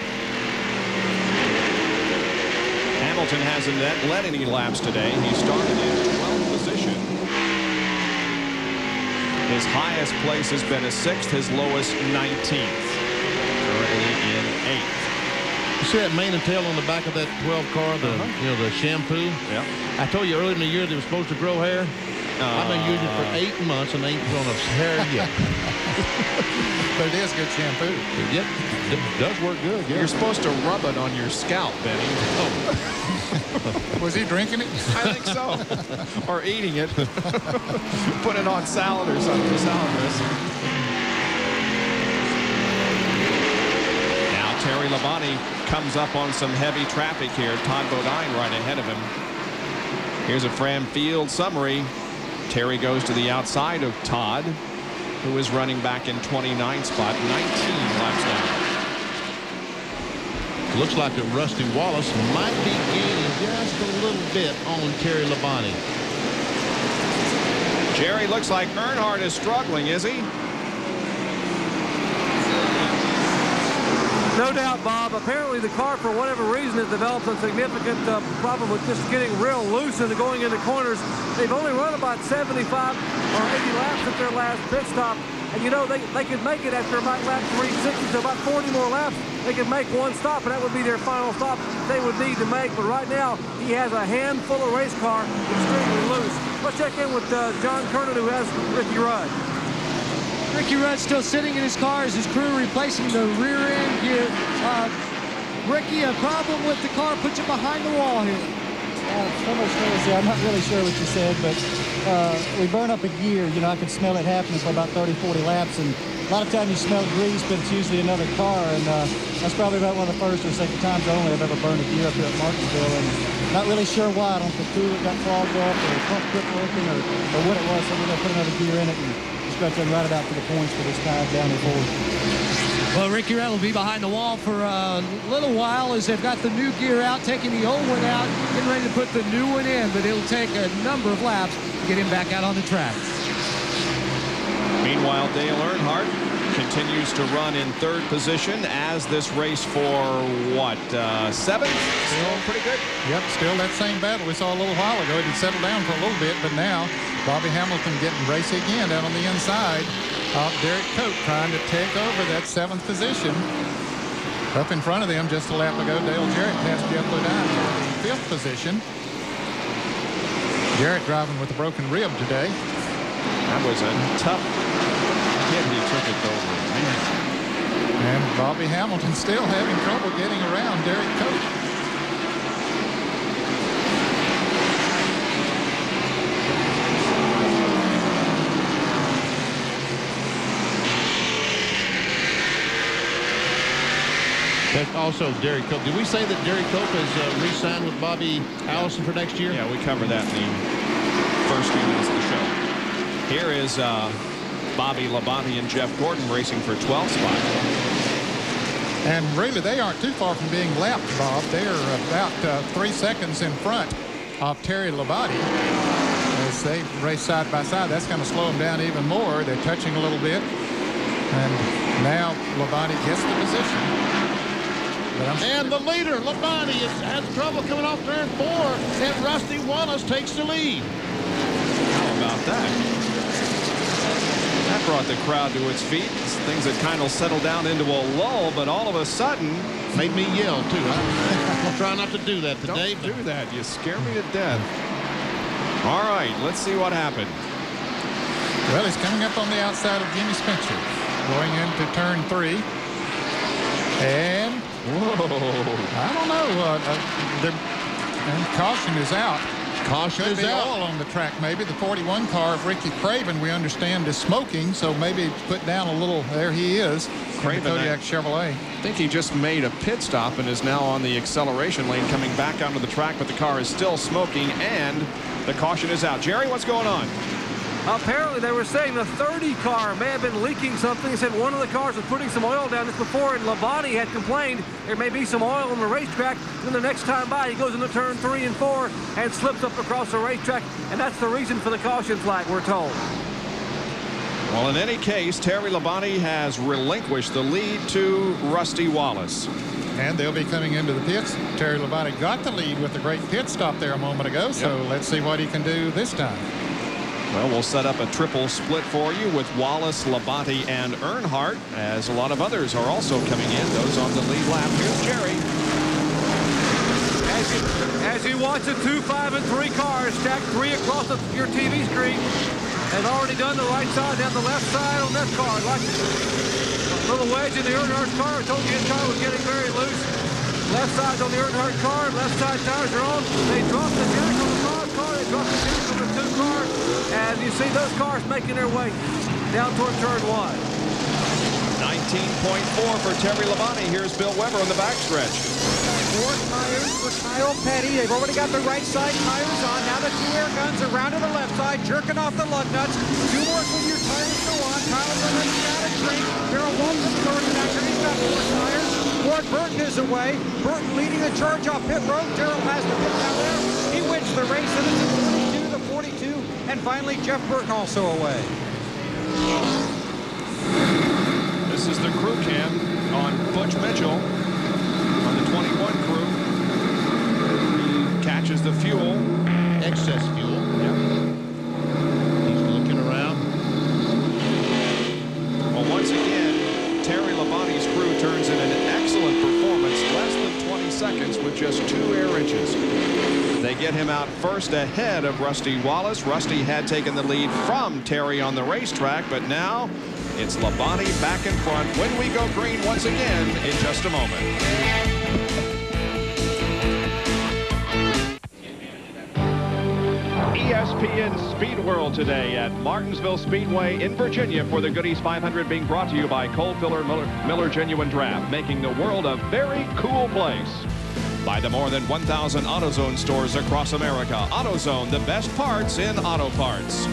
Hamilton hasn't led any laps today. He started in 12th position. His highest place has been a 6th, his lowest 19th. Currently in 8th. You see that mane and tail on the back of that 12 car, the shampoo? Yeah. I told you earlier in the year they were supposed to grow hair. I've been using it for 8 months and they ain't grown a hair yet. But it is good shampoo. Yep, it does work good. Yeah. You're supposed to rub it on your scalp, Benny. Was he drinking it? I think so. Or eating it. Put it on salad or something. Salad dressing. Now Terry Labonte comes up on some heavy traffic here. Todd Bodine right ahead of him. Here's a Fram Field summary. Terry goes to the outside of Todd, who is running back in 29th spot, 19 laps down. Looks like that Rusty Wallace might be gaining just a little bit on Terry Labonte. Jerry, looks like Earnhardt is struggling, is he? No doubt, Bob. Apparently the car, for whatever reason, has developed a significant problem with just getting real loose and going into corners. They've only run about 75 or 80 laps at their last pit stop. And, you know, they could make it after about lap 360, so about 40 more laps. They could make one stop, and that would be their final stop they would need to make. But right now, he has a handful of race car extremely loose. Let's check in with John Kernan, who has Ricky Rudd. Ricky Rudd still sitting in his car as his crew replacing the rear end gear. Ricky, a problem with the car puts you behind the wall here. So much noise. I'm not really sure what you said, but we burn up a gear. You know, I could smell it happening for about 30, 40 laps, and a lot of times you smell grease, but it's usually another car, and that's probably about one of the first or second times only I've ever burned a gear up here at Martinsville, and not really sure why. I don't know if the coolant got clogged up or the pump quit working or what it was, so we're going to put another gear in it and stretch and ride it out to the points for this time down the forward. Well, Ricky Rudd will be behind the wall for a little while as they've got the new gear out, taking the old one out, getting ready to put the new one in, but it'll take a number of laps to get him back out on the track. Meanwhile, Dale Earnhardt continues to run in third position as this race for what, seventh? Still pretty good. Yep, still that same battle we saw a little while ago. It had settled down for a little bit, but now Bobby Hamilton getting racy again down on the inside of Derek Cope, trying to take over that seventh position. Up in front of them just a lap ago, Dale Jarrett passed Jeff Bodine for the fifth position. Jarrett driving with a broken rib today. That was a tough hit. He took it over. Man. And Bobby Hamilton still having trouble getting around Derek Cope. That's also Derek Cope. Did we say that Derek Cope has re-signed with Bobby Allison for next year? Yeah, we covered that in the first few minutes of the show. Here is Bobby Labonte and Jeff Gordon racing for 12th spot. And really, they aren't too far from being lapped, Bob. They are about 3 seconds in front of Terry Labonte. As they race side by side, that's going to slow them down even more. They're touching a little bit. And now Labonte gets the position. And the leader, Labonte, has trouble coming off turn 4, and Rusty Wallace takes the lead. How about that? That brought the crowd to its feet. Things had kind of settled down into a lull, but all of a sudden... Made me yell, too. I'll try not to do that today. Don't do that. You scare me to death. All right, let's see what happened. Well, he's coming up on the outside of Jimmy Spencer, going into turn 3. And... whoa, I don't know. And caution is out. Caution is out. Oil on the track, maybe. The 41 car of Ricky Craven, we understand, is smoking, so maybe put down a little. There he is, Craven, Kodiak Chevrolet. I think he just made a pit stop and is now on the acceleration lane coming back onto the track, but the car is still smoking, and the caution is out. Jerry, what's going on? Apparently, they were saying the 30 car may have been leaking something. They said one of the cars was putting some oil down this before, and Labonte had complained there may be some oil on the racetrack. And then the next time by, he goes into turn 3 and 4 and slips up across the racetrack, and that's the reason for the caution flag, we're told. Well, in any case, Terry Labonte has relinquished the lead to Rusty Wallace. And they'll be coming into the pits. Terry Labonte got the lead with a great pit stop there a moment ago, so let's see what he can do this time. Well, we'll set up a triple split for you with Wallace, Labonte, and Earnhardt, as a lot of others are also coming in. Those on the lead lap. Here's Jerry. As you watch the 2, 5, and 3 cars stacked 3 across your TV screen, they've already done the right side down the left side on that car. Like a little wedge in the Earnhardt car. I told you his car was getting very loose. Left side's on the Earnhardt car. Left side tires are on. They dropped the jack on the car. They dropped the jack on the 2 car. And you see those cars making their way down toward turn 1. 19.4 for Terry Labonte. Here's Bill Weber on the backstretch. 4 tires for Kyle Petty. They've already got the right side tires on. Now the 2 air guns around to the left side, jerking off the lug nuts. 2 more Goodyear tires go on. Kyle's running out of drink. Darrell Walton's starting after he's got 4 tires. Ward Burton is away. Burton leading the charge off pit road. Darrell has the pit down there. He wins the race, and it's a 42, and finally Jeff Burton also away. This This is the crew cam on Butch Mitchell on the 21 crew. He catches the fuel. Excess fuel. Yep. He's looking around. Well, once again, Terry Labonte's crew turns in an excellent performance, less than 20 seconds with just 2 air inches. They get him out first ahead of Rusty Wallace. Rusty had taken the lead from Terry on the racetrack, but now it's Labonte back in front when we go green once again in just a moment. ESPN Speed World today at Martinsville Speedway in Virginia for the Goodies 500, being brought to you by Coal Filler Miller Genuine Draft, making the world a very cool place. By the more than 1,000 AutoZone stores across America. AutoZone, the best parts in auto parts.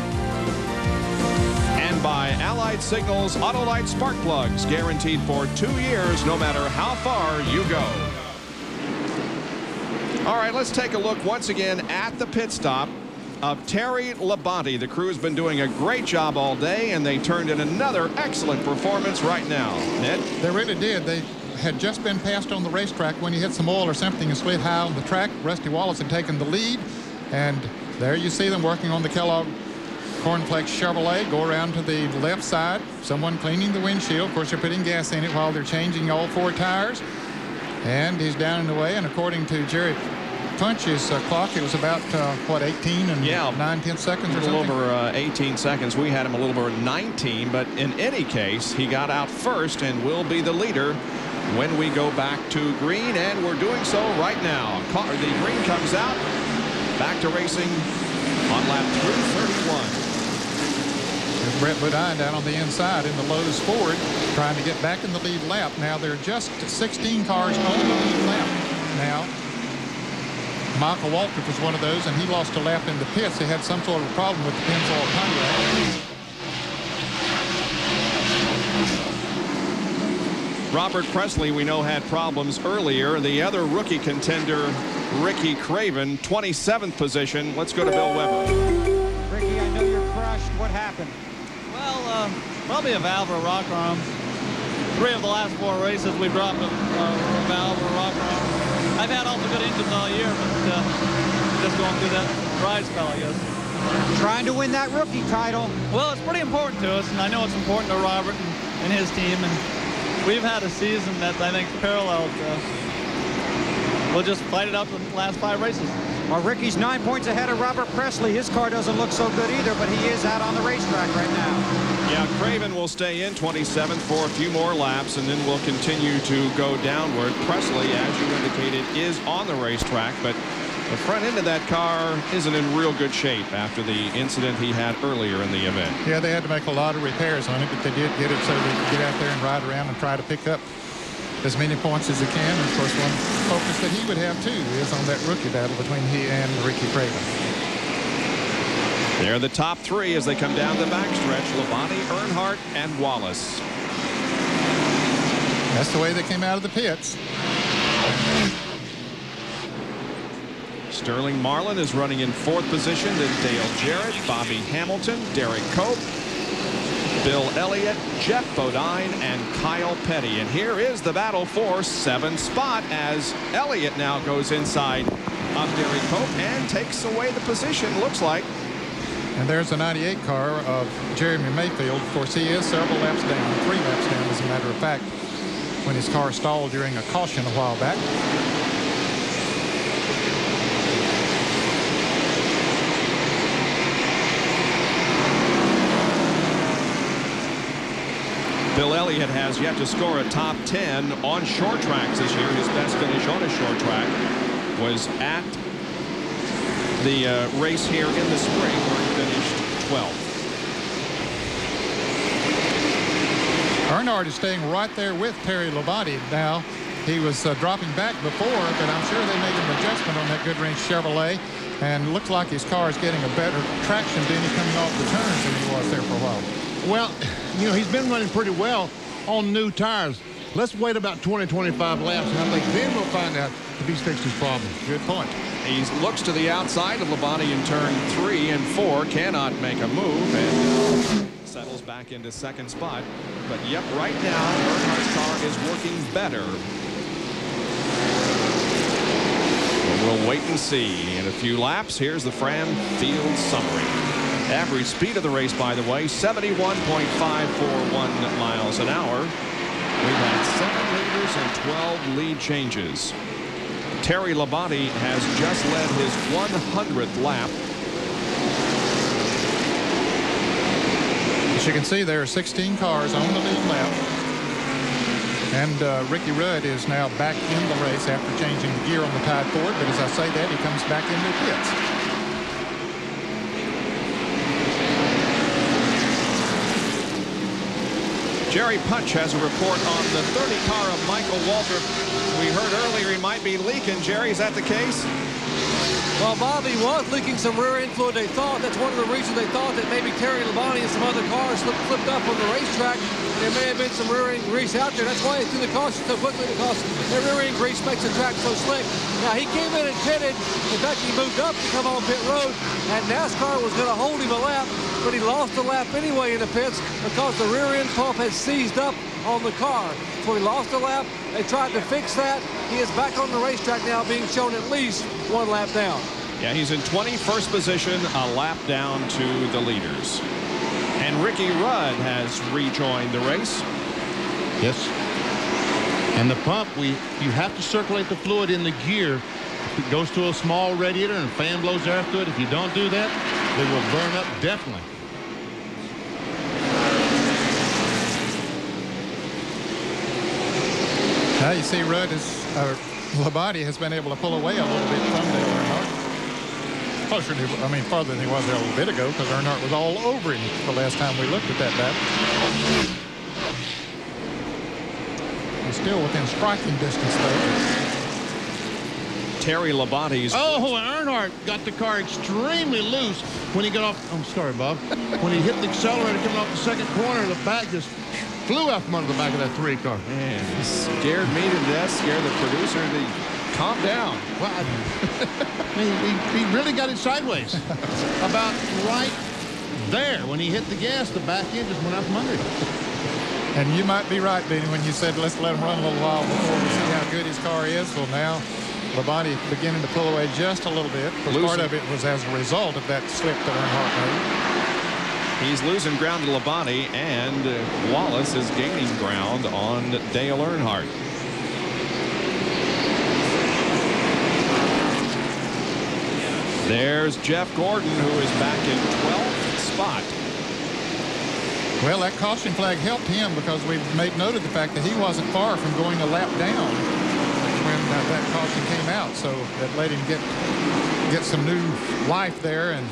And by Allied Signals Autolite Spark Plugs, guaranteed for 2 years no matter how far you go. All right, let's take a look once again at the pit stop of Terry Labonte. The crew's been doing a great job all day, and they turned in another excellent performance right now. Ned? They really did. They had just been passed on the racetrack when he hit some oil or something and slid high on the track. Rusty Wallace had taken the lead, and there you see them working on the Kellogg Cornflakes Chevrolet. Go around to the left side, someone cleaning the windshield. Of course, they're putting gas in it while they're changing all 4 tires, and he's down in the way. And according to Jerry Punch's clock, it was about 18 and 9/10 seconds or something? A little over 18 seconds. We had him a little over 19, but in any case, he got out first and will be the leader when we go back to green, and we're doing so right now. The green comes out, back to racing on lap 331. There's Brett Bodine down on the inside in the Lowe's Ford, trying to get back in the lead lap. Now there are just 16 cars on the lead lap now. Michael Waltrip was one of those, and he lost a lap in the pits. He had some sort of a problem with the Pennzoil Pontiac. Robert Presley, we know, had problems earlier. The other rookie contender, Ricky Craven, 27th position. Let's go to Bill Weber. Ricky, I know you're crushed. What happened? Well, probably a valve or a rocker arm. 3 of the last 4 races, we dropped a valve or a rocker arm. I've had also good engines all year, but just going through that dry spell, I guess. Trying to win that rookie title. Well, it's pretty important to us, and I know it's important to Robert and his team. And we've had a season that I think paralleled. We'll just fight it out for the last 5 races. Well, Ricky's 9 points ahead of Robert Presley. His car doesn't look so good either, but he is out on the racetrack right now. Yeah, Craven will stay in 27th for a few more laps, and then we'll continue to go downward. Presley, as you indicated, is on the racetrack, but the front end of that car isn't in real good shape after the incident he had earlier in the event. Yeah, they had to make a lot of repairs on it, but they did get it so they could get out there and ride around and try to pick up as many points as they can. And of course, one focus that he would have too is on that rookie battle between he and Ricky Craven. They're the top 3 as they come down the backstretch. Labonte, Earnhardt, and Wallace. That's the way they came out of the pits. Sterling Marlin is running in 4th position. Then Dale Jarrett, Bobby Hamilton, Derek Cope, Bill Elliott, Jeff Bodine, and Kyle Petty. And here is the battle for 7th spot as Elliott now goes inside of Derek Cope and takes away the position, looks like. And there's the 98 car of Jeremy Mayfield. Of course, he is several laps down, 3 laps down, as a matter of fact, when his car stalled during a caution a while back. Bill Elliott has yet to score a top 10 on short tracks this year. His best finish on a short track was at the race here in the spring, where he finished 12th. Earnhardt is staying right there with Terry Labonte now. He was dropping back before, but I'm sure they made an adjustment on that Goodwrench Chevrolet, and looks like his car is getting a better traction than he's coming off the turns than he was there for a while. Well, you know, he's been running pretty well on new tires. Let's wait about 20-25 laps, and I think then we'll find out if he's fixed his problem. Good point. He looks to the outside of Labonte in turn 3 and 4, cannot make a move, and settles back into second spot. But yep, right now, Earnhardt's car is working better. We'll wait and see. In a few laps, here's the Fram Field summary. Average speed of the race, by the way, 71.541 miles an hour. We've had 7 leaders and 12 lead changes. Terry Labonte has just led his 100th lap. As you can see, there are 16 cars on the lead lap. And Ricky Rudd is now back in the race after changing the gear on the Tide Ford. But as I say that, he comes back into the pits. Jerry Punch has a report on the 30 car of Michael Waltrip. We heard earlier he might be leaking. Jerry, is that the case? Well, Bobby was leaking some rear-end fluid. They thought that's one of the reasons they thought that maybe Terry Labonte and some other cars flipped up on the racetrack. There may have been some rear-end grease out there. That's why they threw the caution so quickly, because their rear-end grease makes the track so slick. Now, he came in and pitted. In fact, he moved up to come on pit road, and NASCAR was going to hold him a lap, but he lost a lap anyway in the pits because the rear-end pump had seized up on the car. So he lost a lap. They tried to fix that. He is back on the racetrack now, being shown at least 1 lap down. Yeah, he's in 21st position, a lap down to the leaders. And Ricky Rudd has rejoined the race. Yes. And the pump, you have to circulate the fluid in the gear. It goes to a small radiator and a fan blows air through it. If you don't do that, they will burn up definitely. Now you see Rudd Labonte has been able to pull away a little bit from Dale Earnhardt. Closer to, farther than he was there a little bit ago, because Earnhardt was all over him the last time we looked at that battle. He's still within striking distance, though. Terry Labonte's. Oh, Earnhardt got the car extremely loose when he got off. I'm sorry, Bob. When he hit the accelerator coming off the second corner, the back just flew out from under the back of that 3 car. Man, he scared me to death, scared the producer to calm down. Well, he really got it sideways. About right there. When he hit the gas, the back end just went out from under him. And you might be right, Benny, when you said let's let him run a little while before we see how good his car is. Well, now Labonte beginning to pull away just a little bit. Part of it was as a result of that slip that Earnhardt made. He's losing ground to Labonte, and Wallace is gaining ground on Dale Earnhardt. There's Jeff Gordon, who is back in 12th spot. Well, that caution flag helped him because we made note of the fact that he wasn't far from going a lap down when that caution came out. So that let him get some new life there. And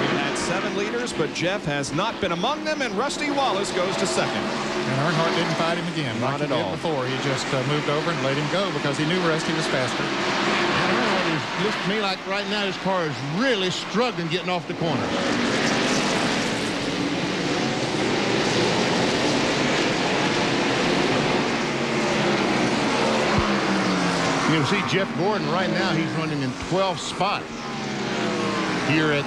we've had 7 leaders, but Jeff has not been among them, and Rusty Wallace goes to second. And Earnhardt didn't fight him again. Not at all. Before he just moved over and let him go because he knew Rusty was faster. It looks to me like right now his car is really struggling getting off the corner. You can see Jeff Gordon right now, he's running in 12th spot here at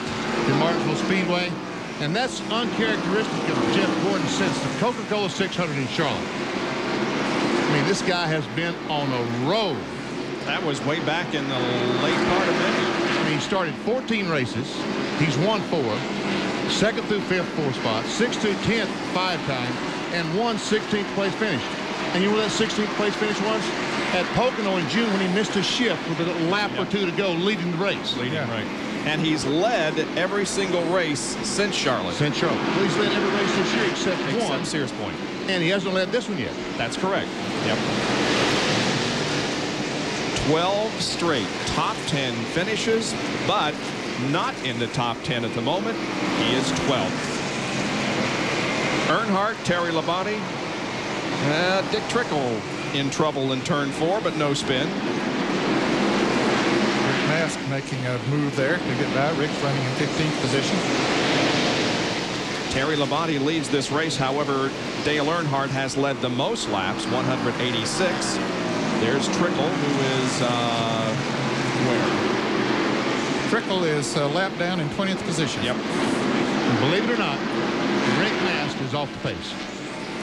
the Martinsville Speedway. And that's uncharacteristic of Jeff Gordon since the Coca-Cola 600 in Charlotte. I mean, this guy has been on a roll. That was way back in the late part of May. I mean, he started 14 races. He's won 4. 2nd through 5th, 4 spots. 6th through 10th, 5 times. And 1 16th place finish. And you know where that 16th place finish was? At Pocono in June when he missed a shift with a lap or 2 to go, leading the race. Right. And he's led every single race since Charlotte. Well, he's led every race this year except one. Sears Point. And he hasn't led this one yet. That's correct. Yep. 12 straight top 10 finishes, but not in the top 10 at the moment. He is 12th. Earnhardt, Terry Labonte, Dick Trickle in trouble in turn 4, but no spin. Rick Mast making a move there to get by. Rick's running in 15th position. Terry Labonte leads this race. However, Dale Earnhardt has led the most laps, 186. There's Trickle, who is where? Trickle is a lap down in 20th position. Yep. And believe it or not, Rick Mast is off the pace.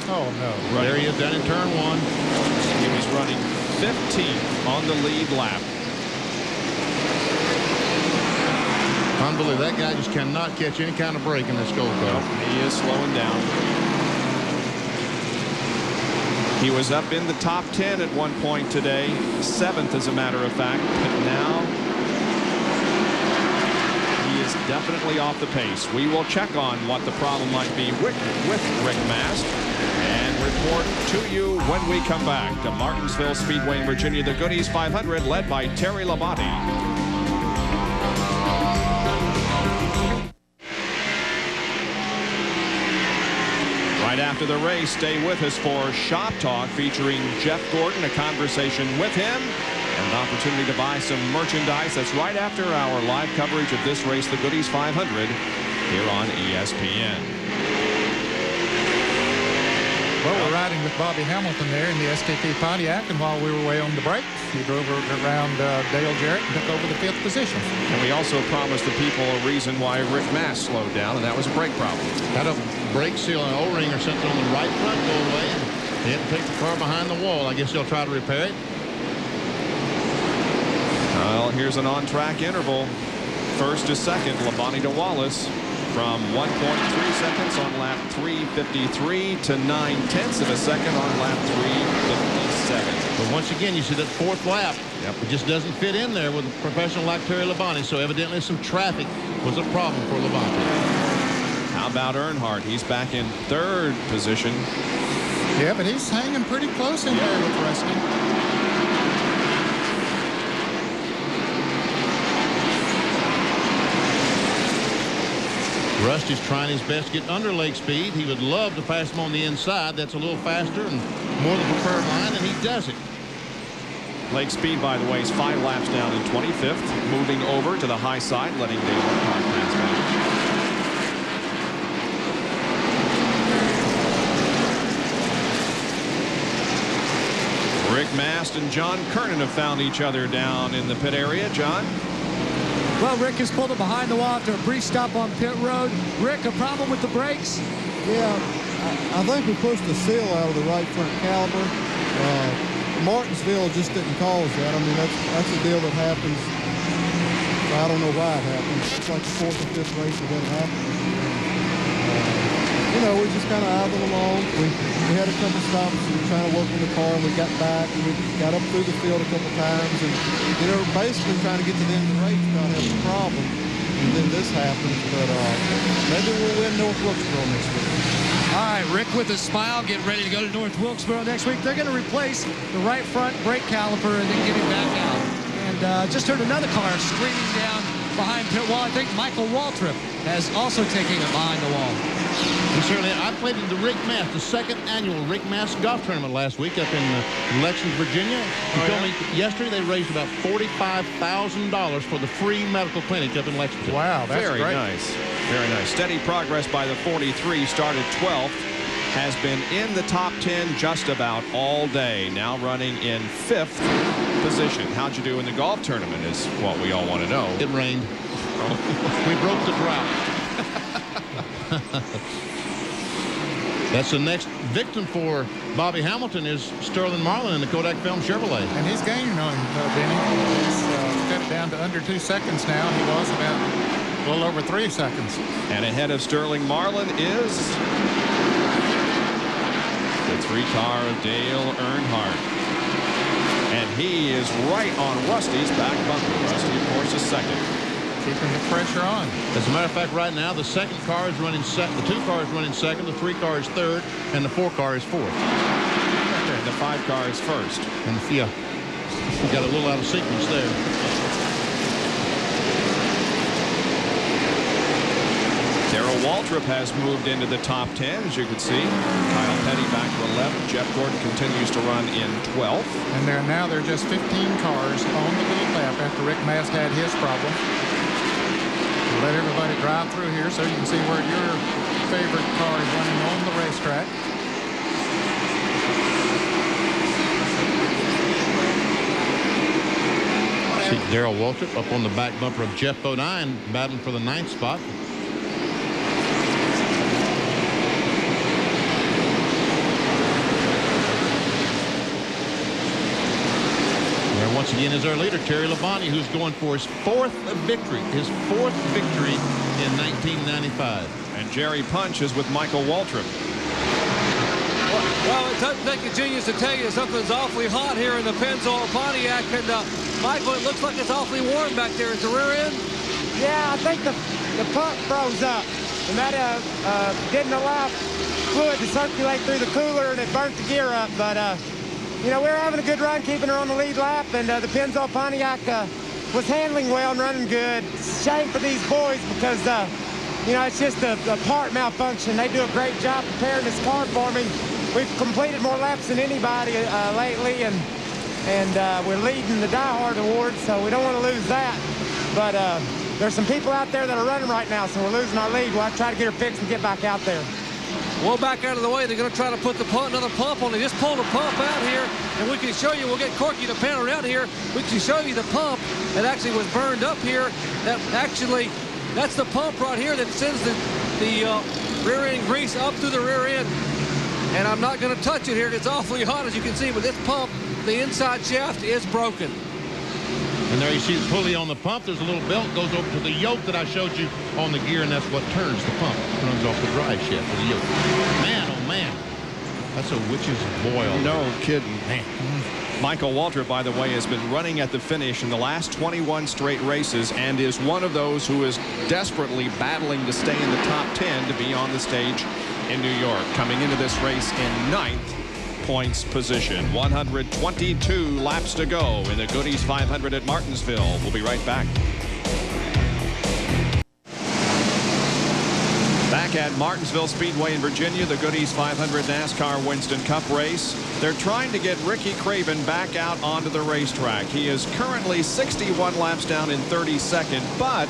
Oh, no. Right. There he is down in turn 1. He was running 15th on the lead lap. Unbelievable. That guy just cannot catch any kind of break in this gold car. He is slowing down. He was up in the top 10 at one point today, 7th as a matter of fact, but now he is definitely off the pace. We will check on what the problem might be with Rick Mast and report to you when we come back to Martinsville Speedway in Virginia, the Goodies 500 led by Terry Labonte. Right after the race, stay with us for Shop Talk featuring Jeff Gordon, a conversation with him, and an opportunity to buy some merchandise. That's right after our live coverage of this race, the Goodies 500, here on ESPN. Well, we're riding with Bobby Hamilton there in the STP Pontiac, and while we were away on the break, he drove around Dale Jarrett and took over the 5th position. And we also promised the people a reason why Rick Mast slowed down, and that was a brake problem. Had a brake seal and O-ring or something on the right front rollway, and they had to take the car behind the wall. I guess they'll try to repair it. Well, here's an on-track interval. First to second, Labonte to Wallace. From 1.3 seconds on lap 353 to 9/10 of a second on lap 357. But once again, you see that 4th lap. Yep. It just doesn't fit in there with a professional like Terry Labonte. So evidently some traffic was a problem for Labonte. How about Earnhardt? He's back in 3rd position. Yeah, but he's hanging pretty close in there with Rusty. Rusty's trying his best to get under leg speed. He would love to pass him on the inside. That's a little faster and more the preferred line, and he does it. Leg speed, by the way, is 5 laps down in 25th. Moving over to the high side, letting Dale Earnhardt pass back. Rick Mast and John Kernan have found each other down in the pit area. John? Well, Rick has pulled it behind the wall after a brief stop on pit road. Rick, a problem with the brakes? Yeah, I think we pushed the seal out of the right front caliper. Martinsville just didn't cause that. I mean, that's a deal that happens. I don't know why it happens. It's like the 4th or 5th race that doesn't happen. You know, we just kind of idled along. We had a couple stops and we were trying to work on the car, and we got back and we got up through the field a couple times, and you know, basically trying to get to the end of the race without having a problem. And then this happens, but maybe we'll win North Wilkesboro next week. All right, Rick with a smile, getting ready to go to North Wilkesboro next week. They're going to replace the right front brake caliper and then get him back out. And just heard another car screaming down behind pit wall. I think Michael Waltrip has also taken it behind the wall. And certainly, I played in the Rick Mast, the 2nd annual Rick Mast golf tournament last week up in Lexington, Virginia. He told me yesterday they raised about $45,000 for the free medical clinic up in Lexington. Wow, that's very great. Nice. Very nice. Steady progress by the 43. Started 12th. Has been in the top 10 just about all day. Now running in 5th position. How'd you do in the golf tournament is what we all want to know. It rained. We broke the drought. That's the next victim for Bobby Hamilton is Sterling Marlin in the Kodak Film Chevrolet. And he's gaining on him, Denny. He's cut it down to under 2 seconds now. He was about a little over 3 seconds. And ahead of Sterling Marlin is the 3-car of Dale Earnhardt. And he is right on Rusty's back bumper. Rusty, of course, is 2nd. Keeping the pressure on. As a matter of fact, right now, the 2nd car is running second, the 2 car is running 2nd, the 3 car is 3rd, and the 4 car is 4th. And the 5 car is 1st. And yeah, we got a little out of sequence there. Darrell Waltrip has moved into the top 10, as you can see. Kyle Petty back to 11th. Jeff Gordon continues to run in 12th. And there are just 15 cars on the lead lap after Rick Mast had his problem. We'll let everybody drive through here so you can see where your favorite car is running on the racetrack. See Darrell Waltrip up on the back bumper of Jeff Bodine, battling for the 9th spot. once again is our leader, Terry Labonte, who's going for his fourth victory in 1995. And Jerry Punch is with Michael Waltrip. Well, it doesn't take a genius to tell you something's awfully hot here in the Pennzoil Pontiac. And Michael, it looks like it's awfully warm back there at the rear end. Yeah, I think the pump froze up, and that didn't allow fluid to circulate through the cooler, and it burnt the gear up. But you know, we were having a good run, keeping her on the lead lap, and the Pennzoil Pontiac was handling well and running good. Shame for these boys because you know, it's just a part malfunction. They do a great job preparing this car for me. We've completed more laps than anybody lately, and we're leading the Die Hard Award, so we don't want to lose that. But there's some people out there that are running right now, so we're losing our lead. We'll have to try to get her fixed and get back out there. Well, back out of the way. They're going to try to put another pump on. They just pulled a pump out here, and we can show you. We'll get Corky to pan around here. We can show you the pump that actually was burned up here. That's the pump right here that sends the rear end grease up through the rear end. And I'm not going to touch it here. It's awfully hot, as you can see, but this pump, the inside shaft is broken. And there you see the pulley on the pump. There's a little belt goes over to the yoke that I showed you on the gear, and that's what turns the pump. It runs off the drive shaft of the yoke. Man, oh man, that's a witch's boil. No kidding. Man. Michael Waltrip, by the way, has been running at the finish in the last 21 straight races and is one of those who is desperately battling to stay in the top 10 to be on the stage in New York. Coming into this race in 9th points position. 122 laps to go in the Goody's 500 at Martinsville. We'll be right back. Back at Martinsville Speedway in Virginia, the Goody's 500 NASCAR Winston Cup race. They're trying to get Ricky Craven back out onto the racetrack. He is currently 61 laps down in 32nd, but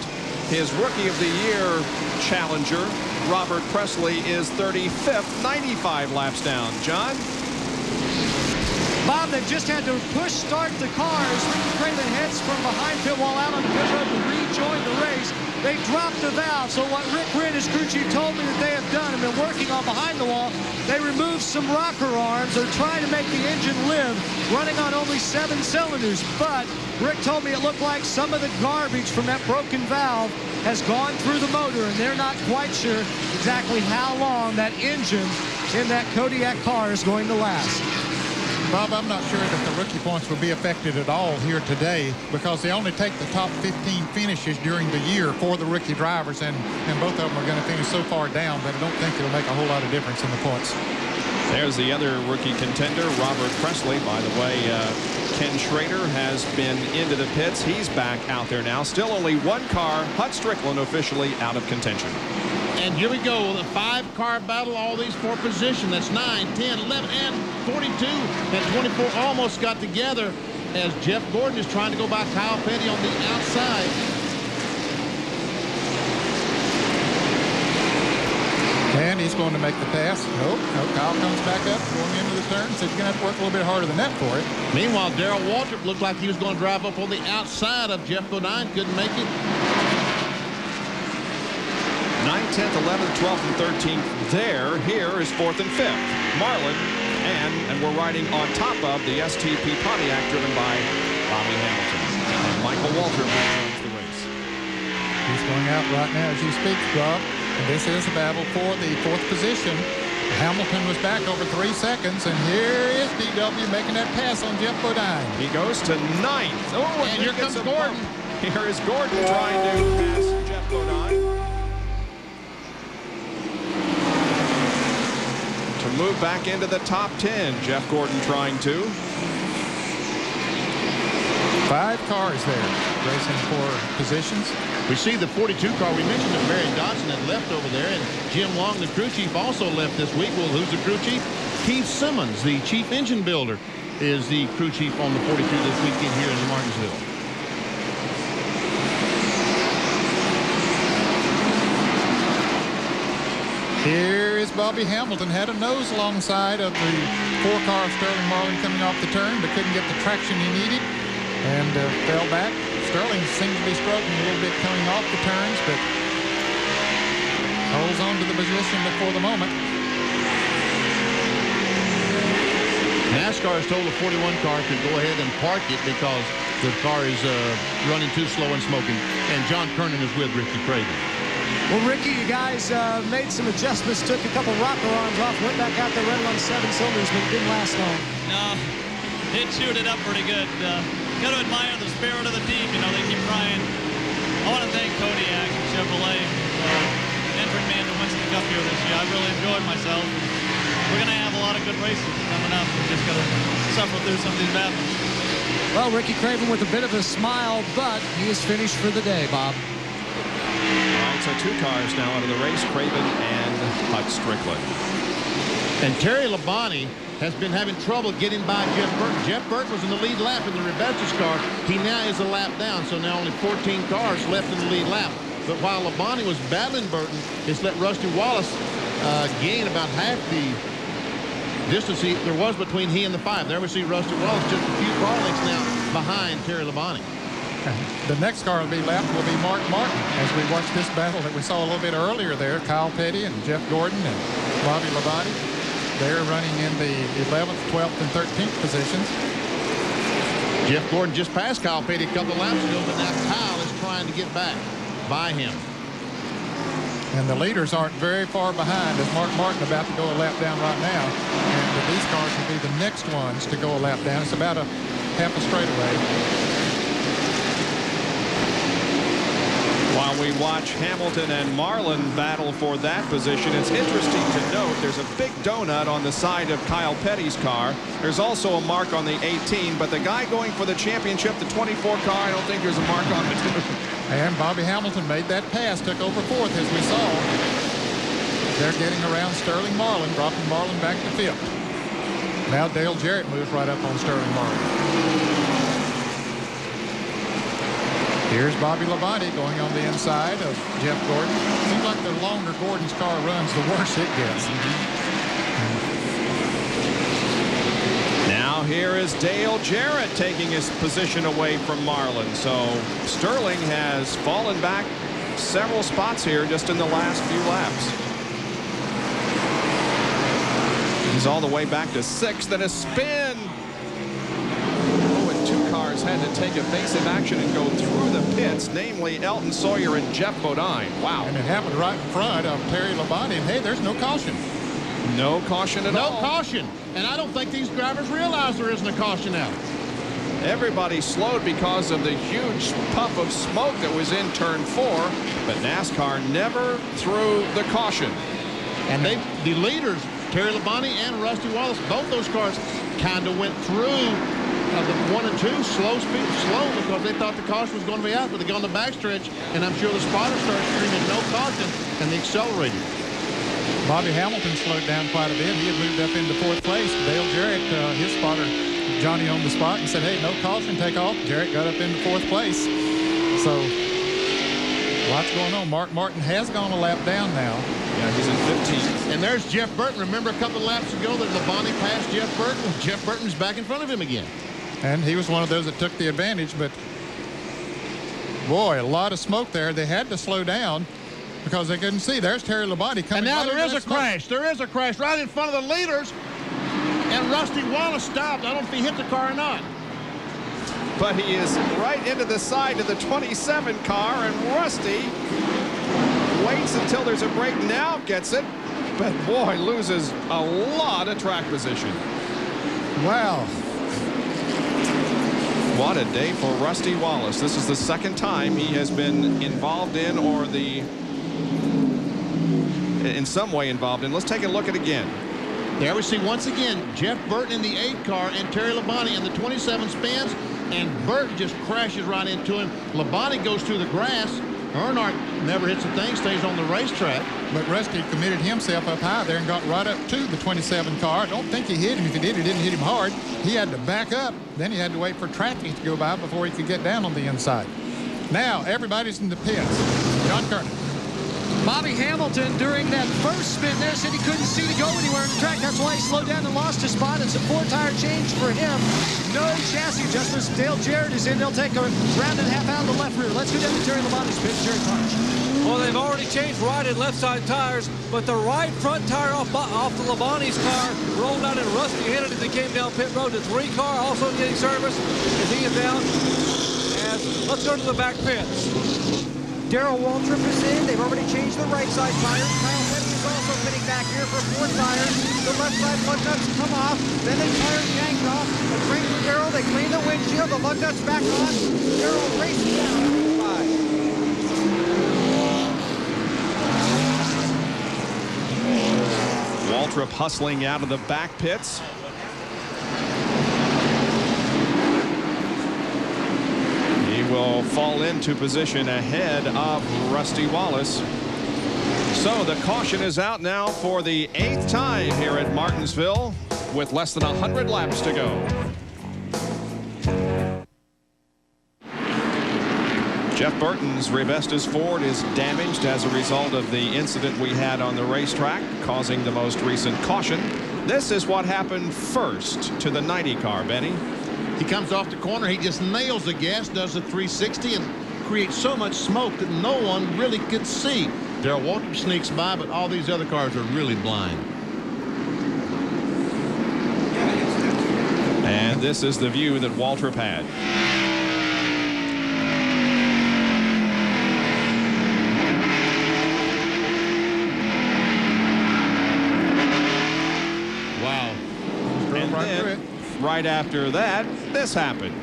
his Rookie of the Year challenger, Robert Presley, is 35th, 95 laps down. John? Bob, they've just had to push start the cars. Ricky Craven heads from behind pit wall out on the pit road to rejoin the race. They dropped the valve, so what Rick Wynn, his crew chief, told me that they have done and been working on behind the wall, they removed some rocker arms. They're trying to make the engine live, running on only 7 cylinders. But Rick told me it looked like some of the garbage from that broken valve has gone through the motor, and they're not quite sure exactly how long that engine in that Kodiak car is going to last. Bob, I'm not sure that the rookie points will be affected at all here today because they only take the top 15 finishes during the year for the rookie drivers, and both of them are going to finish so far down that I don't think it'll make a whole lot of difference in the points. There's the other rookie contender, Robert Presley. By the way, Ken Schrader has been into the pits. He's back out there now. Still only one car. Hut Strickland officially out of contention. And here we go, the 5-car battle, all these for position. That's 9, 10, 11, and 42, and 24 almost got together as Jeff Gordon is trying to go by Kyle Petty on the outside. And he's going to make the pass. Nope. Kyle comes back up, going into the turn. So he's going to have to work a little bit harder than that for it. Meanwhile, Darrell Waltrip looked like he was going to drive up on the outside of Jeff Godine. Couldn't make it. 9th, 10th, 11th, 12th, and 13th there. Here is 4th and 5th. Marlin, and we're riding on top of the STP Pontiac driven by Bobby Hamilton. And Michael Waltrip joins the race. He's going out right now as you speak, Bob. And this is a battle for the 4th position. Hamilton was back over 3 seconds, and here is DW making that pass on Jeff Godine. He goes to 9th. Oh, and here comes Gordon. Here is Gordon trying to pass Jeff Godine. To move back into the top 10. Jeff Gordon trying to. 5 cars there racing for positions. We see the 42 car. We mentioned that Barry Dodson had left over there, and Jim Long, the crew chief, also left this week. Well, who's the crew chief? Keith Simmons, the chief engine builder, is the crew chief on the 42 this weekend here in Martinsville. Here is Bobby Hamilton. Had a nose alongside of the 4-car of Sterling Marlin coming off the turn, but couldn't get the traction he needed and fell back. Sterling seems to be struggling a little bit coming off the turns, but holds on to the position for the moment. NASCAR has told the 41 car to go ahead and park it because the car is running too slow and smoking. And John Kernan is with Ricky Craven. Well, Ricky, you guys made some adjustments, took a couple rocker arms off, went back out there running on 7 cylinders, but it didn't last long. No, it chewed it up pretty good. Got to admire the spirit of the team. You know, they keep trying. I want to thank Kodiak and Chevrolet for entering me into Winston Cup here this year. I really enjoyed myself. We're going to have a lot of good races coming up. We're just going to suffer through some of these battles. Well, Ricky Craven with a bit of a smile, but he is finished for the day, Bob. All right, so 2 cars now out of the race, Craven and Hut Strickland. And Terry Labonte has been having trouble getting by Jeff Burton. Jeff Burton was in the lead lap in the Rebecca's car. He now is a lap down, so now only 14 cars left in the lead lap. But while Labonte was battling Burton, it's let Rusty Wallace gain about half the distance there was between he and the 5. There we see Rusty Wallace just a few car lengths now behind Terry Labonte. The next car will be left will be Mark Martin as we watch this battle that we saw a little bit earlier there. Kyle Petty and Jeff Gordon and Bobby Labonte. They're running in the 11th, 12th, and 13th positions. Jeff Gordon just passed Kyle Petty a couple of laps ago, but now Kyle is trying to get back by him. And the leaders aren't very far behind as Mark Martin about to go a lap down right now. And these cars will be the next ones to go a lap down. It's about a half a straightaway. While we watch Hamilton and Marlin battle for that position, it's interesting to note there's a big donut on the side of Kyle Petty's car. There's also a mark on the 18, but the guy going for the championship, the 24 car, I don't think there's a mark on it. And Bobby Hamilton made that pass, took over 4th as we saw. They're getting around Sterling Marlin, dropping Marlin back to 5th. Now Dale Jarrett moves right up on Sterling Marlin. Here's Bobby Labonte going on the inside of Jeff Gordon. Seems like the longer Gordon's car runs, the worse it gets. Now here is Dale Jarrett taking his position away from Marlin. So Sterling has fallen back several spots here just in the last few laps. He's all the way back to 6th and a spin. Had to take evasive action and go through the pits, namely Elton Sawyer and Jeff Bodine. Wow. And it happened right in front of Terry Labonte. And hey, there's no caution. No caution at all. No caution. And I don't think these drivers realize there isn't a caution out. Everybody slowed because of the huge puff of smoke that was in turn 4, but NASCAR never threw the caution. And the leaders, Terry Labonte and Rusty Wallace, both those cars kind of went through the 1 and 2 slow because they thought the caution was going to be out, but they go on the backstretch, and I'm sure the spotter started screaming no caution, and they accelerated. Bobby Hamilton slowed down quite a bit. He had moved up into 4th place. Dale Jarrett, his spotter, Johnny on the spot, and said, hey, no caution, take off. Jarrett got up into 4th place. So lots going on. Mark Martin has gone a lap down now. Yeah, he's in 15th. And there's Jeff Burton. Remember a couple of laps ago that Labonte passed Jeff Burton? Jeff Burton's back in front of him again. And he was one of those that took the advantage, but boy, a lot of smoke there. They had to slow down because they couldn't see. There's Terry Labonte coming. And now right there is a crash. There is a crash right in front of the leaders. And Rusty Wallace stopped. I don't know if he hit the car or not. But he is right into the side of the 27 car, and Rusty waits until there's a break, now gets it, but boy, loses a lot of track position. Wow. What a day for Rusty Wallace. This is the 2nd time he has been involved in, or in some way involved in. Let's take a look at it again. There we see once again Jeff Burton in the 8 car and Terry Labonte in the 27 spins, and Burton just crashes right into him. Labonte goes through the grass. Earnhardt never hits a thing, stays on the racetrack. But Rusty committed himself up high there and got right up to the 27 car. I don't think he hit him. If he did, he didn't hit him hard. He had to back up. Then he had to wait for traffic to go by before he could get down on the inside. Now, everybody's in the pits. John Kernan. Bobby Hamilton, during that first spin there, said he couldn't see to go anywhere on the track. That's why he slowed down and lost his spot. It's a 4-tire change for him. No chassis adjustments. Dale Jarrett is in. They'll take a round and a half out of the left rear. Let's go down to Terry Labonte's pit. Jerry Parch. Well, they've already changed right and left side tires, but the right front tire off the Labonte's car rolled out and Rusty hit it as he came down pit road. The 3 car also getting service as he is out. Let's go to the back pits. Darrell Waltrip is in. They've already changed the right side tires. Kyle Petty is also pitting back here for 4 tires. The left side lug nuts come off. Then the tires yanked off. A train for Darrell. They clean the windshield. The lug nuts back on. Darrell races down to 5. Waltrip hustling out of the back pits. He will fall into position ahead of Rusty Wallace. So the caution is out now for the 8th time here at Martinsville with less than 100 laps to go. Jeff Burton's Revestas Ford is damaged as a result of the incident we had on the racetrack, causing the most recent caution. This is what happened first to the 90 car, Benny. He comes off the corner, he just nails the gas, does a 360, and creates so much smoke that no one really could see. Darrell Waltrip sneaks by, but all these other cars are really blind. And this is the view that Waltrip had. Wow. And then, right after that, this happened.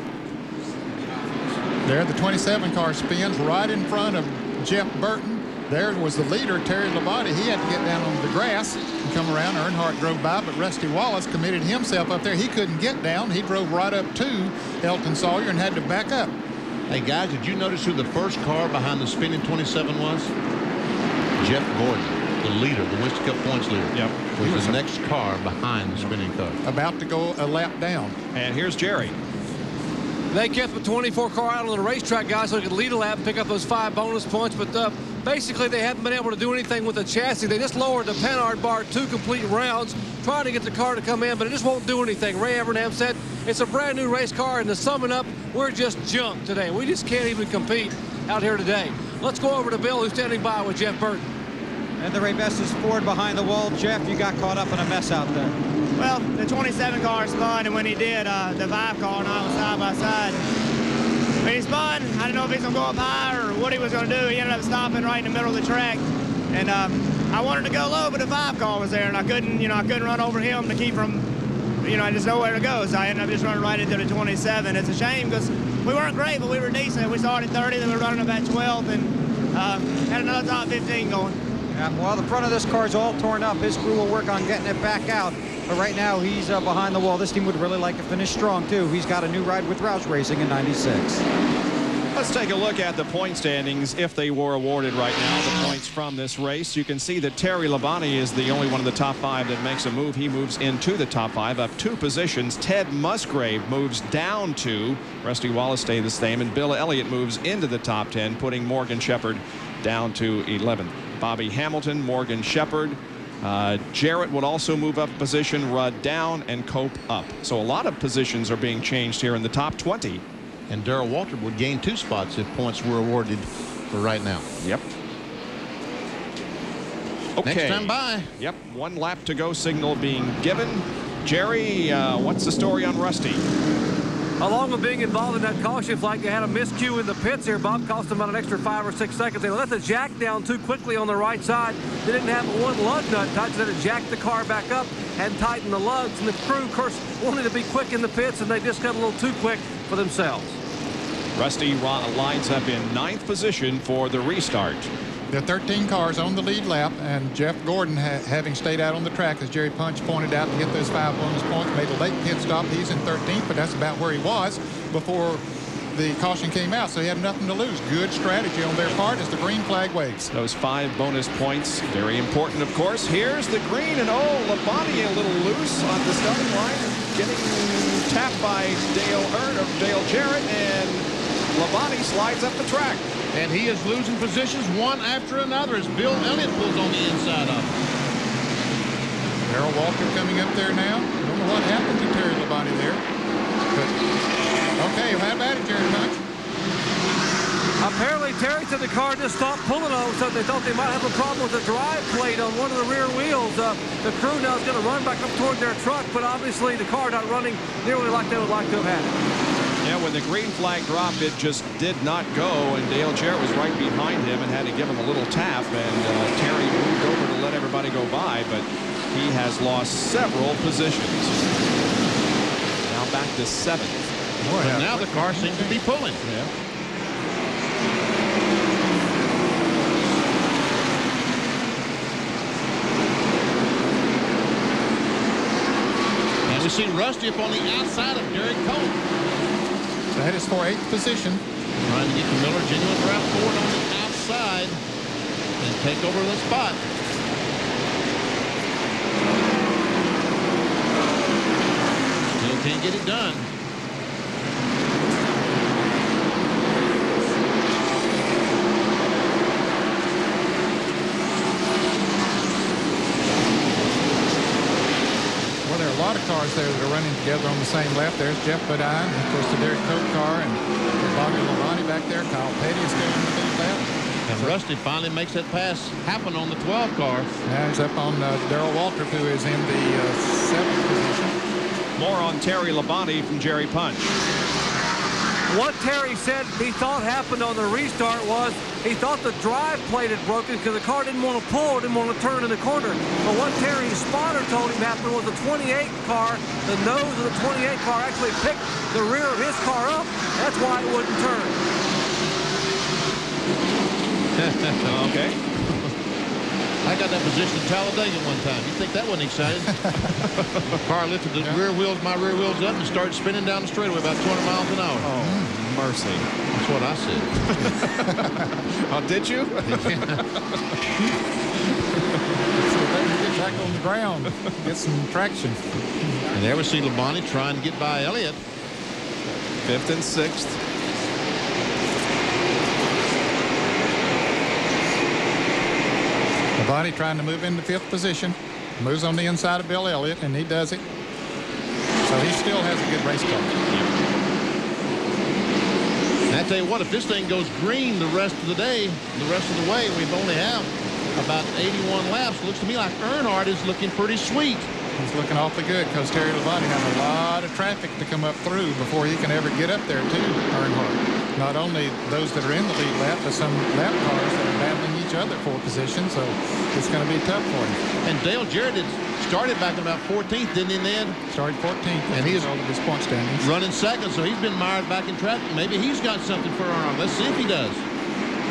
There, the 27 car spins right in front of Jeff Burton. There was the leader, Terry Labonte. He had to get down on the grass and come around. Earnhardt drove by, but Rusty Wallace committed himself up there. He couldn't get down. He drove right up to Elton Sawyer and had to back up. Hey, guys, did you notice who the first car behind the spinning 27 was? Jeff Gordon, the leader, the Winston Cup points leader. Yep. Was the next car behind the spinning car. About to go a lap down. And here's Jerry. They kept the 24 car out on the racetrack, guys, so they could lead a lap and pick up those 5 bonus points. But basically, they haven't been able to do anything with the chassis. They just lowered the Panhard bar 2 complete rounds, trying to get the car to come in, but it just won't do anything. Ray Evernham said it's a brand new race car, and to sum it up, we're just junk today. We just can't even compete out here today. Let's go over to Bill, who's standing by with Jeff Burton. And the Revestas Ford behind the wall. Jeff, you got caught up in a mess out there. Well, the 27 car spun, and when he did, the 5 car and I was side by side. When he spun, I didn't know if he was going to go up high or what he was going to do. He ended up stopping right in the middle of the track. And I wanted to go low, but the 5 car was there, and I couldn't run over him to keep from, I just nowhere to go. So I ended up just running right into the 27. It's a shame because we weren't great, but we were decent. We started 30, then we were running about 12th, and had another top 15 going. Yeah, well, the front of this car is all torn up. His crew will work on getting it back out. But right now, he's behind the wall. This team would really like to finish strong, too. He's got a new ride with Roush Racing in 96. Let's take a look at the point standings if they were awarded right now, the points from this race. You can see that Terry Labonte is the only one of the top 5 that makes a move. He moves into the top 5, up 2 positions. Ted Musgrave moves down 2. Rusty Wallace stays the same, and Bill Elliott moves into the top 10, putting Morgan Shepherd down to 11th. Bobby Hamilton, Morgan Shepherd, Jarrett would also move up a position, Rudd down, and Cope up. So a lot of positions are being changed here in the top 20. And Darrell Waltrip would gain 2 spots if points were awarded for right now. Yep. Okay. Next time by. Yep. 1 lap to go signal being given. Jerry, what's the story on Rusty? Along with being involved in that caution flight, they had a miscue in the pits here. Bob cost them about an extra 5 or 6 seconds. They let the jack down too quickly on the right side. They didn't have one lug nut tight, so they had to jack the car back up and tighten the lugs. And the crew, of course, wanted to be quick in the pits, and they just got a little too quick for themselves. Rusty lines up in 9th position for the restart. There are 13 cars on the lead lap, and Jeff Gordon, having stayed out on the track, as Jerry Punch pointed out, to get those 5 bonus points, made a late pit stop. He's in 13th, but that's about where he was before the caution came out, so he had nothing to lose. Good strategy on their part as the green flag waves. Those 5 bonus points, very important, of course. Here's the green, and Labonte a little loose on the starting line, getting tapped by Dale Jarrett, and Labonte slides up the track. And he is losing positions one after another as Bill Elliott pulls on the inside of him. Darrell Waltrip coming up there now. Don't know what happened to Terry Labonte there. But, okay, how about it, Jerry Punch? Apparently, Terry said the car just stopped pulling all of a sudden. They thought they might have a problem with the drive plate on one of the rear wheels. The crew now is going to run back up toward their truck, but obviously the car not running nearly like they would like to have had it. Yeah, when the green flag dropped, it just did not go, and Dale Jarrett was right behind him and had to give him a little tap, and Terry moved over to let everybody go by, but he has lost several positions. Now back to 7th. But now the car seems to be pulling. Yeah. And we see Rusty up on the outside of Derek Cole. That is for 8th position. Trying to get to Miller Genuine Draft Ford on the outside and take over the spot. Still can't get it done. Well, there are a lot of cars there that are running together on the same lap. There's Jeff Bodine, of course, the Derek Cope car, and Bobby Labonte back there. Kyle Petty is still in the lead lap. And Rusty finally makes that pass happen on the 12 car. Now he's up on Darrell Waltrip, who is in the 7th position. More on Terry Labonte from Jerry Punch. What Terry said he thought happened on the restart was he thought the drive plate had broken because the car didn't want to pull, didn't want to turn in the corner. But what Terry's spotter told him happened was the 28 car, the nose of the 28 car actually picked the rear of his car up. That's why it wouldn't turn. Okay. I got that position in Talladega one time. You think that wasn't exciting? Car lifted the rear wheels, my rear wheels up, and started spinning down the straightaway about 200 miles an hour. Oh, mercy. That's what I said. Oh, did you? Get back on the ground, get some traction. And there we see Labonte trying to get by Elliott. 5th and 6th. Labonte trying to move into 5th position. Moves on the inside of Bill Elliott, and he does it. So he still has a good race car. And I tell you what, if this thing goes green the rest of the day, the rest of the way, we've only have about 81 laps. Looks to me like Earnhardt is looking pretty sweet. He's looking awfully good because Terry Labonte has a lot of traffic to come up through before he can ever get up there to Earnhardt. Not only those that are in the lead lap, but some lap cars that are battling each other for position, so it's going to be tough for him. And Dale Jarrett had started back about 14th, didn't he, Ned? Started 14th, and he's all of his point standings. Running second, so he's been mired back in traffic. Maybe he's got something for Earnhardt. Let's see if he does.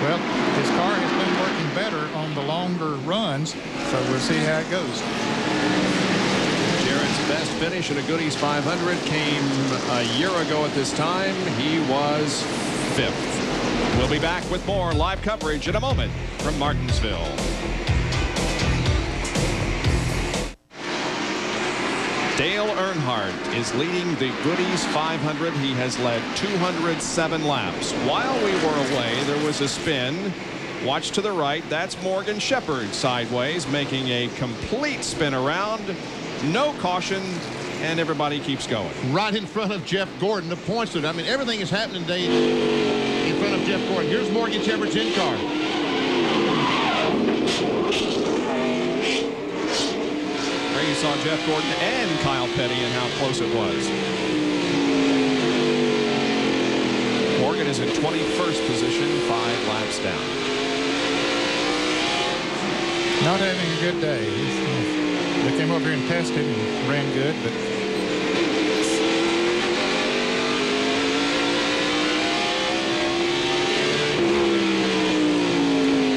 Well, his car has been working better on the longer runs, so we'll see how it goes. Jarrett's best finish in a Goody's 500 came a year ago at this time. He was 5th. We'll be back with more live coverage in a moment from Martinsville. Dale Earnhardt is leading the Goody's 500. He has led 207 laps. While we were away, there was a spin. Watch to the right. That's Morgan Shepherd sideways, making a complete spin around. No caution, and everybody keeps going. Right in front of Jeff Gordon, the points leader. I mean, everything is happening today in front of Jeff Gordon. Here's Morgan Shepherd's in car. There you saw Jeff Gordon and Kyle Petty and how close it was. Morgan is in 21st position, 5 laps down. Not having a good day. They came over here and tested and ran good, but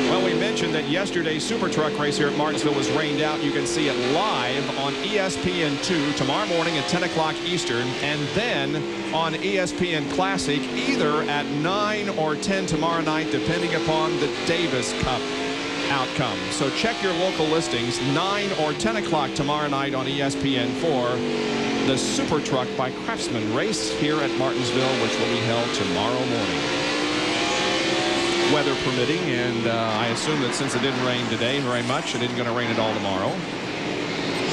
well, we mentioned that yesterday's Super Truck race here at Martinsville was rained out. You can see it live on ESPN2 tomorrow morning at 10 o'clock Eastern, and then on ESPN Classic either at 9 or 10 tomorrow night, depending upon the Davis Cup outcome. So check your local listings, 9 or 10 o'clock tomorrow night on ESPN for the Super Truck by Craftsman race here at Martinsville, which will be held tomorrow morning. Weather permitting, and I assume that since it didn't rain today very much, it isn't going to rain at all tomorrow.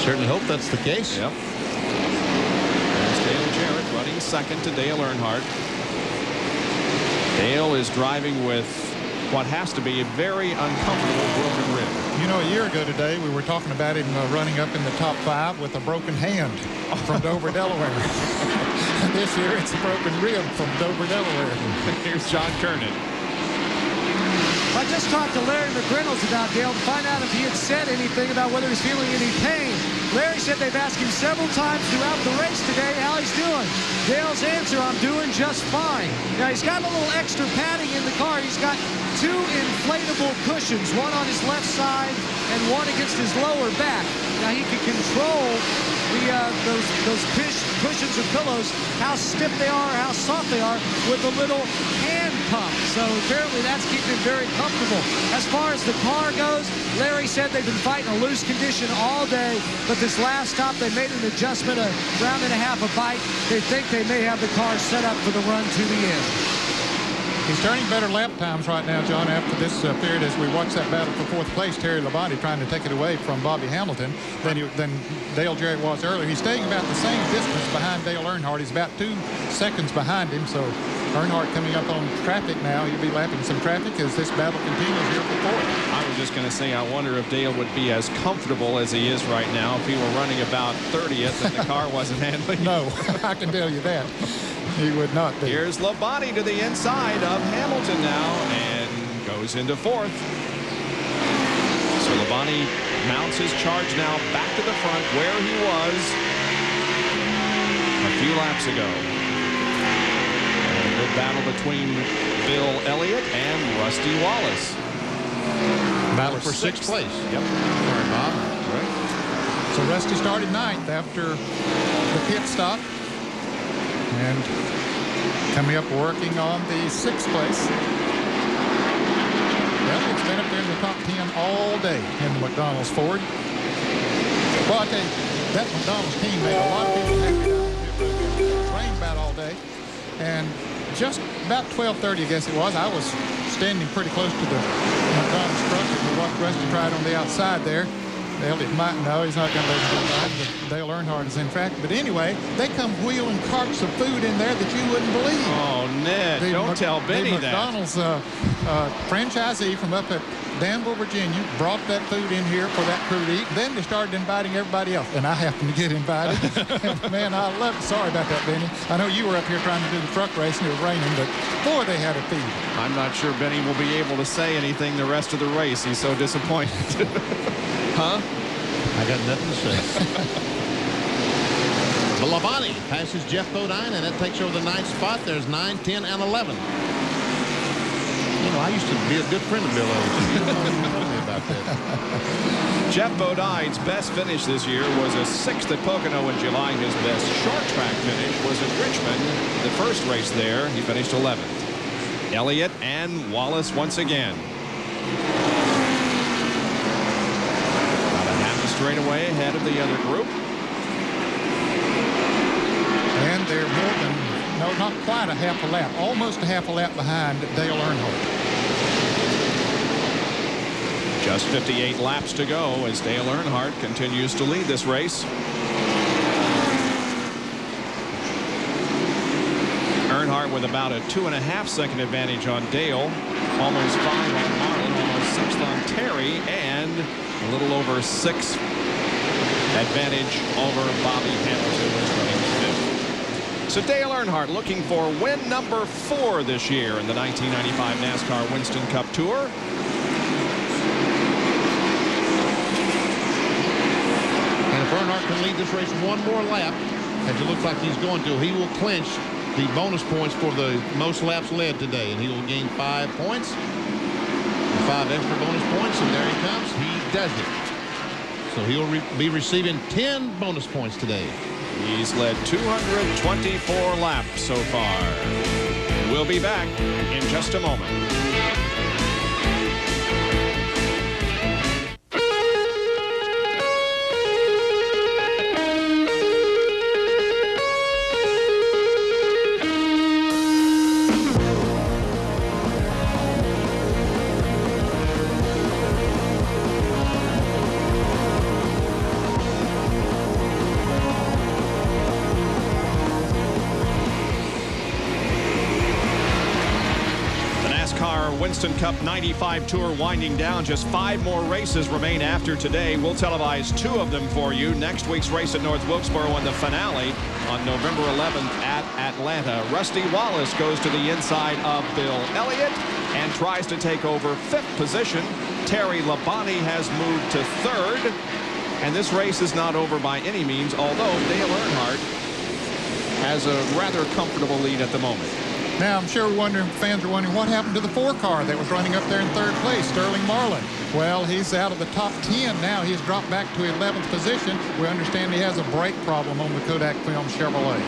Certainly hope that's the case. Yep. There's Dale Jarrett running second to Dale Earnhardt. Dale is driving with what has to be a very uncomfortable broken rib. You know, a year ago today, we were talking about him running up in the top 5 with a broken hand from Dover, Delaware. This year, it's a broken rib from Dover, Delaware. Here's John Kernan. I just talked to Larry McReynolds about Dale to find out if he had said anything about whether he's feeling any pain. Larry said they've asked him several times throughout the race today how he's doing. Dale's answer, I'm doing just fine. Now, he's got a little extra padding in the car. He's got 2 inflatable cushions, one on his left side and one against his lower back. Now, he can control those cushions or pillows, how stiff they are, how soft they are, with a little hand pump. So apparently that's keeping him very comfortable. As far as the car goes, Larry said they've been fighting a loose condition all day, but this last stop they made an adjustment, a round and a half a bite. They think they may have the car set up for the run to the end. He's turning better lap times right now, John, after this period as we watch that battle for 4th place. Terry Labonte trying to take it away from Bobby Hamilton than Dale Jarrett was earlier. He's staying about the same distance behind Dale Earnhardt. He's about 2 seconds behind him, so Earnhardt coming up on traffic now. He'll be lapping some traffic as this battle continues here for 4th. I was just going to say, I wonder if Dale would be as comfortable as he is right now if he were running about 30th and the car wasn't handling. No, I can tell you that. He would not be. Here's Labonte to the inside of Hamilton now and goes into 4th. So Labonte mounts his charge now back to the front where he was a few laps ago. And a good battle between Bill Elliott and Rusty Wallace. Battle for 6th place. Yep. Sorry, Bob. So Rusty started 9th after the pit stop. And coming up working on the 6th place. Well, it's been up there in the top 10 all day in the McDonald's Ford. Well, I tell you, that McDonald's team made a lot of people happy down there. It rained about all day. And just about 12:30, I guess it was, I was standing pretty close to the McDonald's truck as we watched Rusty try it on the outside there. Elliott might know he's not going to let him go by, but Dale Earnhardt is in track. But anyway, they come wheeling carts of food in there that you wouldn't believe. Oh, Ned, don't tell Benny that. McDonald's franchisee from up at Danville, Virginia, brought that food in here for that crew to eat. Then they started inviting everybody else, and I happened to get invited. Man, I love it. Sorry about that, Benny. I know you were up here trying to do the truck race and it was raining, but boy, they had a feed. I'm not sure Benny will be able to say anything the rest of the race. He's so disappointed. Huh? I got nothing to say. But Labonte passes Jeff Bodine, and that takes over the 9th spot. There's 9, 10, and 11. You know, I used to be a good friend of Bill Owens. You don't know me about that. Jeff Bodine's best finish this year was a 6th at Pocono in July. His best short track finish was at Richmond. The first race there, he finished 11th. Elliott and Wallace once again. Straightaway ahead of the other group. And they're more than, no, not quite a half a lap, almost a half a lap behind Dale Earnhardt. Just 58 laps to go as Dale Earnhardt continues to lead this race. Earnhardt with about a 2.5 second advantage on Dale, almost 5 on Marlin, almost 6th on Terry, and a little over 6 advantage over Bobby Hamilton, who's running 5th. So Dale Earnhardt looking for win number 4 this year in the 1995 NASCAR Winston Cup Tour. And if Earnhardt can lead this race one more lap, as it looks like he's going to, he will clinch the bonus points for the most laps led today, and he will gain 5 points. 5 extra bonus points, and there he comes. He does it. So he'll be receiving 10 bonus points today. He's led 224 laps so far. We'll be back in just a moment. Winston Cup 95 Tour winding down. Just 5 more races remain after today. We'll televise 2 of them for you. Next week's race at North Wilkesboro and the finale on November 11th at Atlanta. Rusty Wallace goes to the inside of Bill Elliott and tries to take over 5th position. Terry Labonte has moved to 3rd. And this race is not over by any means, although Dale Earnhardt has a rather comfortable lead at the moment. Now, I'm sure fans are wondering what happened to the 4 car that was running up there in 3rd place, Sterling Marlin. Well, he's out of the top 10 now. He's dropped back to 11th position. We understand he has a brake problem on the Kodak Film Chevrolet.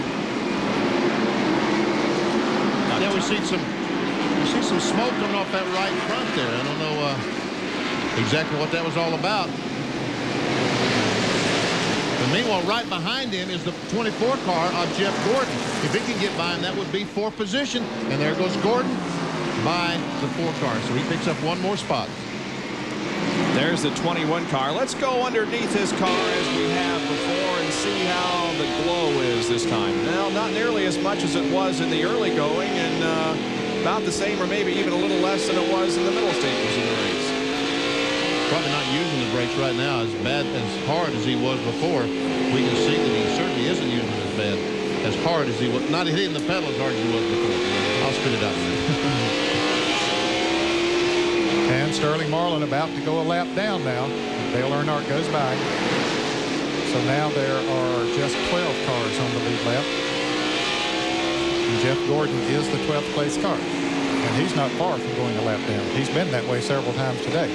Yeah, we see some smoke coming off that right front there. I don't know exactly what that was all about. And meanwhile, right behind him is the 24 car of Jeff Gordon. If he can get by him, that would be 4th position. And there goes Gordon by the 4 car. So he picks up 1 more spot. There's the 21 car. Let's go underneath his car as we have before and see how the glow is this time. Now, not nearly as much as it was in the early going, and about the same or maybe even a little less than it was in the middle stages of the race. Probably not using the brakes right now as hard as he was before. We can see that he certainly isn't using them as hard as he was. Not hitting the pedal as hard as he was before. I'll spit it out in a minute. And Sterling Marlin about to go a lap down now. Dale Earnhardt goes by. So now there are just 12 cars on the lead lap. And Jeff Gordon is the 12th place car. And he's not far from going a lap down. He's been that way several times today.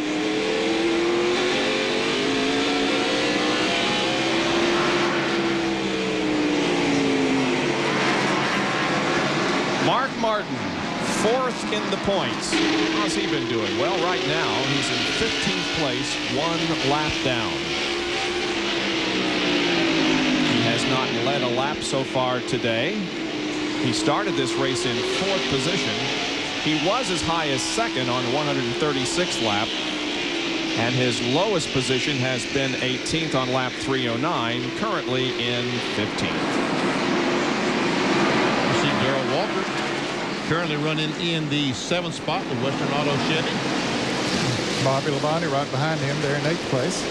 Mark Martin, 4th in the points. How's he been doing? Well, right now he's in 15th place, 1 lap down. He has not led a lap so far today. He started this race in 4th position. He was as high as 2nd on 136th lap. And his lowest position has been 18th on lap 309, currently in 15th. Darrell Walker currently running in the 7th spot with Western Auto Chevy. Bobby Labonte right behind him there in 8th place.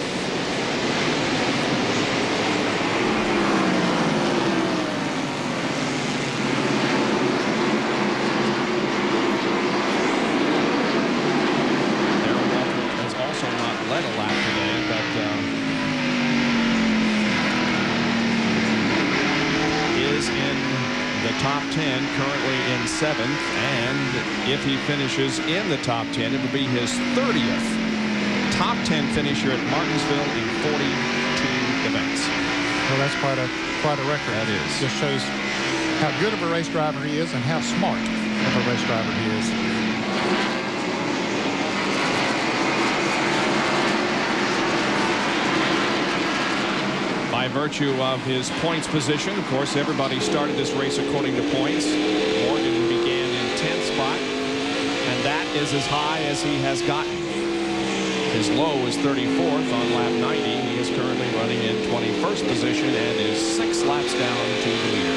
Darrell Walker has also not led a lap today, but is in the top 10, currently in 7th, and if he finishes in the top 10, it would be his 30th top 10 finisher at Martinsville in 42 events. Well, that's quite a record. That is. Just shows how good of a race driver he is and how smart of a race driver he is. By virtue of his points position, of course, everybody started this race according to points. Morgan began in 10th spot, and that is as high as he has gotten. His low is 34th on lap 90. He is currently running in 21st position and is 6 laps down to the leader.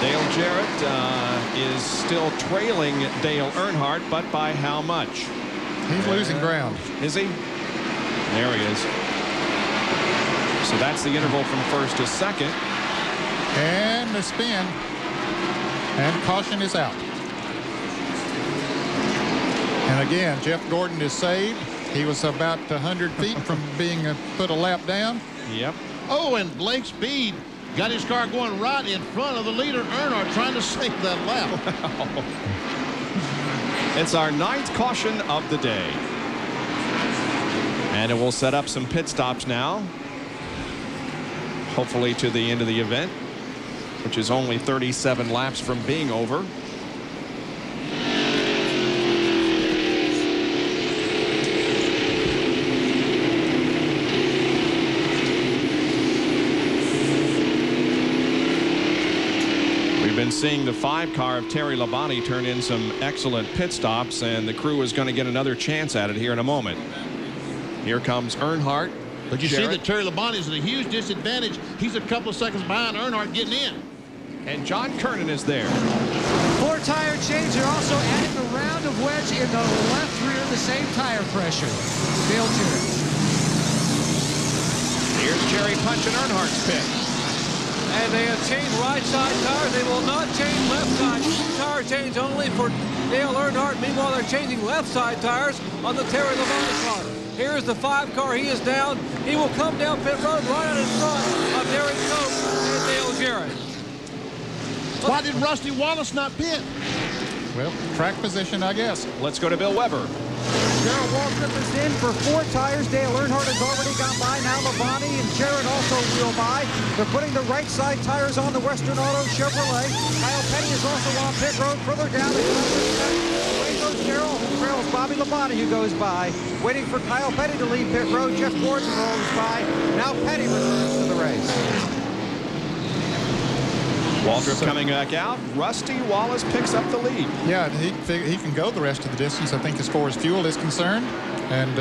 Dale Jarrett is still trailing Dale Earnhardt, but by how much? He's losing ground. Is he? There he is. So that's the interval from 1st to 2nd. And the spin. And caution is out. And again, Jeff Gordon is saved. He was about 100 feet from being put a lap down. Yep. Oh, and Blake Speed got his car going right in front of the leader, Earnhardt, trying to save that lap. Wow. It's our 9th caution of the day. And it will set up some pit stops now. Hopefully to the end of the event, which is only 37 laps from being over. We've been seeing the 5 car of Terry Labonte turn in some excellent pit stops, and the crew is going to get another chance at it here in a moment. Here comes Earnhardt But you see that Terry Labonte is at a huge disadvantage. He's a couple of seconds behind Earnhardt getting in. And John Kernan is there. 4-tire change. They're also adding a round of wedge in the left rear, the same tire pressure. Dale Jarrett. Here's Jerry punching Earnhardt's pit. And they have changed right side tires. They will not change left side. Tire change only for Dale Earnhardt. Meanwhile, they're changing left side tires on the Terry Labonte car. Here's the 5 car. He is down. He will come down pit road right out in front of Derek Cope and Dale Jarrett. Why did Rusty Wallace not pit? Well, track position, I guess. Let's go to Bill Weber. Darrell Waltrip is in for 4 tires. Dale Earnhardt has already gone by. Now Labonte and Jarrett also wheel by. They're putting the right side tires on the Western Auto Chevrolet. Kyle Petty is also on pit road further down. Away goes Darrell, who trails Bobby Labonte, who goes by. Waiting for Kyle Petty to leave pit road. Jeff Gordon rolls by. Now Petty returns to the race. Waltrip coming back out. Rusty Wallace picks up the lead. Yeah, he can go the rest of the distance, I think, as far as fuel is concerned. And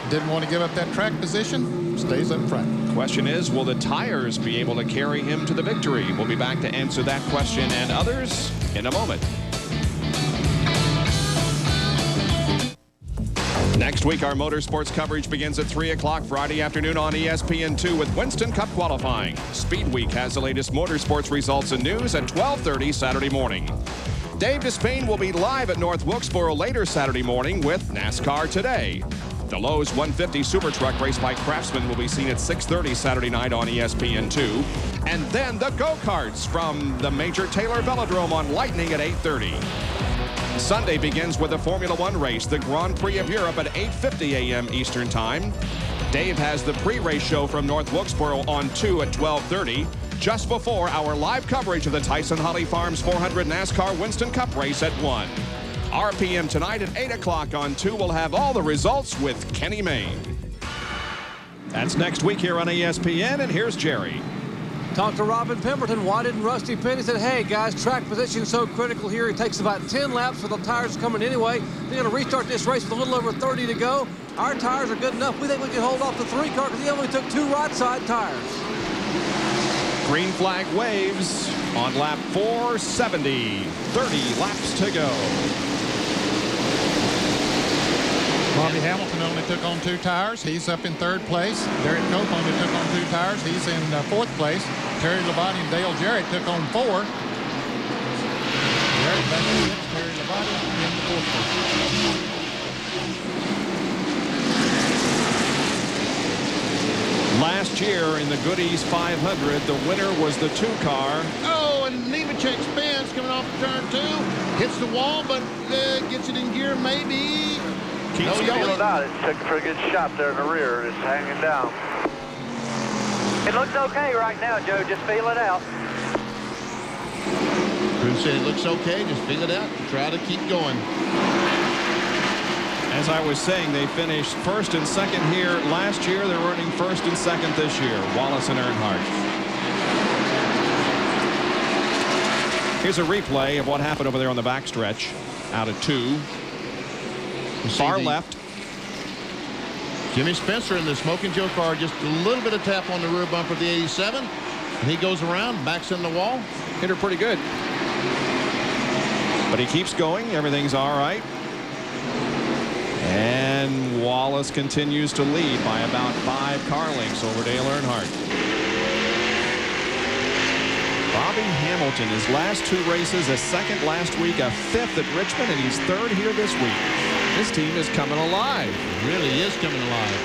didn't want to give up that track position. Stays up front. Question is, will the tires be able to carry him to the victory? We'll be back to answer that question and others in a moment. Next week, our motorsports coverage begins at 3 o'clock Friday afternoon on ESPN2 with Winston Cup qualifying. Speed Week has the latest motorsports results and news at 12:30 Saturday morning. Dave Despain will be live at North Wilkesboro later Saturday morning with NASCAR Today. The Lowe's 150 Super Truck race by Craftsman will be seen at 6:30 Saturday night on ESPN2. And then the go-karts from the Major Taylor Velodrome on Lightning at 8:30. Sunday begins with the Formula One race, the Grand Prix of Europe at 8:50 a.m. Eastern Time. Dave has the pre-race show from North Wilkesboro on 2 at 12:30, just before our live coverage of the Tyson Holly Farms 400 NASCAR Winston Cup race at 1. RPM tonight at 8 o'clock on 2 will have all the results with Kenny Mayne. That's next week here on ESPN, and here's Jerry. Talked to Robin Pemberton. Why didn't Rusty pit? He said, hey, guys, track position is so critical here. It takes about 10 laps for the tires coming anyway. They're going to restart this race with a little over 30 to go. Our tires are good enough. We think we can hold off the 3 car because he only took 2 right side tires. Green flag waves on lap 470. 30 laps to go. Bobby Hamilton only took on 2 tires. He's up in 3rd place. Derek Cope only took on 2 tires. He's in 4th place. Terry Labonte and Dale Jarrett took on 4. Jarrett back in 6th. Terry Labonte in the 4th place. Last year in the Goody's 500, the winner was the 2 car. Oh, and Nemechek spins coming off turn 2. Hits the wall, but gets it in gear maybe. Keeps going out. It took a pretty good shot there in the rear. It's hanging down. It looks okay right now, Joe. Just feel it out. Crew said it looks okay. Just feel it out and try to keep going. As I was saying, they finished 1st and 2nd here last year. They're running 1st and 2nd this year. Wallace and Earnhardt. Here's a replay of what happened over there on the backstretch out of 2. Far left. Jimmy Spencer in the Smoking Joe car, just a little bit of tap on the rear bumper of the 87. And he goes around, backs in the wall. Hit her pretty good. But he keeps going. Everything's all right. And Wallace continues to lead by about 5 car lengths over Dale Earnhardt. Bobby Hamilton, his last 2 races, a 2nd last week, a 5th at Richmond, and he's 3rd here this week. This team is coming alive. It really is coming alive.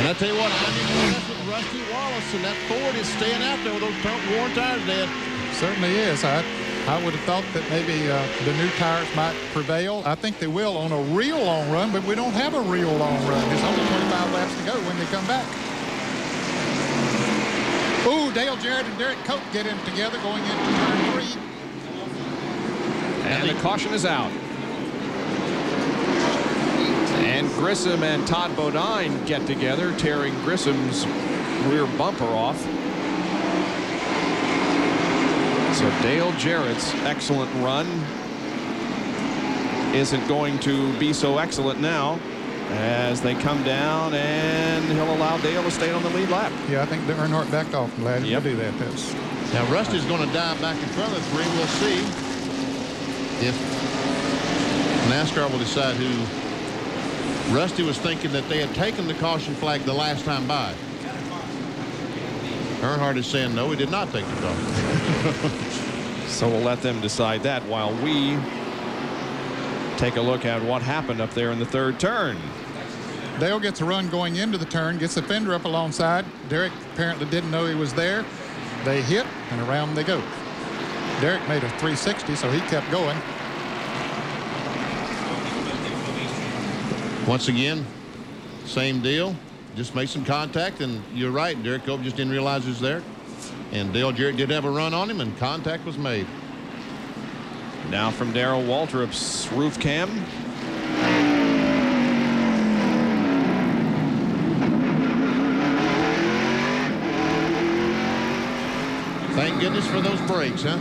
And I tell you what, I didn't mess with Rusty Wallace, and that Ford is staying out there with those worn tires, Dad. Certainly is. I would have thought that maybe the new tires might prevail. I think they will on a real long run, but we don't have a real long run. There's only 25 laps to go when they come back. Ooh, Dale Jarrett and Derek Cope get in together going into turn 3. And the caution is out. And Grissom and Todd Bodine get together, tearing Grissom's rear bumper off. So Dale Jarrett's excellent run isn't going to be so excellent now. as they come down, and he'll allow Dale to stay on the lead lap. Yeah, I think the Earnhardt backed off. I'm glad he'll do that. Now Rusty's going to dive back in front of the three. We'll see if NASCAR will decide who. Rusty was thinking that they had taken the caution flag the last time by. Earnhardt is saying no, we did not take the caution. So we'll let them decide that while we take a look at what happened up there in the third turn. Dale gets a run going into the turn, gets the fender up alongside. Derek apparently didn't know he was there. They hit, and around they go. Derek made a 360, so he kept going. Once again, same deal. Just made some contact, and you're right. Derek Cope just didn't realize he was there. And Dale Jarrett did have a run on him, and contact was made. Now from Darrell Waltrip's roof cam. Thank goodness for those brakes, huh?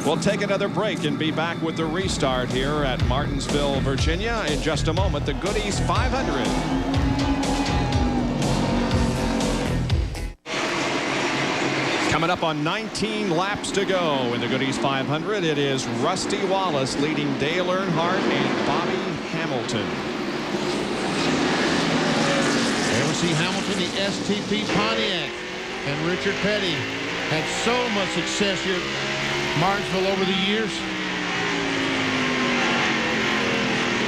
We'll take another break and be back with the restart here at Martinsville, Virginia. In just a moment, the Goody's 500. Coming up on 19 laps to go in the Goody's 500, it is Rusty Wallace leading Dale Earnhardt and Bobby Hamilton. There we see Hamilton, the STP Pontiac, and Richard Petty had so much success here at Martinsville over the years.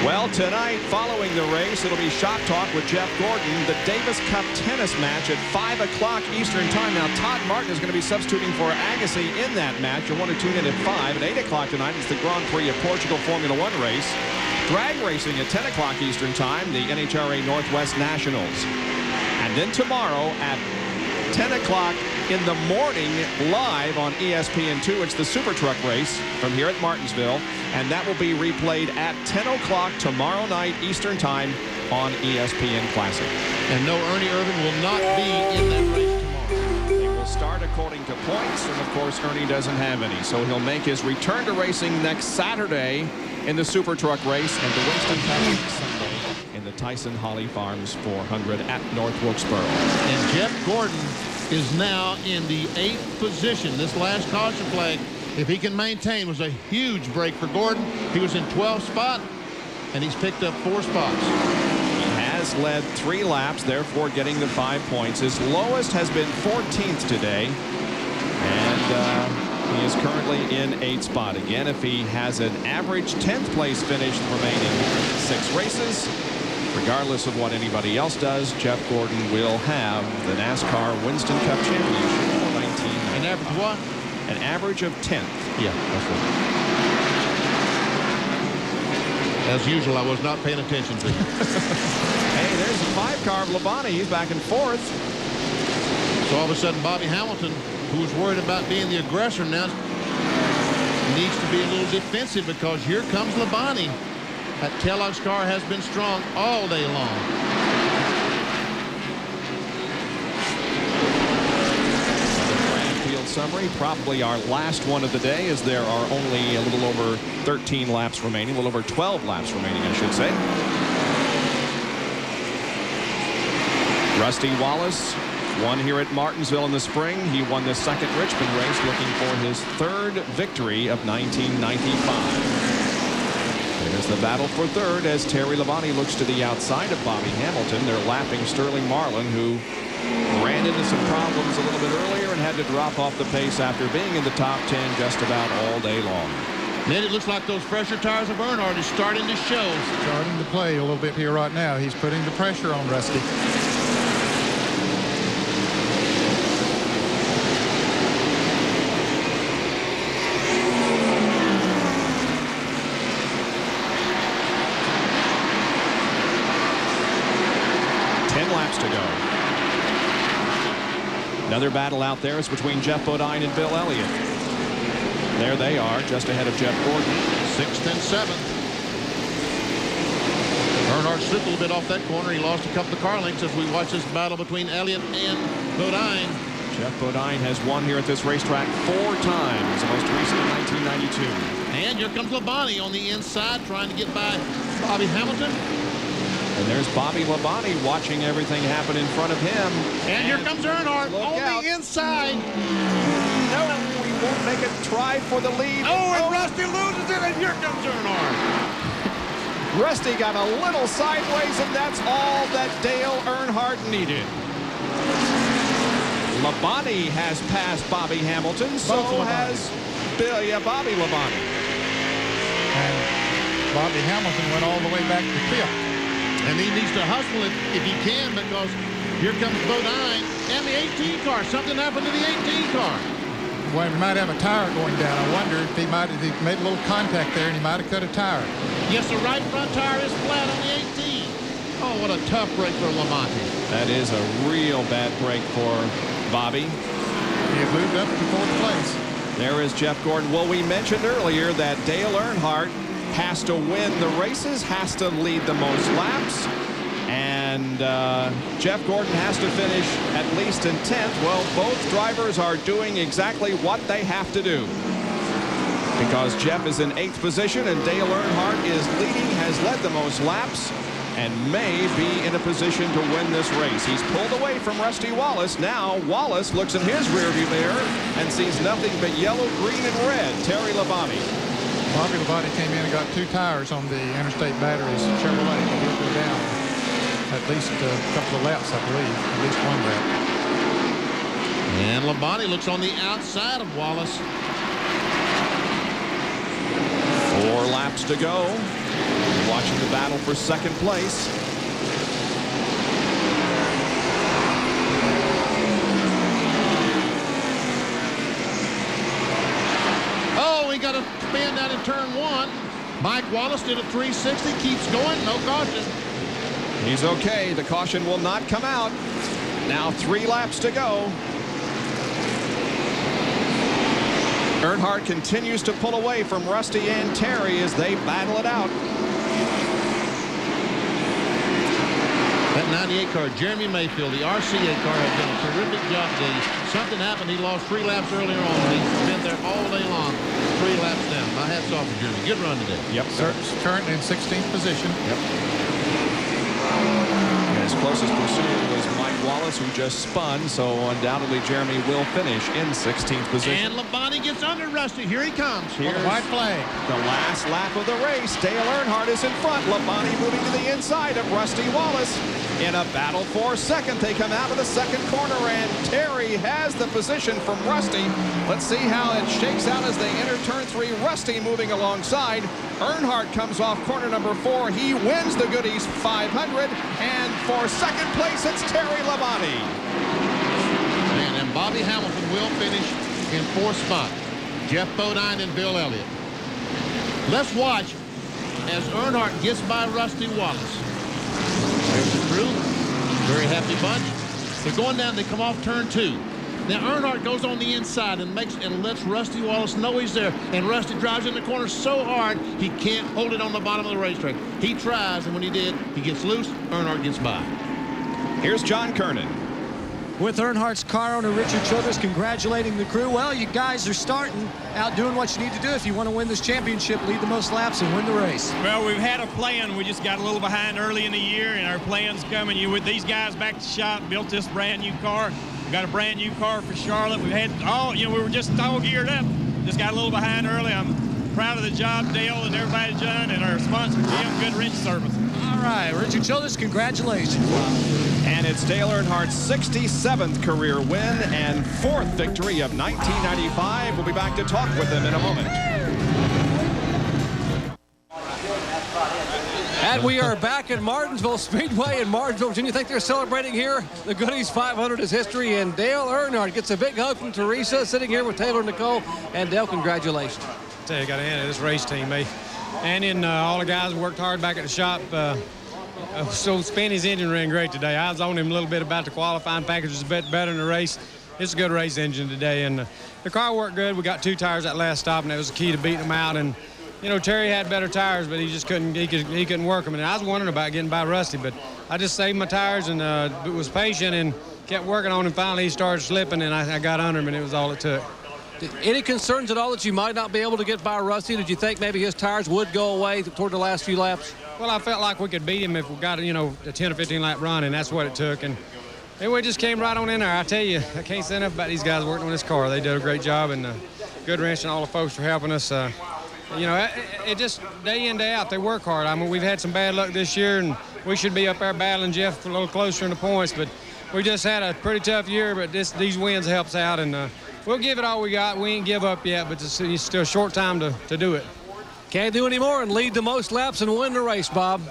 Well, tonight, following the race, it'll be Shop Talk with Jeff Gordon, the Davis Cup tennis match at 5 o'clock Eastern Time. Now, Todd Martin is going to be substituting for Agassi in that match. You'll want to tune in at 5. At 8 o'clock tonight, it's the Grand Prix of Portugal Formula One race. Drag racing at 10 o'clock Eastern Time, the NHRA Northwest Nationals. And then tomorrow at 10 o'clock in the morning, live on ESPN2. It's the Super Truck race from here at Martinsville, and that will be replayed at 10 o'clock tomorrow night Eastern Time on ESPN Classic. And no, Ernie Irvin will not be in that race tomorrow. They will start according to points, and of course Ernie doesn't have any, so he'll make his return to racing next Saturday in the Super Truck race and the Winston Cup Sunday in the Tyson Holly Farms 400 at North Wilkesboro. And Jeff Gordon is now in the 8th position. This last caution flag, if he can maintain, was a huge break for Gordon. He was in 12th spot, and he's picked up 4 spots. He has led 3 laps, therefore getting the 5 points. His lowest has been 14th today, and he is currently in 8th spot. Again, if he has an average 10th place finish the remaining 6 races, regardless of what anybody else does, Jeff Gordon will have the NASCAR Winston Cup Championship for 19. An average what? An average of 10th. Yeah, that's right. As usual, I was not paying attention to you. Hey, there's the 5 car of Labonte. He's back in 4th. So all of a sudden, Bobby Hamilton, who was worried about being the aggressor, now needs to be a little defensive, because here comes Labonte. That Kellogg's car has been strong all day long. Field summary, probably our last one of the day, as there are only a little over 13 laps remaining, a little over 12 laps remaining, I should say. Rusty Wallace won here at Martinsville in the spring. He won the 2nd Richmond race, looking for his 3rd victory of 1995. There's the battle for 3rd as Terry Labonte looks to the outside of Bobby Hamilton. They're lapping Sterling Marlin, who ran into some problems a little bit earlier and had to drop off the pace after being in the top 10 just about all day long. Then it looks like those pressure tires of Earnhardt is starting to show. Starting to play a little bit here right now. He's putting the pressure on Rusty. To go. Another battle out there is between Jeff Bodine and Bill Elliott. There they are, just ahead of Jeff Gordon. 6th and 7th. Earnhardt slipped a little bit off that corner. He lost a couple of car lengths as we watch this battle between Elliott and Bodine. Jeff Bodine has won here at this racetrack 4 times, the most recent in 1992. And here comes Labonte on the inside, trying to get by Bobby Hamilton. And there's Bobby Labonte watching everything happen in front of him. And here comes Earnhardt on the inside. No, he won't make a try for the lead. Oh, and Rusty loses it, and here comes Earnhardt. Rusty got a little sideways, and that's all that Dale Earnhardt needed. Labonte has passed Bobby Hamilton, so has Bobby Labonte. And Bobby Hamilton went all the way back to fifth. And he needs to hustle it if he can, because here comes Bodine and the 18 car. Something happened to the 18 car. Well, he might have a tire going down. I wonder if he made a little contact there and he might have cut a tire. Yes, the right front tire is flat on the 18. Oh, what a tough break for Labonte. That is a real bad break for Bobby. He had moved up to fourth place. There is Jeff Gordon. Well, we mentioned earlier that Dale Earnhardt has to win the races, has to lead the most laps, and Jeff Gordon has to finish at least in 10th. Well, both drivers are doing exactly what they have to do, because Jeff is in 8th position and Dale Earnhardt is leading, has led the most laps, and may be in a position to win this race. He's pulled away from Rusty Wallace. Now Wallace looks in his rearview mirror and sees nothing but yellow, green, and red. Terry Labonte. Bobby Labonte came in and got 2 tires on the Interstate Batteries Chevrolet. He'll go down at least a couple of laps, I believe, at least 1 lap. And Labonte looks on the outside of Wallace. 4 laps to go. Watching the battle for 2nd place. Oh, he got a spin out in turn 1. Mike Wallace did a 360, keeps going, no caution. He's okay. The caution will not come out. Now 3 laps to go. Earnhardt continues to pull away from Rusty and Terry as they battle it out. That 98 car, Jeremy Mayfield, the RCA car, has done a terrific job today. Something happened. He lost 3 laps earlier on. He's been there all day long. 3 laps down. My hat's off to Jeremy. Good run today. Yep. Currently in 16th position. Yep. And his closest pursuer was Mike Wallace, who just spun, so undoubtedly Jeremy will finish in 16th position. And Labonte gets under Rusty. Here he comes. Here's the white flag. The last lap of the race. Dale Earnhardt is in front. Labonte moving to the inside of Rusty Wallace. In a battle for 2nd, they come out of the 2nd corner, and Terry has the position from Rusty. Let's see how it shakes out as they enter turn 3. Rusty moving alongside. Earnhardt comes off corner number 4. He wins the Goodies 500, and for 2nd place, it's Terry Labonte. And Bobby Hamilton will finish in 4th spot. Jeff Bodine and Bill Elliott. Let's watch as Earnhardt gets by Rusty Wallace. There's the crew. Very happy bunch. They're going down. They come off turn 2. Now Earnhardt goes on the inside and lets Rusty Wallace know he's there. And Rusty drives in the corner so hard he can't hold it on the bottom of the racetrack. He tries, and when he did, he gets loose. Earnhardt gets by. Here's John Kernan. With Earnhardt's car owner Richard Childress congratulating the crew. Well, you guys are starting out doing what you need to do if you want to win this championship, lead the most laps and win the race. Well, we've had a plan. We just got a little behind early in the year, and our plan's coming. With these guys back to the shop, built this brand new car. We got a brand new car for Charlotte. We've had we were just all geared up. Just got a little behind early. I'm proud of the job Dale and everybody's done, and our sponsor, Jim Goodrich Service. All right, Richard Childress, congratulations. And it's Dale Earnhardt's 67th career win and 4th victory of 1995. We'll be back to talk with him in a moment. And we are back at Martinsville Speedway in Martinsville, Virginia. You think they're celebrating here? The Goodies 500 is history, and Dale Earnhardt gets a big hug from Teresa, sitting here with Taylor and Nicole. And Dale, congratulations. I tell you, I got to hand it this race team, mate. And in all the guys worked hard back at the shop. So Spenny's engine ran great today. I was on him a little bit about the qualifying package was a bit better in the race. It's a good race engine today, and the car worked good. We got 2 tires that last stop, and that was the key to beating them out. And Terry had better tires, but he just couldn't. He couldn't work them. And I was wondering about getting by Rusty, but I just saved my tires and was patient and kept working on him. Finally, he started slipping, and I got under him, and it was all it took. Any concerns at all that you might not be able to get by Rusty? Did you think maybe his tires would go away toward the last few laps? Well, I felt like we could beat him if we got, you know, a 10 or 15 lap run, and that's what it took. And we just came right on in there. I tell you, I can't say enough about these guys working on this car. They did a great job, and Good Ranch and all the folks for helping us. You know, it just day in, day out, they work hard. I mean, we've had some bad luck this year, and we should be up there battling Jeff a little closer in the points, but we just had a pretty tough year, but these wins helps out, and we'll give it all we got. We ain't give up yet, but it's still a short time to do it. Can't do any more and lead the most laps and win the race, Bob.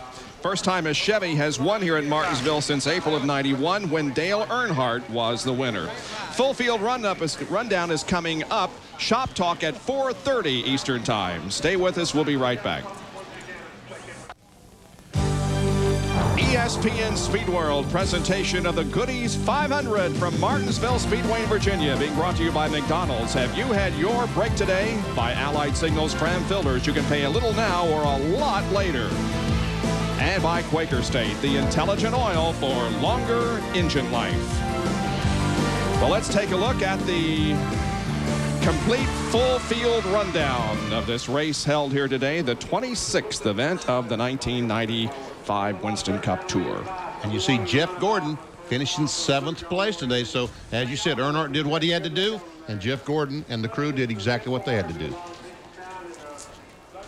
First time a Chevy has won here at Martinsville since April of '91 when Dale Earnhardt was the winner. Full field rundown is coming up. Shop Talk at 4:30 Eastern Time. Stay with us. We'll be right back. ESPN Speed World presentation of the Goodies 500 from Martinsville Speedway in Virginia, being brought to you by McDonald's. Have you had your break today? By Allied Signals Tram Filters. You can pay a little now or a lot later. And by Quaker State, the intelligent oil for longer engine life. Well, let's take a look at the complete full field rundown of this race held here today, the 26th event of the 1995 Winston Cup Tour. And you see Jeff Gordon finishing 7th place today. So, as you said, Earnhardt did what he had to do, and Jeff Gordon and the crew did exactly what they had to do.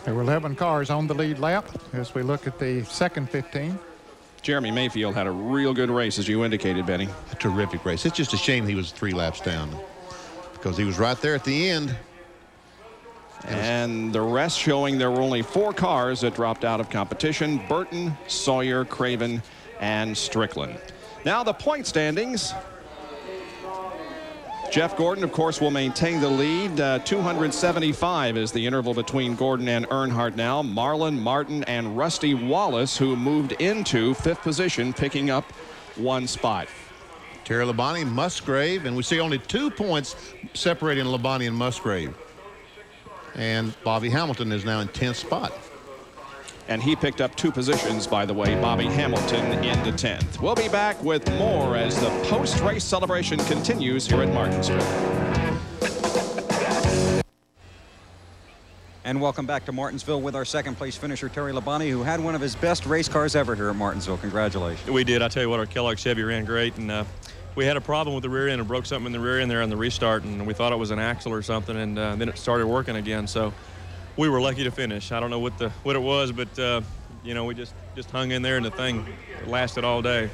There were 11 cars on the lead lap as we look at the second 15. Jeremy Mayfield had a real good race, as you indicated, Benny. A terrific race. It's just a shame he was 3 laps down because he was right there at the end. And the rest showing there were only 4 cars that dropped out of competition: Burton, Sawyer, Craven, and Strickland. Now the point standings. Jeff Gordon, of course, will maintain the lead. 275 is the interval between Gordon and Earnhardt now. Marlin, Martin, and Rusty Wallace, who moved into 5th position, picking up 1 spot. Terry Labonte, Musgrave, and we see only 2 points separating Labonte and Musgrave. And Bobby Hamilton is now in 10th spot. And he picked up 2 positions, by the way, Bobby Hamilton in the 10th. We'll be back with more as the post-race celebration continues here at Martinsville. And welcome back to Martinsville with our second place finisher, Terry Labonte, who had one of his best race cars ever here at Martinsville. Congratulations. We did. I tell you what, our Kellogg Chevy ran great, and we had a problem with the rear end and broke something in the rear end there on the restart, and we thought it was an axle or something, and then it started working again. So we were lucky to finish. I don't know what it was, but you know, we just hung in there, and the thing lasted all day.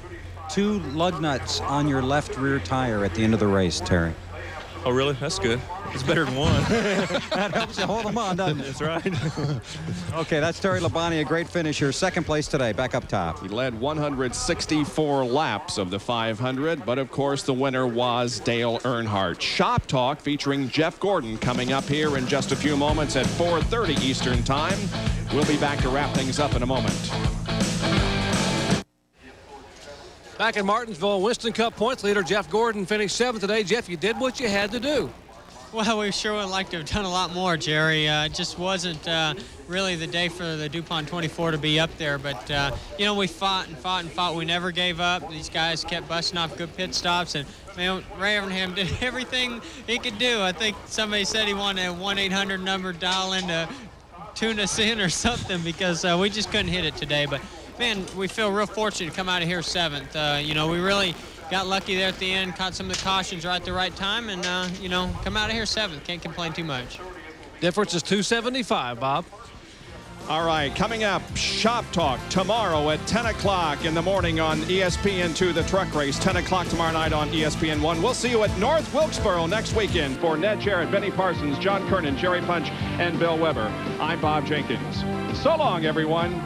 2 lug nuts on your left rear tire at the end of the race, Terry. Oh, really? That's good. It's better than 1. That helps you hold them on, doesn't it? That's right. Okay, that's Terry Labonte, a great finisher. Second place today, back up top. He led 164 laps of the 500, but of course the winner was Dale Earnhardt. Shop Talk featuring Jeff Gordon coming up here in just a few moments at 4:30 Eastern Time. We'll be back to wrap things up in a moment. Back in Martinsville, Winston Cup points leader Jeff Gordon finished 7th today. Jeff, you did what you had to do. Well, we sure would like to have done a lot more, Jerry. It just wasn't really the day for the DuPont 24 to be up there. But, you know, we fought and fought and fought. We never gave up. These guys kept busting off good pit stops. And, man, Ray Evernham did everything he could do. I think somebody said he wanted a 1-800 number dial in to tune us in or something because we just couldn't hit it today. But, man, we feel real fortunate to come out of here 7th. You know, we really got lucky there at the end, caught some of the cautions right at the right time, and, you know, come out of here 7th. Can't complain too much. Difference is 275, Bob. All right, coming up, Shop Talk tomorrow at 10 o'clock in the morning on ESPN2, the truck race. 10 o'clock tomorrow night on ESPN1. We'll see you at North Wilkesboro next weekend. For Ned Jarrett, Benny Parsons, John Kernan, Jerry Punch, and Bill Weber, I'm Bob Jenkins. So long, everyone.